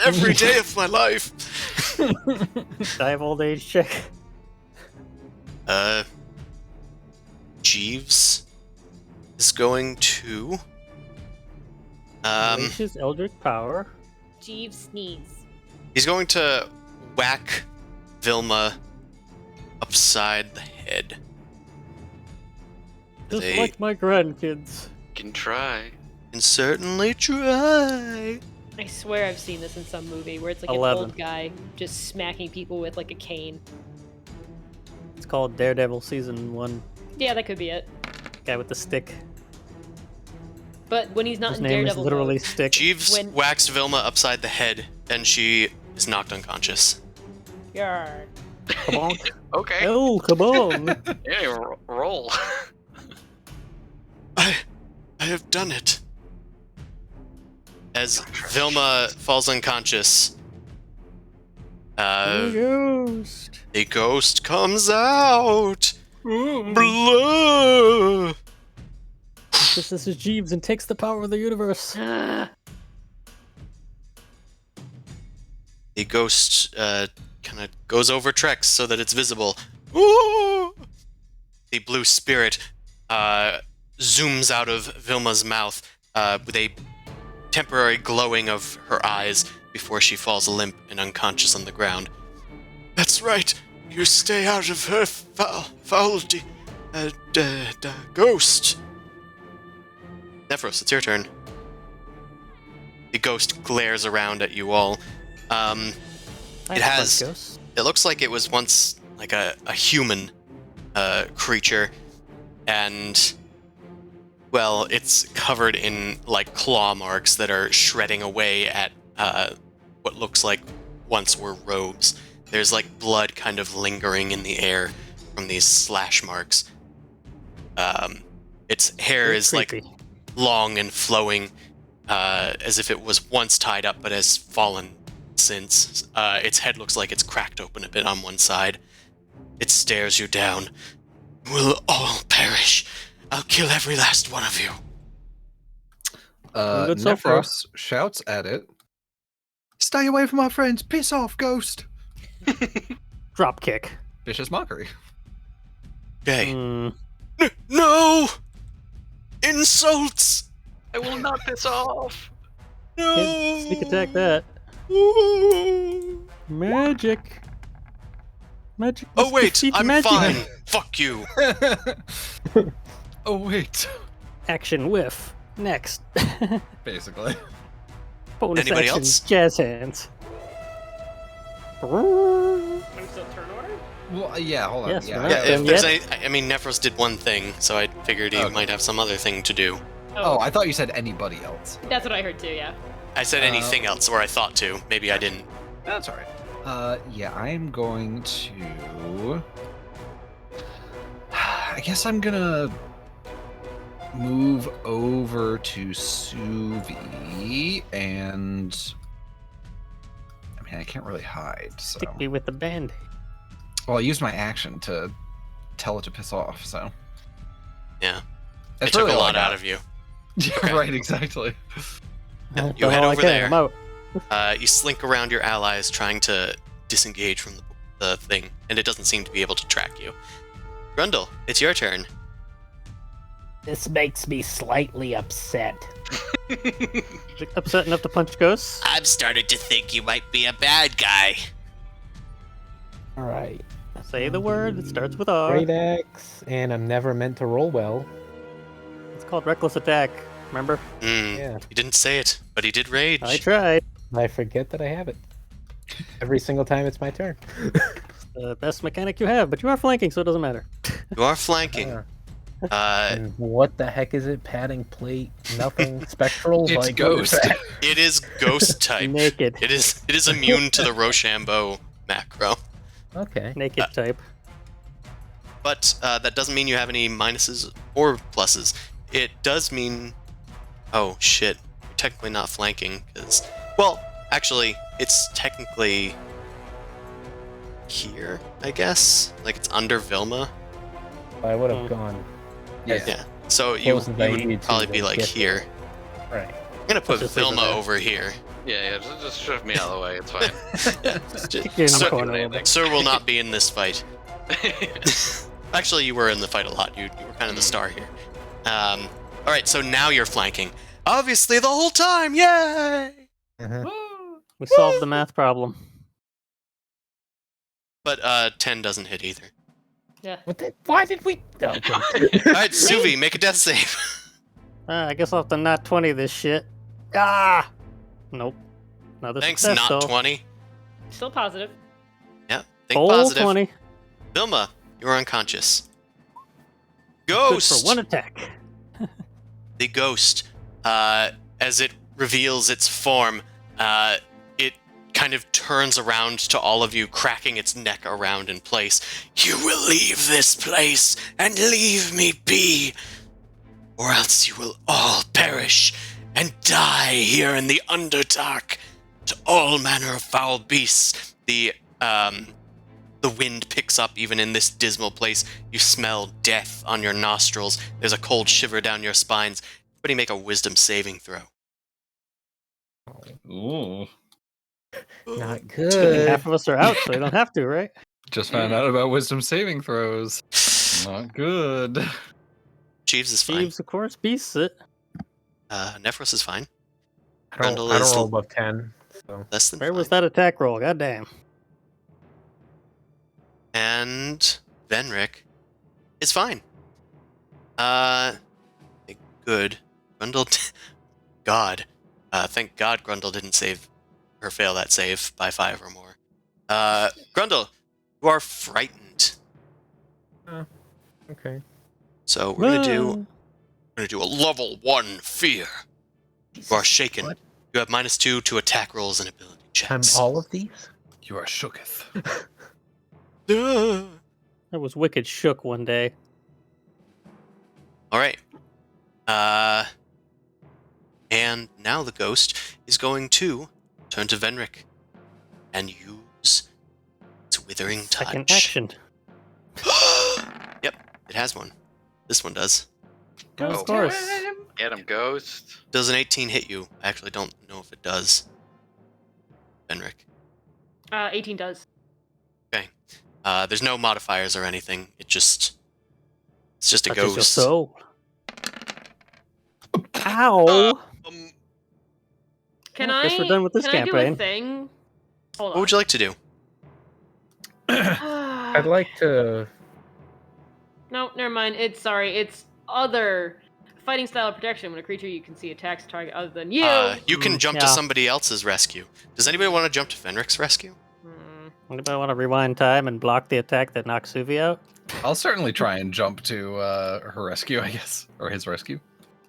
every day of my life. I have old age check. Jeeves is going to Unleashes Eldritch Power. Jeeves sneeze. he's going to whack Vilma upside the head. Just They like my grandkids. Can try. can certainly try. I swear I've seen this in some movie where it's like 11. an old guy just smacking people with like a cane. It's called Daredevil Season 1. Yeah, that could be it. Guy with the stick. But when he's not His in name Daredevil is literally mode, Stick. Jeeves When- whacks Vilma upside the head, and she is knocked unconscious. Yarr. Come on. Okay. Oh, come on. Yeah, roll. I have done it. As Vilma falls unconscious, Ghost. a ghost comes out. Blah. This is Jeeves and takes the power of the universe. Ah. The ghost kind of goes over Trex so that it's visible. Ooh! The blue spirit zooms out of Vilma's mouth with a temporary glowing of her eyes before she falls limp and unconscious on the ground. That's right. You stay out of her foulty, ghost. Nephros, it's your turn. The ghost glares around at you all. It looks like it was once like a human creature, and well, it's covered in like claw marks that are shredding away at what looks like once were robes. There's like blood kind of lingering in the air from these slash marks. Its hair is like long and flowing, as if it was once tied up but has fallen since. Its head looks like it's cracked open a bit on one side. It stares you down. We'll all perish. I'll kill every last one of you. Good so far. Nephros shouts at it. Stay away from our friends. Piss off, ghost. Drop kick. Vicious mockery. Okay. Hmm. No! Insults! I will not piss off. No! Can't sneak attack that. Ooh. Magic. Magic. Oh must wait, defeat I'm magic. fine. Fuck you. Oh wait. Action whiff. Next. Basically. Bonus Anybody action, else? Jazz hands. I'm still turn order? Well, yeah. Hold on. Yes, yeah. we're Yeah, not if done there's yet. any, I mean, Nephros did one thing, so I figured he Okay. might have some other thing to do. Oh, I thought you said anybody else. That's what I heard too, yeah. I said anything else, or I thought to. Maybe I didn't. That's all right. Yeah, I'm going to. I guess I'm gonna move over to Suvi, and I mean I can't really hide. So, Stick me with the band. well, I used my action to tell it to piss off. So, Yeah. that's It took really a all I lot out got. of you. Yeah, Okay. right. Exactly. Yeah, I've you done head all I over can. there. I'm out. You slink around your allies, trying to disengage from the thing, and it doesn't seem to be able to track you. Grundle, it's your turn. This makes me slightly upset. Upset enough to punch ghosts? I'm starting to think you might be a bad guy. All right. Say the word. It starts with R. Great axe, and I'm never meant to roll well. It's called reckless attack. Remember? Yeah. He didn't say it, but he did rage. I tried. I forget that I have it. Every single time it's my turn. The best mechanic you have, but you are flanking, so it doesn't matter. You are flanking. And what the heck is it? Padding plate? Nothing spectral? It's like, what is ghost. that? It is ghost type. Naked. It is immune to the Rochambeau macro. Okay. Naked type. But that doesn't mean you have any minuses or pluses. It does mean... Oh, shit. You're technically not flanking, because... Well, actually, it's technically... here, I guess? Like, it's under Vilma? I would have gone. Yeah. Yeah. So you Close as I would need to probably be to like get here. Right. I'm gonna put Just leave it Vilma there. over here. Yeah, just shove me out of the way. It's fine. Kick you in the Sir, corner a little bit. Sir will not be in this fight. Actually, you were in the fight a lot. You were kind of the star here. All right, so now you're flanking. Obviously, the whole time. Yay! Uh-huh. We solved the math problem. But 10 doesn't hit either. Yeah. Why did we? No, okay. Alright, Suvi, make a death save. I guess I'll have to not 20 this shit. Ah! Nope. Another Thanks, success, not though. 20. Still positive. Yeah, think Full positive. 20. Vilma, you're unconscious. Good Ghost! for one attack. The ghost, as it reveals its form, it kind of turns around to all of you, cracking its neck around in place. You will leave this place and leave me be, or else you will all perish and die here in the Underdark to all manner of foul beasts. The wind picks up even in this dismal place. You smell death on your nostrils. There's a cold shiver down your spines. Everybody make a wisdom saving throw. Ooh. Not Good thing good. half of us are out, so we don't have to, right? Just found out about wisdom saving throws. Not good. Jeeves is fine. Jeeves, of course, beasts it. Nephros is fine. I don't Grundle is roll above 10. So. less than Where fine. was that attack roll? Goddamn. And Venric is fine. Good. Grundle. God. Thank God Grundle didn't save or fail that save by 5 or more. Grundle, you are frightened. Okay. So we're gonna do a level 1 fear. You are shaken. What? You have -2 to attack rolls and ability checks. All of these? You are shooketh. I was wicked shook one day. All right. And now the ghost is going to turn to Venric and use its withering touch. Second action. Yep, it has one. This one does. Oh, of course. Get him, Ghost. Does an 18 hit you? I actually don't know if it does. Venric. 18 does. Okay. There's no modifiers or anything. It's just a Touches your ghost. soul. Ow! Can Well, I? guess we're done with this can I campaign. do a thing? Hold What on. would you like to do? I'd like to. No, never mind. It's other fighting style of protection. When a creature you can see attacks a target other than you. You can jump to yeah. somebody else's rescue. Does anybody want to jump to Venric's rescue? Anybody want to rewind time and block the attack that knocks Suvi out? I'll certainly try and jump to her rescue, I guess. Or his rescue.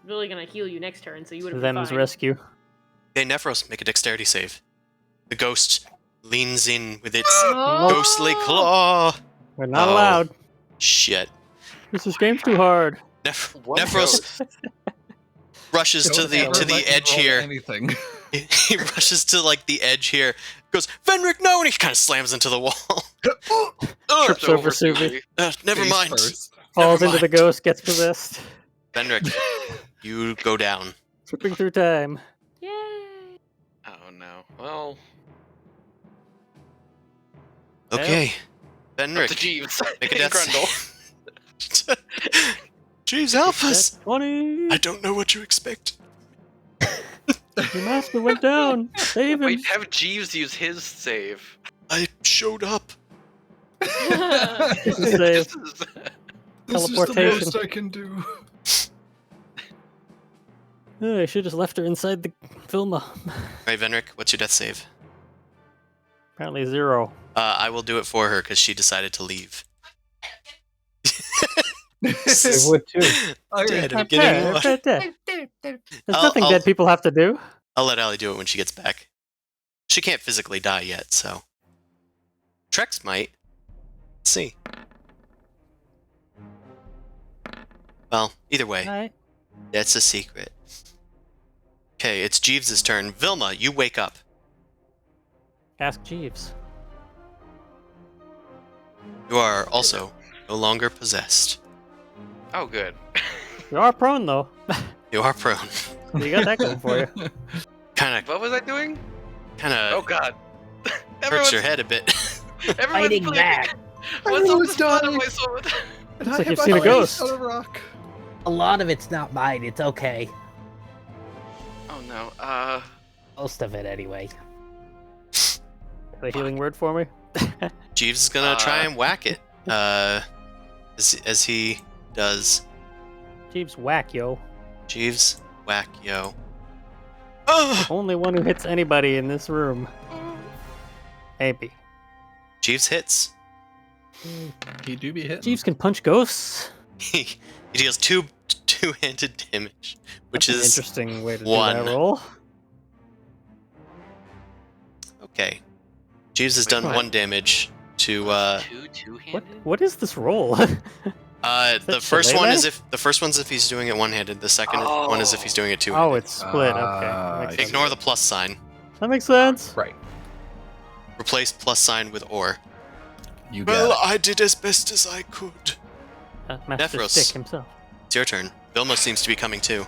Really gonna heal you next turn, so you would have Them's fine. rescue. Okay, Nephros, make a dexterity save. The ghost leans in with its Oh! ghostly claw. We're not Oh. allowed. Shit. This game's too hard. One Nephros rushes to the Never let me edge roll here. Anything. He rushes to like the edge here. Goes, Venric, no! And he kind of slams into the wall. Trips over Suvi. Never Face mind. first. Falls Never into the mind. ghost, gets possessed. Venric, you go down. Tripping through time. Yay! Oh no. Well, Okay. up to Benrick, Jeeves. make a and death Grundle. save. Jeeves, help us! That's 20. I don't know what you expect. Your master went down. Save him. Wait, have Jeeves use his save. I showed up. This is save. This is- This is the Teleportation. most I can do. Oh, I should have left her inside the Vilma. Alright, Venric, what's your death save? Apparently 0. I will do it for her because she decided to leave. They would too. Dead, I'm Okay, getting one. There's nothing dead people have to do. I'll let Allie do it when she gets back. She can't physically die yet, so. Trex might. Let's see. Well, either way, Alright. that's a secret. Okay, it's Jeeves' turn. Vilma, you wake up. Ask Jeeves. You are also no longer possessed. Oh, good. You are prone, though. You are prone. You got that going for you. Kind What was I doing? of Oh God. hurts your head a bit. Everyone's Fighting bleeding. back. What's I up was with blood on dying. my sword? And Looks I like hit you've my seen a face ghost. on a rock. A lot of it's not mine. It's okay. Oh no. Most of it, anyway. Got a healing word for me? Jeeves is gonna try and whack it. as he does. Jeeves, whack, yo. Jeeves, whack, yo. Only one who hits anybody in this room. Maybe. Jeeves hits. He do be hitting. Jeeves can punch ghosts. He deals two-handed damage, which That's an is interesting way to do one. that roll. Okay. Jeeves has done what? 1 damage to Two-handed? What is this roll? the that first one shillelagh? is the first one's if he's doing it one-handed. The second one is if he's doing it two-handed. Oh, it's split. Okay. That makes sense. Ignore the plus sign. That makes sense. Right. Replace plus sign with or. You got it. I did as best as I could. Master Nephros. Stick himself. It's your turn. Vilma seems to be coming too.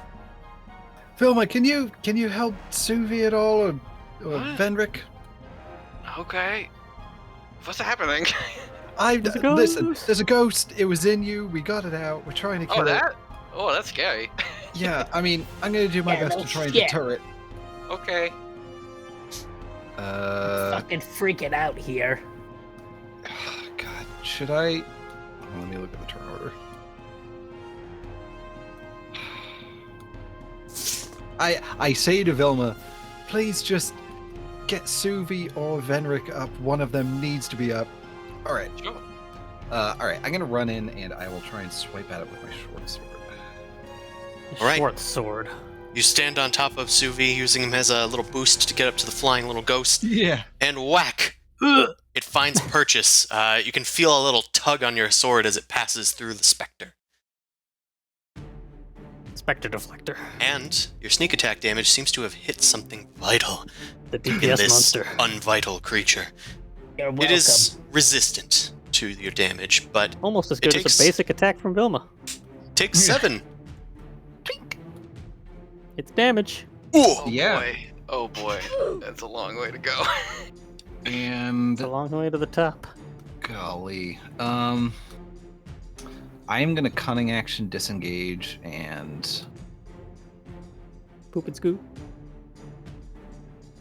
Vilma, can you help Suvi at all, or What? Venric? Okay. What's happening? There's a ghost. Listen. There's a ghost. It was in you. We got it out. We're trying to kill Oh, it. that? Oh, that's scary. Yeah, I mean, I'm gonna do my Yeah, best no to try and shit. deter it. Okay. Fucking freaking out here. God, should I? Let me look at the turn order. I say to Vilma, please just get Suvi or Venric up. One of them needs to be up. All right. Sure. All right. I'm gonna run in and I will try and swipe at it with my short sword. All right. Short sword. You stand on top of Suvi, using him as a little boost to get up to the flying little ghost, Yeah. and whack! It finds purchase. You can feel a little tug on your sword as it passes through the specter. Spectre deflector. And your sneak attack damage seems to have hit something vital The in DPS this monster. unvital creature. You're welcome. It is resistant to your damage, but Almost as It good as takes- a basic attack from Vilma. takes 7. It's damage. Ooh! Oh Yeah. boy. Oh boy. That's a long way to go. And It's a long way to the top. golly, I am gonna cunning action disengage and Poop and scoop.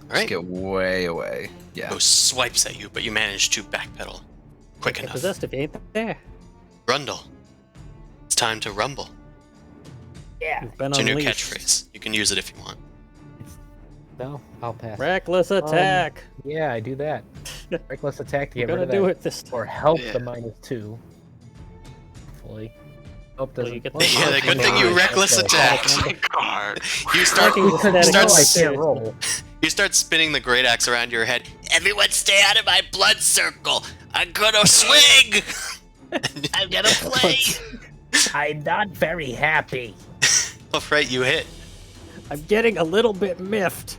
All right. just get way away. Yeah. Ghost swipes at you, but you manage to backpedal quick Get enough. possessed if you ain't there. Rundle. It's time to rumble. Yeah. You've been It's your new unleashed. catchphrase. You can use it if you want. No, I'll pass. Reckless attack. Yeah, I do that. Reckless attack to We're get rid gonna of do that. it this time. Or help Yeah. the -2. Hopefully. Hope Well, doesn't. you get well, the- Yeah, the good thing you okay. reckless Okay. attacked. Oh my god. You start Fucking Because I Start know I s- can't roll. you start spinning the great axe around your head. Everyone stay out of my blood circle. I'm gonna swing. I'm gonna play. I'm not very happy. All right, you hit. I'm getting a little bit miffed.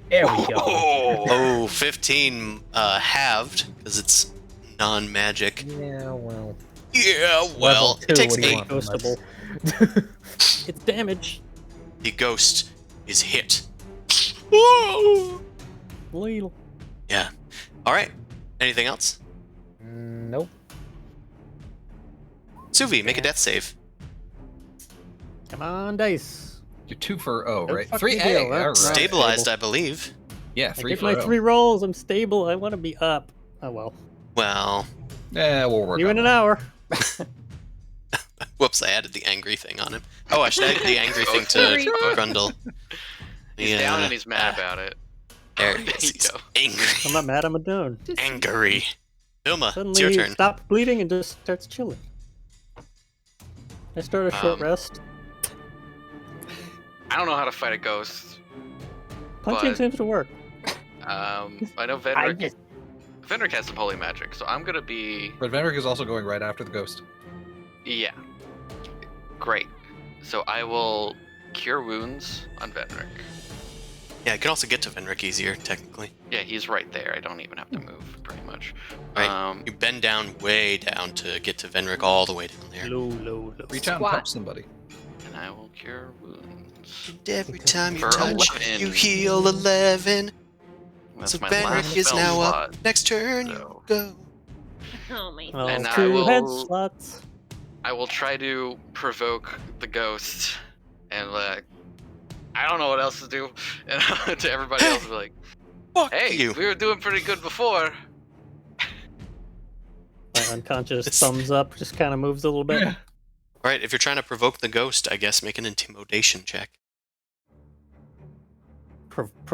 There we go. Oh. Oh, 15 halved because it's non-magic. Yeah, well. Yeah, well, Level it 2, takes what do you 8. want from us? Ghostable. It's damage. The ghost is hit. Lethal. Yeah. All right. Anything else? Nope. Suvi, make a death save. Come on, dice. You're 2 for O, Oh, right? fuck 3 you, A. Dale. All That's right. Stabilized, I believe. Yeah, I 3 did for my O. 3 rolls. I'm stable. I want to be up. Oh well. Well, Yeah, we'll work You on in an that. hour. whoops, I added the angry thing on him. Oh, I should add the angry thing to Sorry. Grundle. He's down and he's mad about it. There he There is. you He's go. angry. I'm not mad. I'm down. Angry. Vilma, it's Suddenly your he turn. stops bleeding and just starts chilling. I start a short rest. I don't know how to fight a ghost. Punching but- seems to work. I know I Venric. just Venric has some holy magic, so I'm gonna be But Venric is also going right after the ghost. yeah. Great. So I will cure wounds on Venric. Yeah, you can also get to Venric easier, technically. Yeah, he's right there. I don't even have to move, pretty much. Right. You bend down, way down to get to Venric all the way down there. Low, low, low. Reach out and Squat. punch somebody. And I will cure wounds. And every time you For touch, 11. you heal 11. That's So my Venric last is spell now slot. up. Next turn, So- you go. Oh my. Well, And I 2 head will- slots. I will try to provoke the ghost, and I don't know what else to do. And to everybody else, be like, Fuck "Hey, you. we were doing pretty good before." My unconscious This- thumbs up, just kind of moves a little bit. All right, if you're trying to provoke the ghost, I guess make an intimidation check.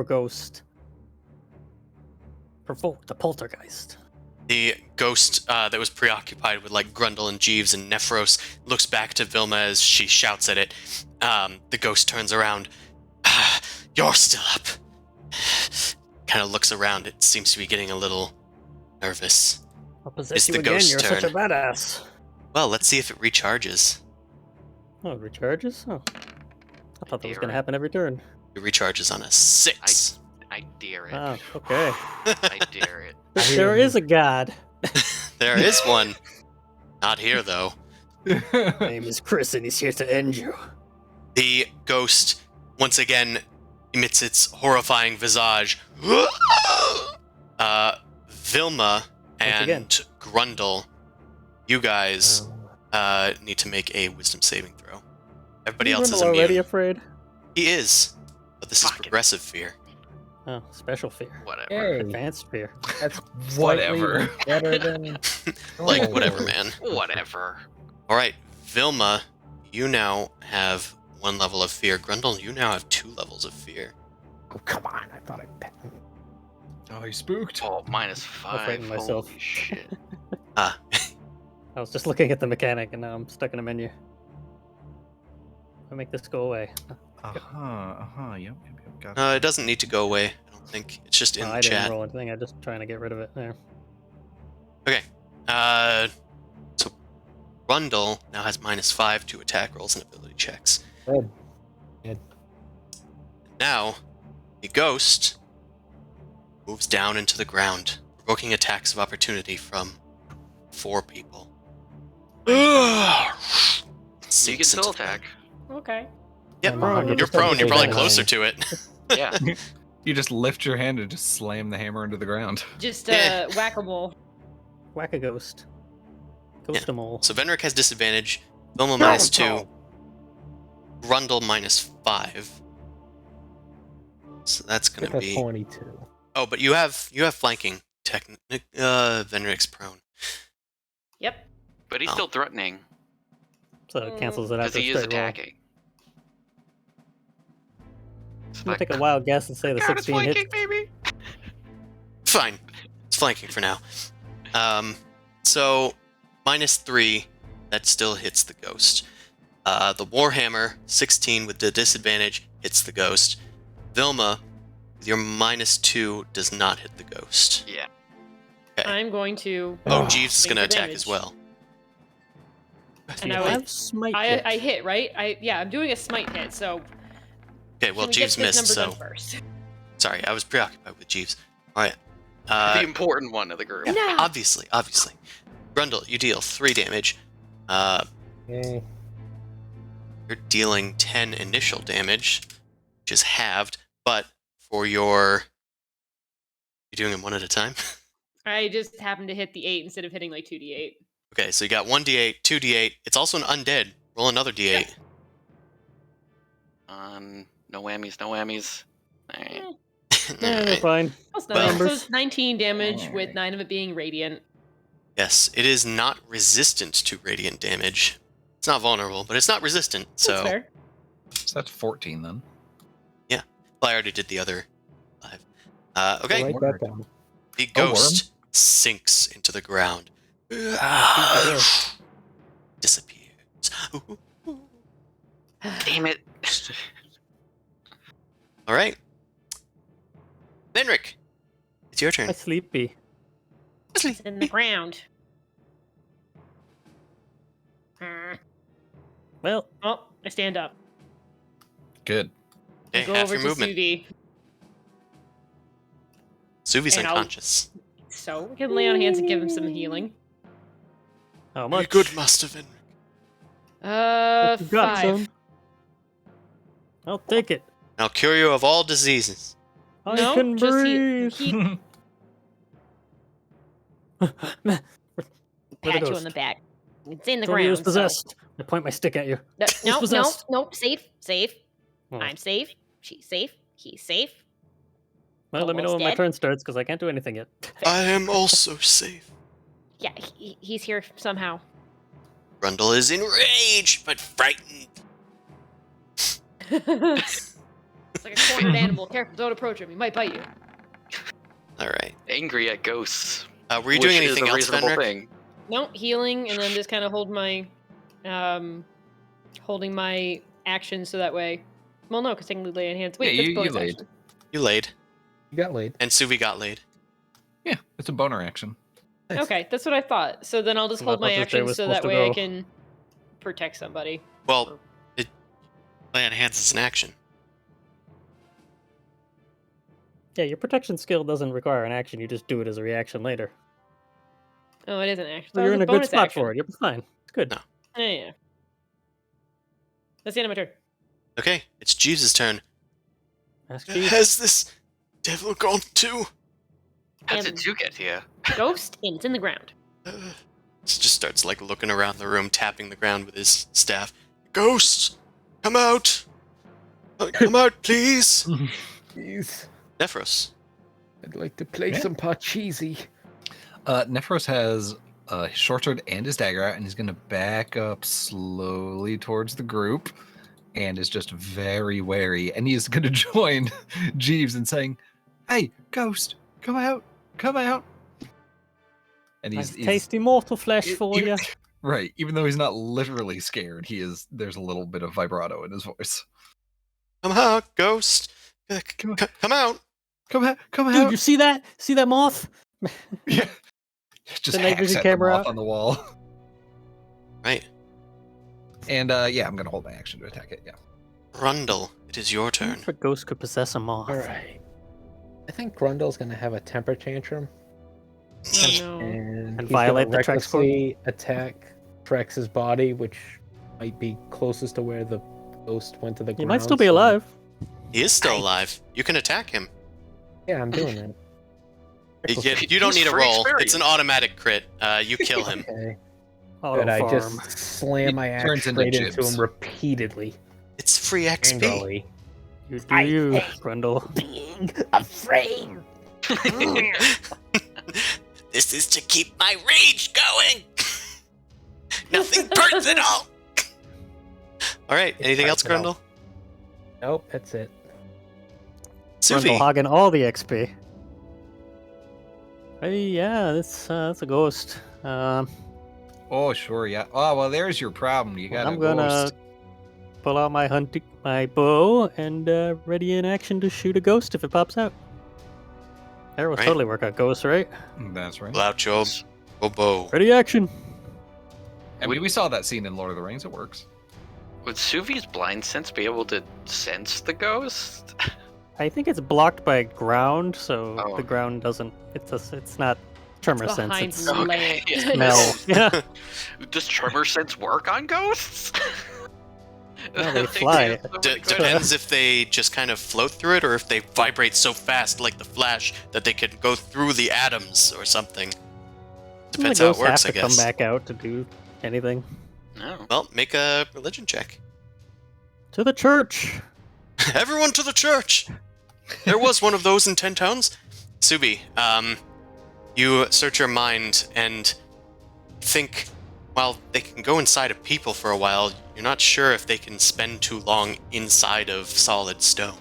Ghost. Provoke the poltergeist. The ghost that was preoccupied with like Grundle and Jeeves and Nephros looks back to Vilma as she shouts at it. The ghost turns around. You're still up. Kind of looks around. It seems to be getting a little nervous. I'll It's possess you the again. ghost's You're such a turn. badass. Well, let's see if it recharges. Oh, it recharges? Oh. I thought that was Dare going to it. happen every turn. It recharges on a 6. I dare it. Oh, okay. I dare it. There is a god. There is one. Not here, though. My name is Chris, and he's here to end you. The ghost once again emits its horrifying visage. Vilma and again. Grundle, you guys need to make a wisdom saving throw. Everybody else is already immune. afraid? He is, but this is Fuck it. progressive fear. Oh, special fear. Whatever. Hey, Advanced fear. that's Whatever. slightly better than. Like, Oh. whatever, man. Whatever. All right, Vilma, you now have 1 level of fear. Grundle, you now have 2 levels of fear. Oh, come on! I thought I. Oh, you spooked. Oh, -5. frightened myself. Holy shit. Ah, I was just looking at the mechanic, and now I'm stuck in a menu. I'll make this go away. Yep, got it. it doesn't need to go away. I don't think. It's just in No, the I chat. didn't roll anything. I'm just trying to get rid of it. There. Okay. So Grundle now has -5 to attack rolls and ability checks. Good. Now, the ghost moves down into the ground, provoking attacks of opportunity from 4 people. You can Sinks still into the attack. Okay. Yep. I'm prone. 100% You're prone. You're probably fine. closer to it. Yeah. You just lift your hand and just slam the hammer into the ground. Just Yeah. whack-a-mole. Whack a ghost. Ghost a mole. So Venric has disadvantage. Vilma -2. Grundle -5. So that's Get gonna that be. 22. Oh, but you have flanking. Venric's prone. Yep. But he's Oh. still threatening So it cancels it out because for a he is straight roll. attacking. I'm gonna take a wild guess and say the God, it's 16 hits. flanking, baby. Fine. It's flanking for now. So -3, that still hits the ghost. The Warhammer, 16 with the disadvantage, hits the ghost. Vilma, with your -2, does not hit the ghost. Yeah. Okay. I'm going to. Oh, Jeeves is Make going to the attack as damage. well. And You I have would- smite I hit. hit, right? I'm doing a smite hit, so. Okay, well, can we Jeeves get this missed, number so... done first? Sorry, I was preoccupied with Jeeves. Alright. The important one of the group. No. Obviously. Grundle, you deal 3 damage. Okay. You're dealing 10 initial damage, which is halved, but for your... You're doing them one at a time? I just happened to hit the 8 instead of hitting like 2d8. Okay, so you got 1d8, 2d8. It's also an undead. Roll another d8. No whammies, no whammies. Alright. Eh, Yeah, they're Alright. fine. That's Well- nice. So it's 19 damage with 9 of it being radiant. Yes, it is not resistant to radiant damage. It's not vulnerable, but it's not resistant, That's so... fair. So that's 14 then. Well, I already did the other 5. Okay, Write that down. the Oh, worm. ghost sinks into the ground. Disappears. Damn it. Alright. Venric, it's your turn. I'm sleepy. It's in the ground. Hmm. Well, Oh, I stand up. Good. Okay, Go half over your to movement. Suvi. Suvi's and I'll- unconscious. So we can lay on hands and give him some healing. how Be much? good, Master Venric. What you got, 5. son? I'll take it. I'll cure you of all diseases. I No, can just breathe. he Where'd it pat go? you on the back. It's in the Jordy is ground. so- possessed. I point my stick at you. No, possessed. no, safe. Oh. I'm safe. She's safe. He's safe. Well, let me know almost when my dead. turn starts because I can't do anything yet. I am also safe. Yeah, he's here somehow. Grundle is enraged but frightened. It's like a cornered animal. Careful, don't approach him. He might bite you. All right. Angry at ghosts. Were you doing which anything is a else, reasonable Fenric? thing. No, healing, and then just kind of hold my, holding my action so that way. Well, no, because technically lay in hands. Wait, Yeah, that's you bonus laid. action. You laid, You got laid. and Suvi got laid. Yeah, it's a boner action. Nice. Okay, that's what I thought. So then I'll just I hold my thought this day action was so supposed that to way I go. can protect somebody. Well, lay on hands is an action. Yeah, your protection skill doesn't require an action. You just do it as a reaction later. Oh, it isn't action. So That you're was in a good bonus spot action. for it. You're fine. It's good. No. Yeah. That's the end of my turn. Okay, it's Jeeves' turn. Ask Chief. Has this devil gone too? How And- did you get here? Ghost, and it's in the ground. Just starts like looking around the room, tapping the ground with his staff. Ghosts, come out! Come out, please! Please. Nephros. I'd like to play Yeah. some Parcheesi. Nephros has his short sword and his dagger out, and he's going to back up slowly towards the group, and is just very wary. And he's going to join Jeeves in saying, "Hey, ghost, come out, come out!" And Nice tasty mortal flesh for you. Right, even though he's not literally scared, he is. There's a little bit of vibrato in his voice. Come out, ghost! Come out! Come out, come Dude, out! you see that? See that moth? Yeah. Just The night hacks vision at the camera moth out. on the wall. Right. And yeah, I'm gonna hold my action to attack it. Yeah. Rundle, it is your turn. If a ghost could possess a moth. Alright. I think Grundle's gonna have a temper tantrum. Oh no. And he's violate gonna the Trex code? recklessly attack Trex's body, which might be closest to where the ghost went to the ground. He might still be so- alive. He is still alive. You can attack him. Yeah, I'm doing that. You don't He's need a free roll. experience. It's an automatic crit. You kill him. Okay. Auto But I farm. just slam my axe turns into straight into Jibs. him repeatedly, It's free XP. angrily. You do I you, hate- Grundle. Being afraid. This is to keep my rage going. Nothing burns at all. All right. Anything else, personal. Grundle? Nope, that's it. Grundle Suvi. hogging all the XP. Hey, yeah, that's a ghost. Oh sure, yeah. Oh well, there's your problem. You got I'm a gonna ghost. pull out my bow and ready in action to shoot a ghost if it pops out. Arrows Right. totally work out ghosts, right? That's right. Pull out your bow. Ready action. I mean, we saw that scene in Lord of the Rings. It works. Would Suvi's blind sense be able to sense the ghost? I think it's blocked by ground, so Oh, the okay. ground doesn't. It's not tremor sense. Behind It's land. Okay, yeah. smell. Yeah, Does tremor sense work on ghosts? No, they fly. Depends if they just kind of float through it or if they vibrate so fast like the Flash that they can go through the atoms or something. Depends the how it ghosts works, I have to guess. come back out to do anything. No. Well, make a religion check. To the church. Everyone to the church! There was one of those in 10 towns. Subi, you search your mind and think while they can go inside of people for a while, you're not sure if they can spend too long inside of solid stone.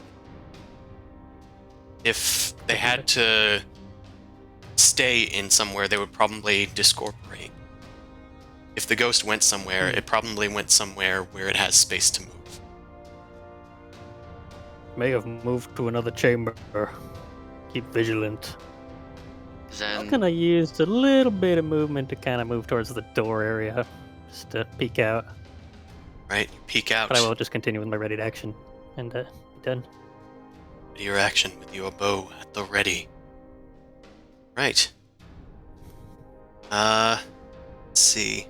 If they had to stay in somewhere, they would probably discorporate. If the ghost went somewhere, it probably went somewhere where it has space to move. May have moved to another chamber. Keep vigilant. Zen. I'm gonna use a little bit of movement to kind of move towards the door area, just to peek out. Right? You peek out. But I will just continue with my ready to action and be done. Your action with your bow at the ready. Right. Let's see.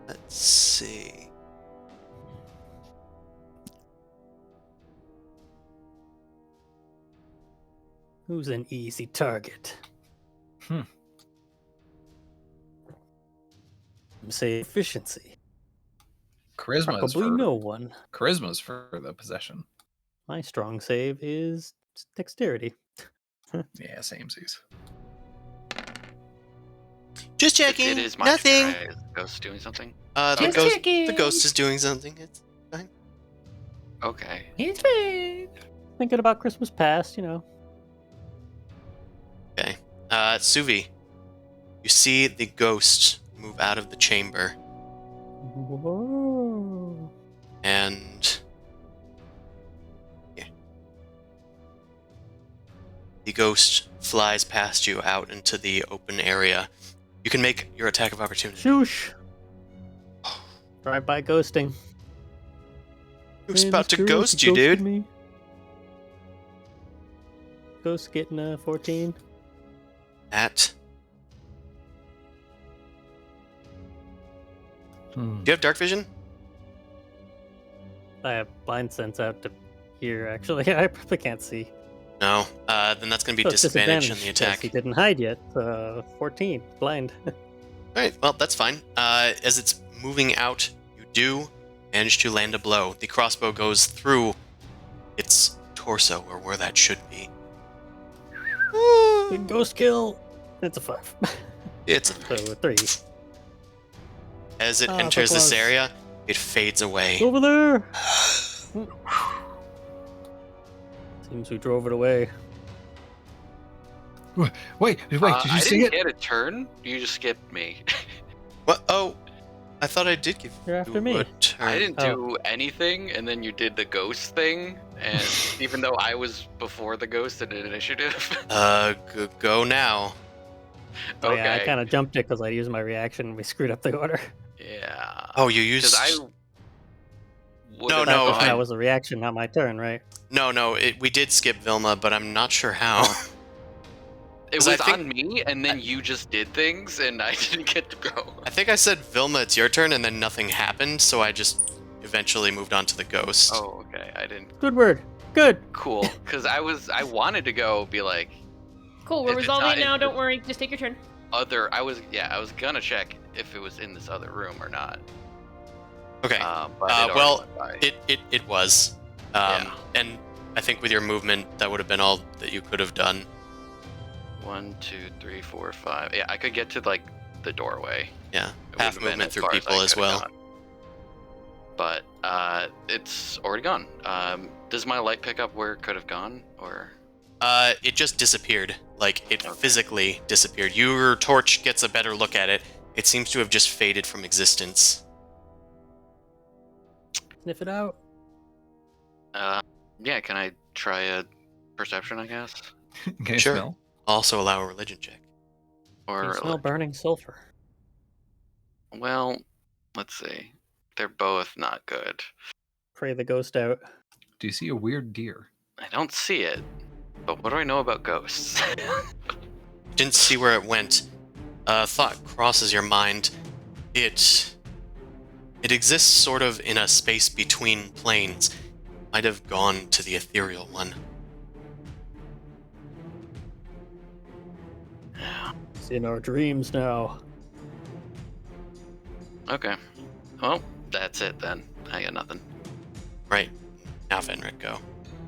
Let's see. Who's an easy target? Say efficiency. Charisma is Probably for no one. charisma's for the possession. My strong save is dexterity. Yeah, same seas. Just checking. It is my Nothing. turn, right? Is the ghost doing something? The ghost is doing something. It's fine. Okay. It's fine. Thinking about Christmas past, you know. Okay. Suvi, you see the ghost move out of the chamber, Whoa. and yeah, the ghost flies past you out into the open area. You can make your attack of opportunity. Shoosh. Drive-by ghosting. Who's Man, about this to girl, ghost she you, ghosted dude? me. Ghost getting a 14. At. Hmm. Do you have dark vision? I have blind sense out to here, actually. I probably can't see. No. Then that's going to be So it's disadvantage on the disadvantage, 'cause attack. He didn't hide yet. 14. Blind. Alright, well, that's fine. As it's moving out, you do manage to land a blow. The crossbow goes through its torso, or where that should be. Big ghost kill. It's a 5. It's So a 3. As it Ah, enters so this close. area, it fades away. Over there! Seems we drove it away. Wait, did you I see didn't it? get a turn. You just skipped me. What? Oh, I thought I did give You're after you me. a turn. I didn't Oh. do anything, and then you did the ghost thing. And even though I was before the ghost in initiative, Go now. Oh, okay. yeah, I kind of jumped it because I used my reaction and we screwed up the order. Yeah. Oh, you used. Because I. No, That was a reaction, not my turn, right? No, we did skip Vilma, but I'm not sure how. It 'Cause was I think- on me, and then you just did things, and I didn't get to go. I think I said, Vilma, it's your turn, and then nothing happened, so I just eventually moved on to the ghost. Oh, okay. I didn't. Good word. Good. Cool. Because I wanted to go be like Cool, we're If it's resolving not it now. in- Don't worry. Just take your turn. I was gonna check if it was in this other room or not. Okay. But it already well, went by. it was. Yeah. And I think with your movement, that would have been all that you could have done. 1, 2, 3, 4, 5. Yeah, I could get to like the doorway. Yeah. It Half would've been movement as through far people I as could've well. gone. But it's already gone. Does my light pick up where it could have gone, or? It just disappeared. Like, it Okay. physically disappeared. Your torch gets a better look at it. It seems to have just faded from existence. Sniff it out. Yeah. Can I try a perception? I guess. Okay, Sure. smell. Also allow a religion check. You Or smell burning sulfur. well, let's see. They're both not good. Pray the ghost out. Do you see a weird deer? I don't see it. But what do I know about ghosts? Didn't see where it went. Thought crosses your mind. It exists sort of in a space between planes. Might have gone to the ethereal one. It's in our dreams now. Okay. Well, that's it then. I got nothing. Right. Now Fenric, go.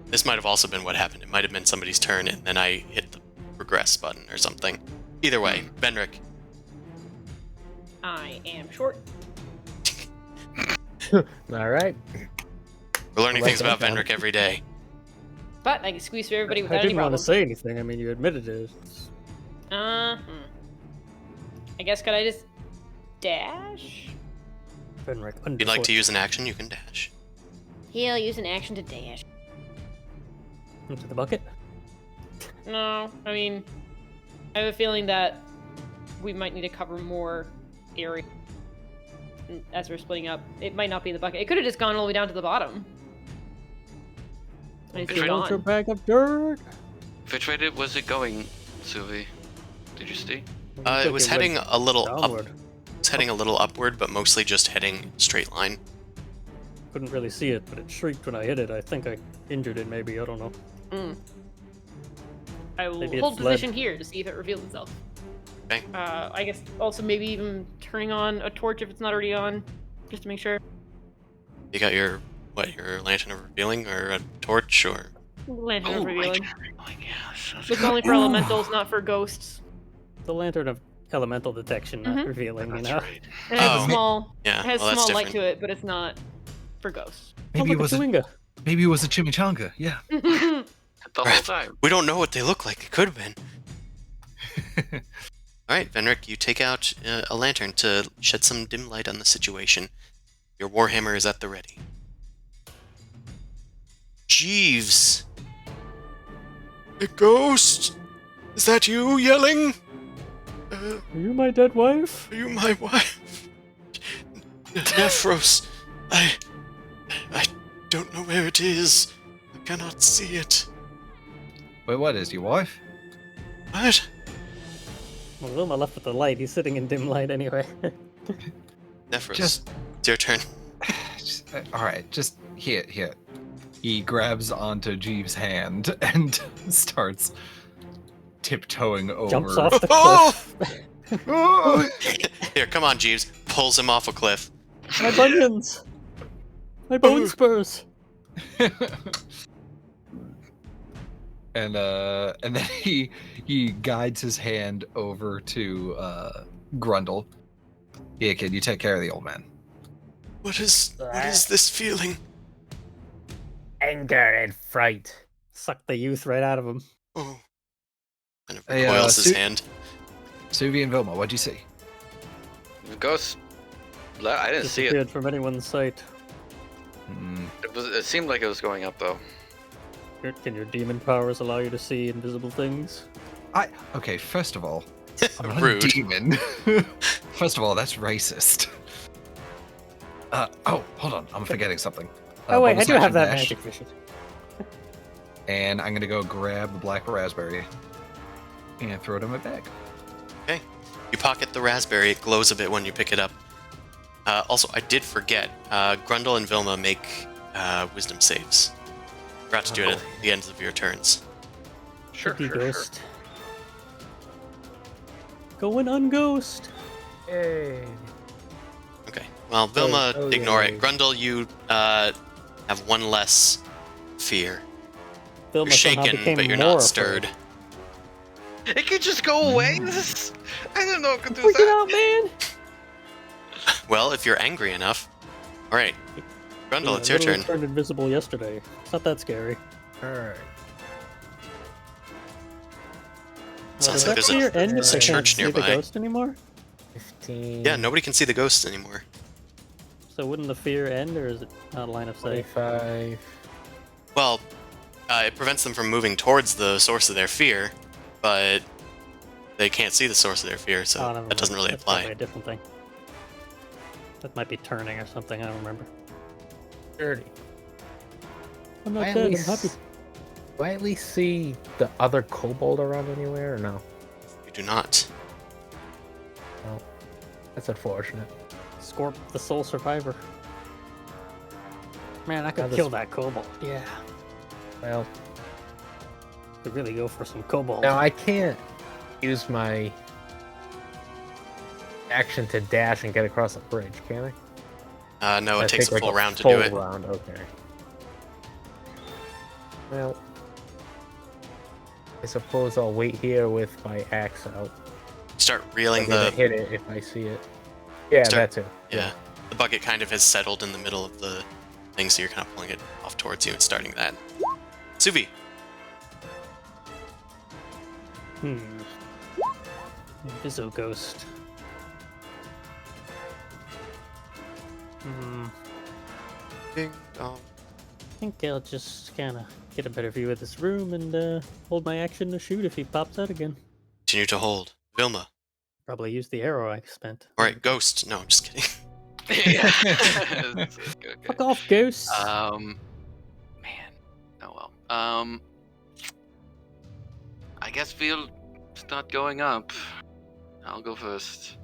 This might have also been what happened. It might have been somebody's turn, and then I hit the progress button or something. Either way, Fenric. I am short. All right. We're learning Write things that about down. Fenric every day. But I can squeeze through everybody I without any didn't want to problem. say anything. I mean, you admitted it. I guess could I just dash? Fenric, If you'd like to use an action, you can dash. He'll use an action to dash. into the bucket. No, I mean, I have a feeling that we might need to cover more area as we're splitting up. It might not be in the bucket. It could have just gone all the way down to the bottom. And it's If I Don't your gone. bag of dirt. Which way was it going, Suvi? Did you see? It was heading a little downward. up. It's heading a little upward, but mostly just heading straight line. Couldn't really see it, but it shrieked when I hit it. I think I injured it. Maybe I don't know. I will Maybe it hold fled. position here to see if it reveals itself. Okay. I guess also maybe even turning on a torch if it's not already on, just to make sure. You got your lantern of revealing or a torch or Lantern of Oh, revealing. yes. It's only for elementals, not for ghosts. The lantern of elemental detection, not Mhm. revealing, you That's know? right. It has Oh. a small, Yeah, it has well, that's small light different. to it, but it's not for ghosts. Maybe oh, it look, was it's a a Winga. maybe it was a chimichanga. Yeah. The whole Right. time. We don't know what they look like. It could have been. All right, Venric, you take out a lantern to shed some dim light on the situation. Your warhammer is at the ready. Jeeves! A ghost! Is that you yelling? Are you my dead wife? Are you my wife? Nephros, I don't know where it is. I cannot see it. Wait, what is your wife? What? Well, Wilma left with the light. He's sitting in dim light anyway. Nephros, Just- it's your turn. All right, just here. He grabs onto Jeeves' hand and starts tiptoeing over. Jumps off the Oh! cliff. Oh! Here, come on, Jeeves. Pulls him off a cliff. My bunions! My bone spurs! And then he guides his hand over to Grundle. Yeah, kid, you take care of the old man. What is this feeling? Anger and fright. Suck the youth right out of him. Oh. Kind of Hey, recoils his Su- hand. Suvi and Vilma, what'd you see? The ghost. I didn't see it. Disappeared from anyone's sight. It seemed like it was going up though. Can your demon powers allow you to see invisible things? Okay, first of all, I'm not Rude. a demon. First of all, that's racist. Oh, hold on, I'm forgetting something. Oh wait, I bonus do have action that dash, magic vision. And I'm gonna go grab the black raspberry and throw it in my bag. Okay. You pocket the raspberry. It glows a bit when you pick it up. Also, I did forget. Grundle and Vilma make wisdom saves. Forgot to do it at the ends of your turns. Sure, Creepy sure, sure. ghost. Going unghost. Hey. Okay. Well, Vilma, oh, ignore yeah. it. Grundle, you have one less fear. Vilma You're somehow shaken, became but you're more not afraid. stirred. It could just go away. I didn't know it could do Freaking that. out, man! Well, if you're angry enough. All right. Grundle, Yeah, it's your literally turn. turned invisible yesterday. It's not that scary. Alright. Sounds Does like that there's fear end if there's a I can't church see nearby. the ghost anymore? 15. Yeah, nobody can see the ghosts anymore. So wouldn't the fear end, or is it not line of sight? 25. Well, it prevents them from moving towards the source of their fear, but they can't see the source of their fear, so Oh, never that doesn't mind. really That's probably apply. a different thing. That might be turning or something. I don't remember. 30. I'm not I at dead. least- I'm happy. Do I at least see the other kobold around anywhere or no? You do not. No. That's unfortunate. Scorp, the sole survivor. Man, I could Now this- kill that kobold. Yeah. Well, Could really go for some kobold. now I can't use my action to dash and get across the bridge, can I? No, I it takes a think, full like, round to full do it. round, okay. Well, I suppose I'll wait here with my axe out. Start I'm reeling gonna the hit it if I see it. Yeah, Start- that too. yeah. The bucket kind of has settled in the middle of the thing, so you're kind of pulling it off towards you and starting that. Suvi, Inviso ghost. ding dong. I think I'll just kind of get a better view of this room and hold my action to shoot if he pops out again. Continue to hold. Vilma. Probably use the arrow I spent. All right, Ghost. No, I'm just kidding. Yeah. It's good. Fuck off, ghost! Man. Oh well. I guess we'll start going up. I'll go first.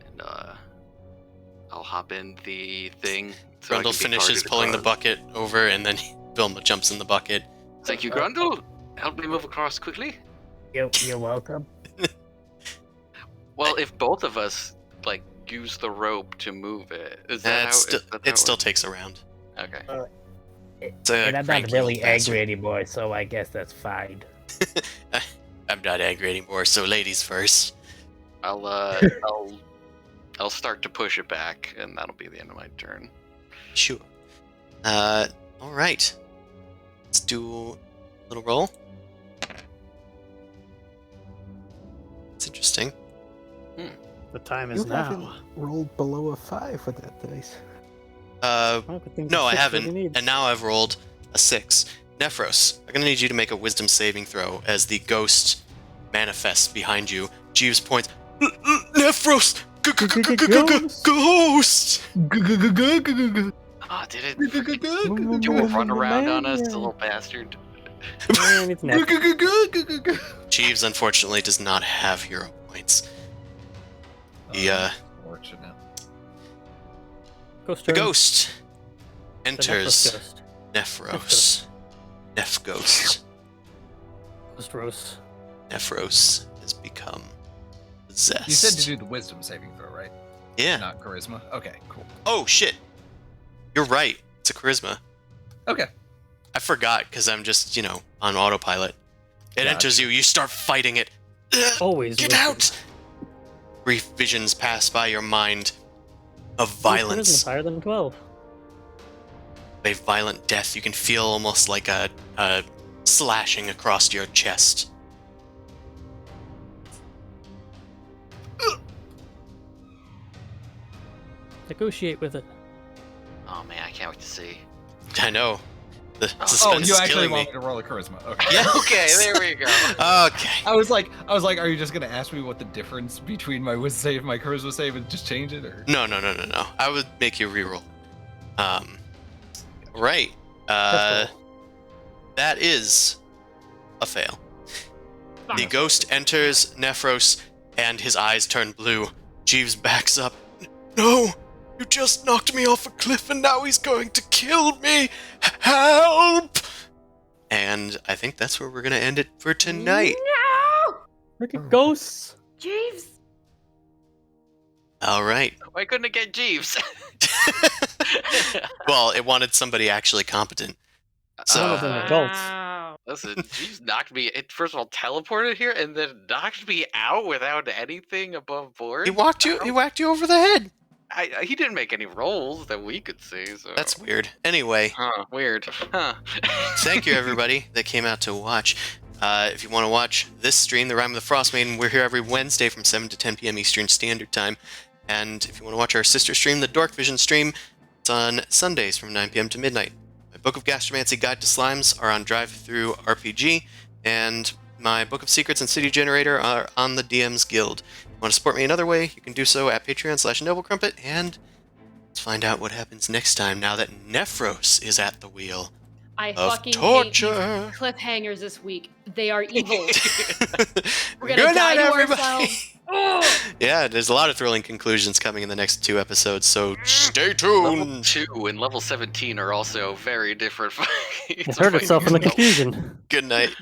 And I'll hop in the thing. So I Grundle can be finishes targeted pulling the across. bucket over, and then Vilma jumps in the bucket. Thank you, Grundle. Help me move across quickly. You're welcome. Well, if both of us like use the rope to move it, is that how? It still takes a round. Okay. It's a And I'm not cranky really little bastard. angry anymore, so I guess that's fine. I'm not angry anymore, so ladies first. I'll start to push it back, and that'll be the end of my turn. Sure. All right. Let's do a little roll. It's interesting. The time You is haven't now. rolled below a 5 with that dice. Well, good thing No, the I 6 haven't. really needs. And now I've rolled a 6. Nephros, I'm gonna need you to make a wisdom saving throw as the ghost manifests behind you. Jeeves points. Nephros, ghost. Oh, did it do a run around on us, the little bastard? And it's next. Jeeves unfortunately does not have hero points. He, Fortunate. Ghost the turn. ghost The enters Nephros Nephros. Ghost. Ghost Rose. Nephros has become possessed. You said to do the wisdom saving throw, right? Yeah. Not charisma. Okay, cool. Oh shit. You're right. It's a charisma. Okay. I forgot because I'm just, on autopilot. It Gotcha. enters you. You start fighting it. Always Get wisdom. out! Brief visions pass by your mind of Charisma's violence, higher than 12. a violent death. You can feel almost like a slashing across your chest. Negotiate with it. Oh man, I can't wait to see. I know. The Oh, suspense you is actually killing want me. me to roll a charisma? Okay. Yeah. Okay, there we go. Okay. I was like, are you just gonna ask me what the difference between my wisdom save and my charisma save and just change it, or? No. I would make you reroll. Right. Test roll. That is a fail. The ghost enters Nephros, and his eyes turn blue. Jeeves backs up. No! You just knocked me off a cliff, and now he's going to kill me! Help! And I think that's where we're going to end it for tonight. No! Freaking ghosts! Jeeves! All right. Why couldn't it get Jeeves? Well, it wanted somebody actually competent. So, One of them adults. Wow. Listen, Jeeves knocked me. It first of all teleported here, and then knocked me out without anything above board. he whacked you over the head. He didn't make any rolls that we could see. So That's weird. Anyway, weird. Huh. thank you everybody that came out to watch. If you want to watch this stream, the Rime of the Frostmaiden, we're here every Wednesday from 7 to 10 p.m. Eastern Standard Time. And if you want to watch our sister stream, the Dork Vision stream, it's on Sundays from 9 p.m. to midnight. My Book of Gastromancy Guide to Slimes are on Drive-Thru RPG, and my Book of Secrets and City Generator are on the DM's Guild. If you want to support me another way, you can do so at Patreon/NobleCrumpet, and let's find out what happens next time now that Nephros is at the wheel I of fucking hate torture. these cliffhangers this week. They are evil. We're gonna Good die night, to everybody. ourselves. Ugh. Yeah, there's a lot of thrilling conclusions coming in the next 2 episodes, so stay Level tuned. 2 and level 17 are also very different. It hurt itself in the confusion. Good night.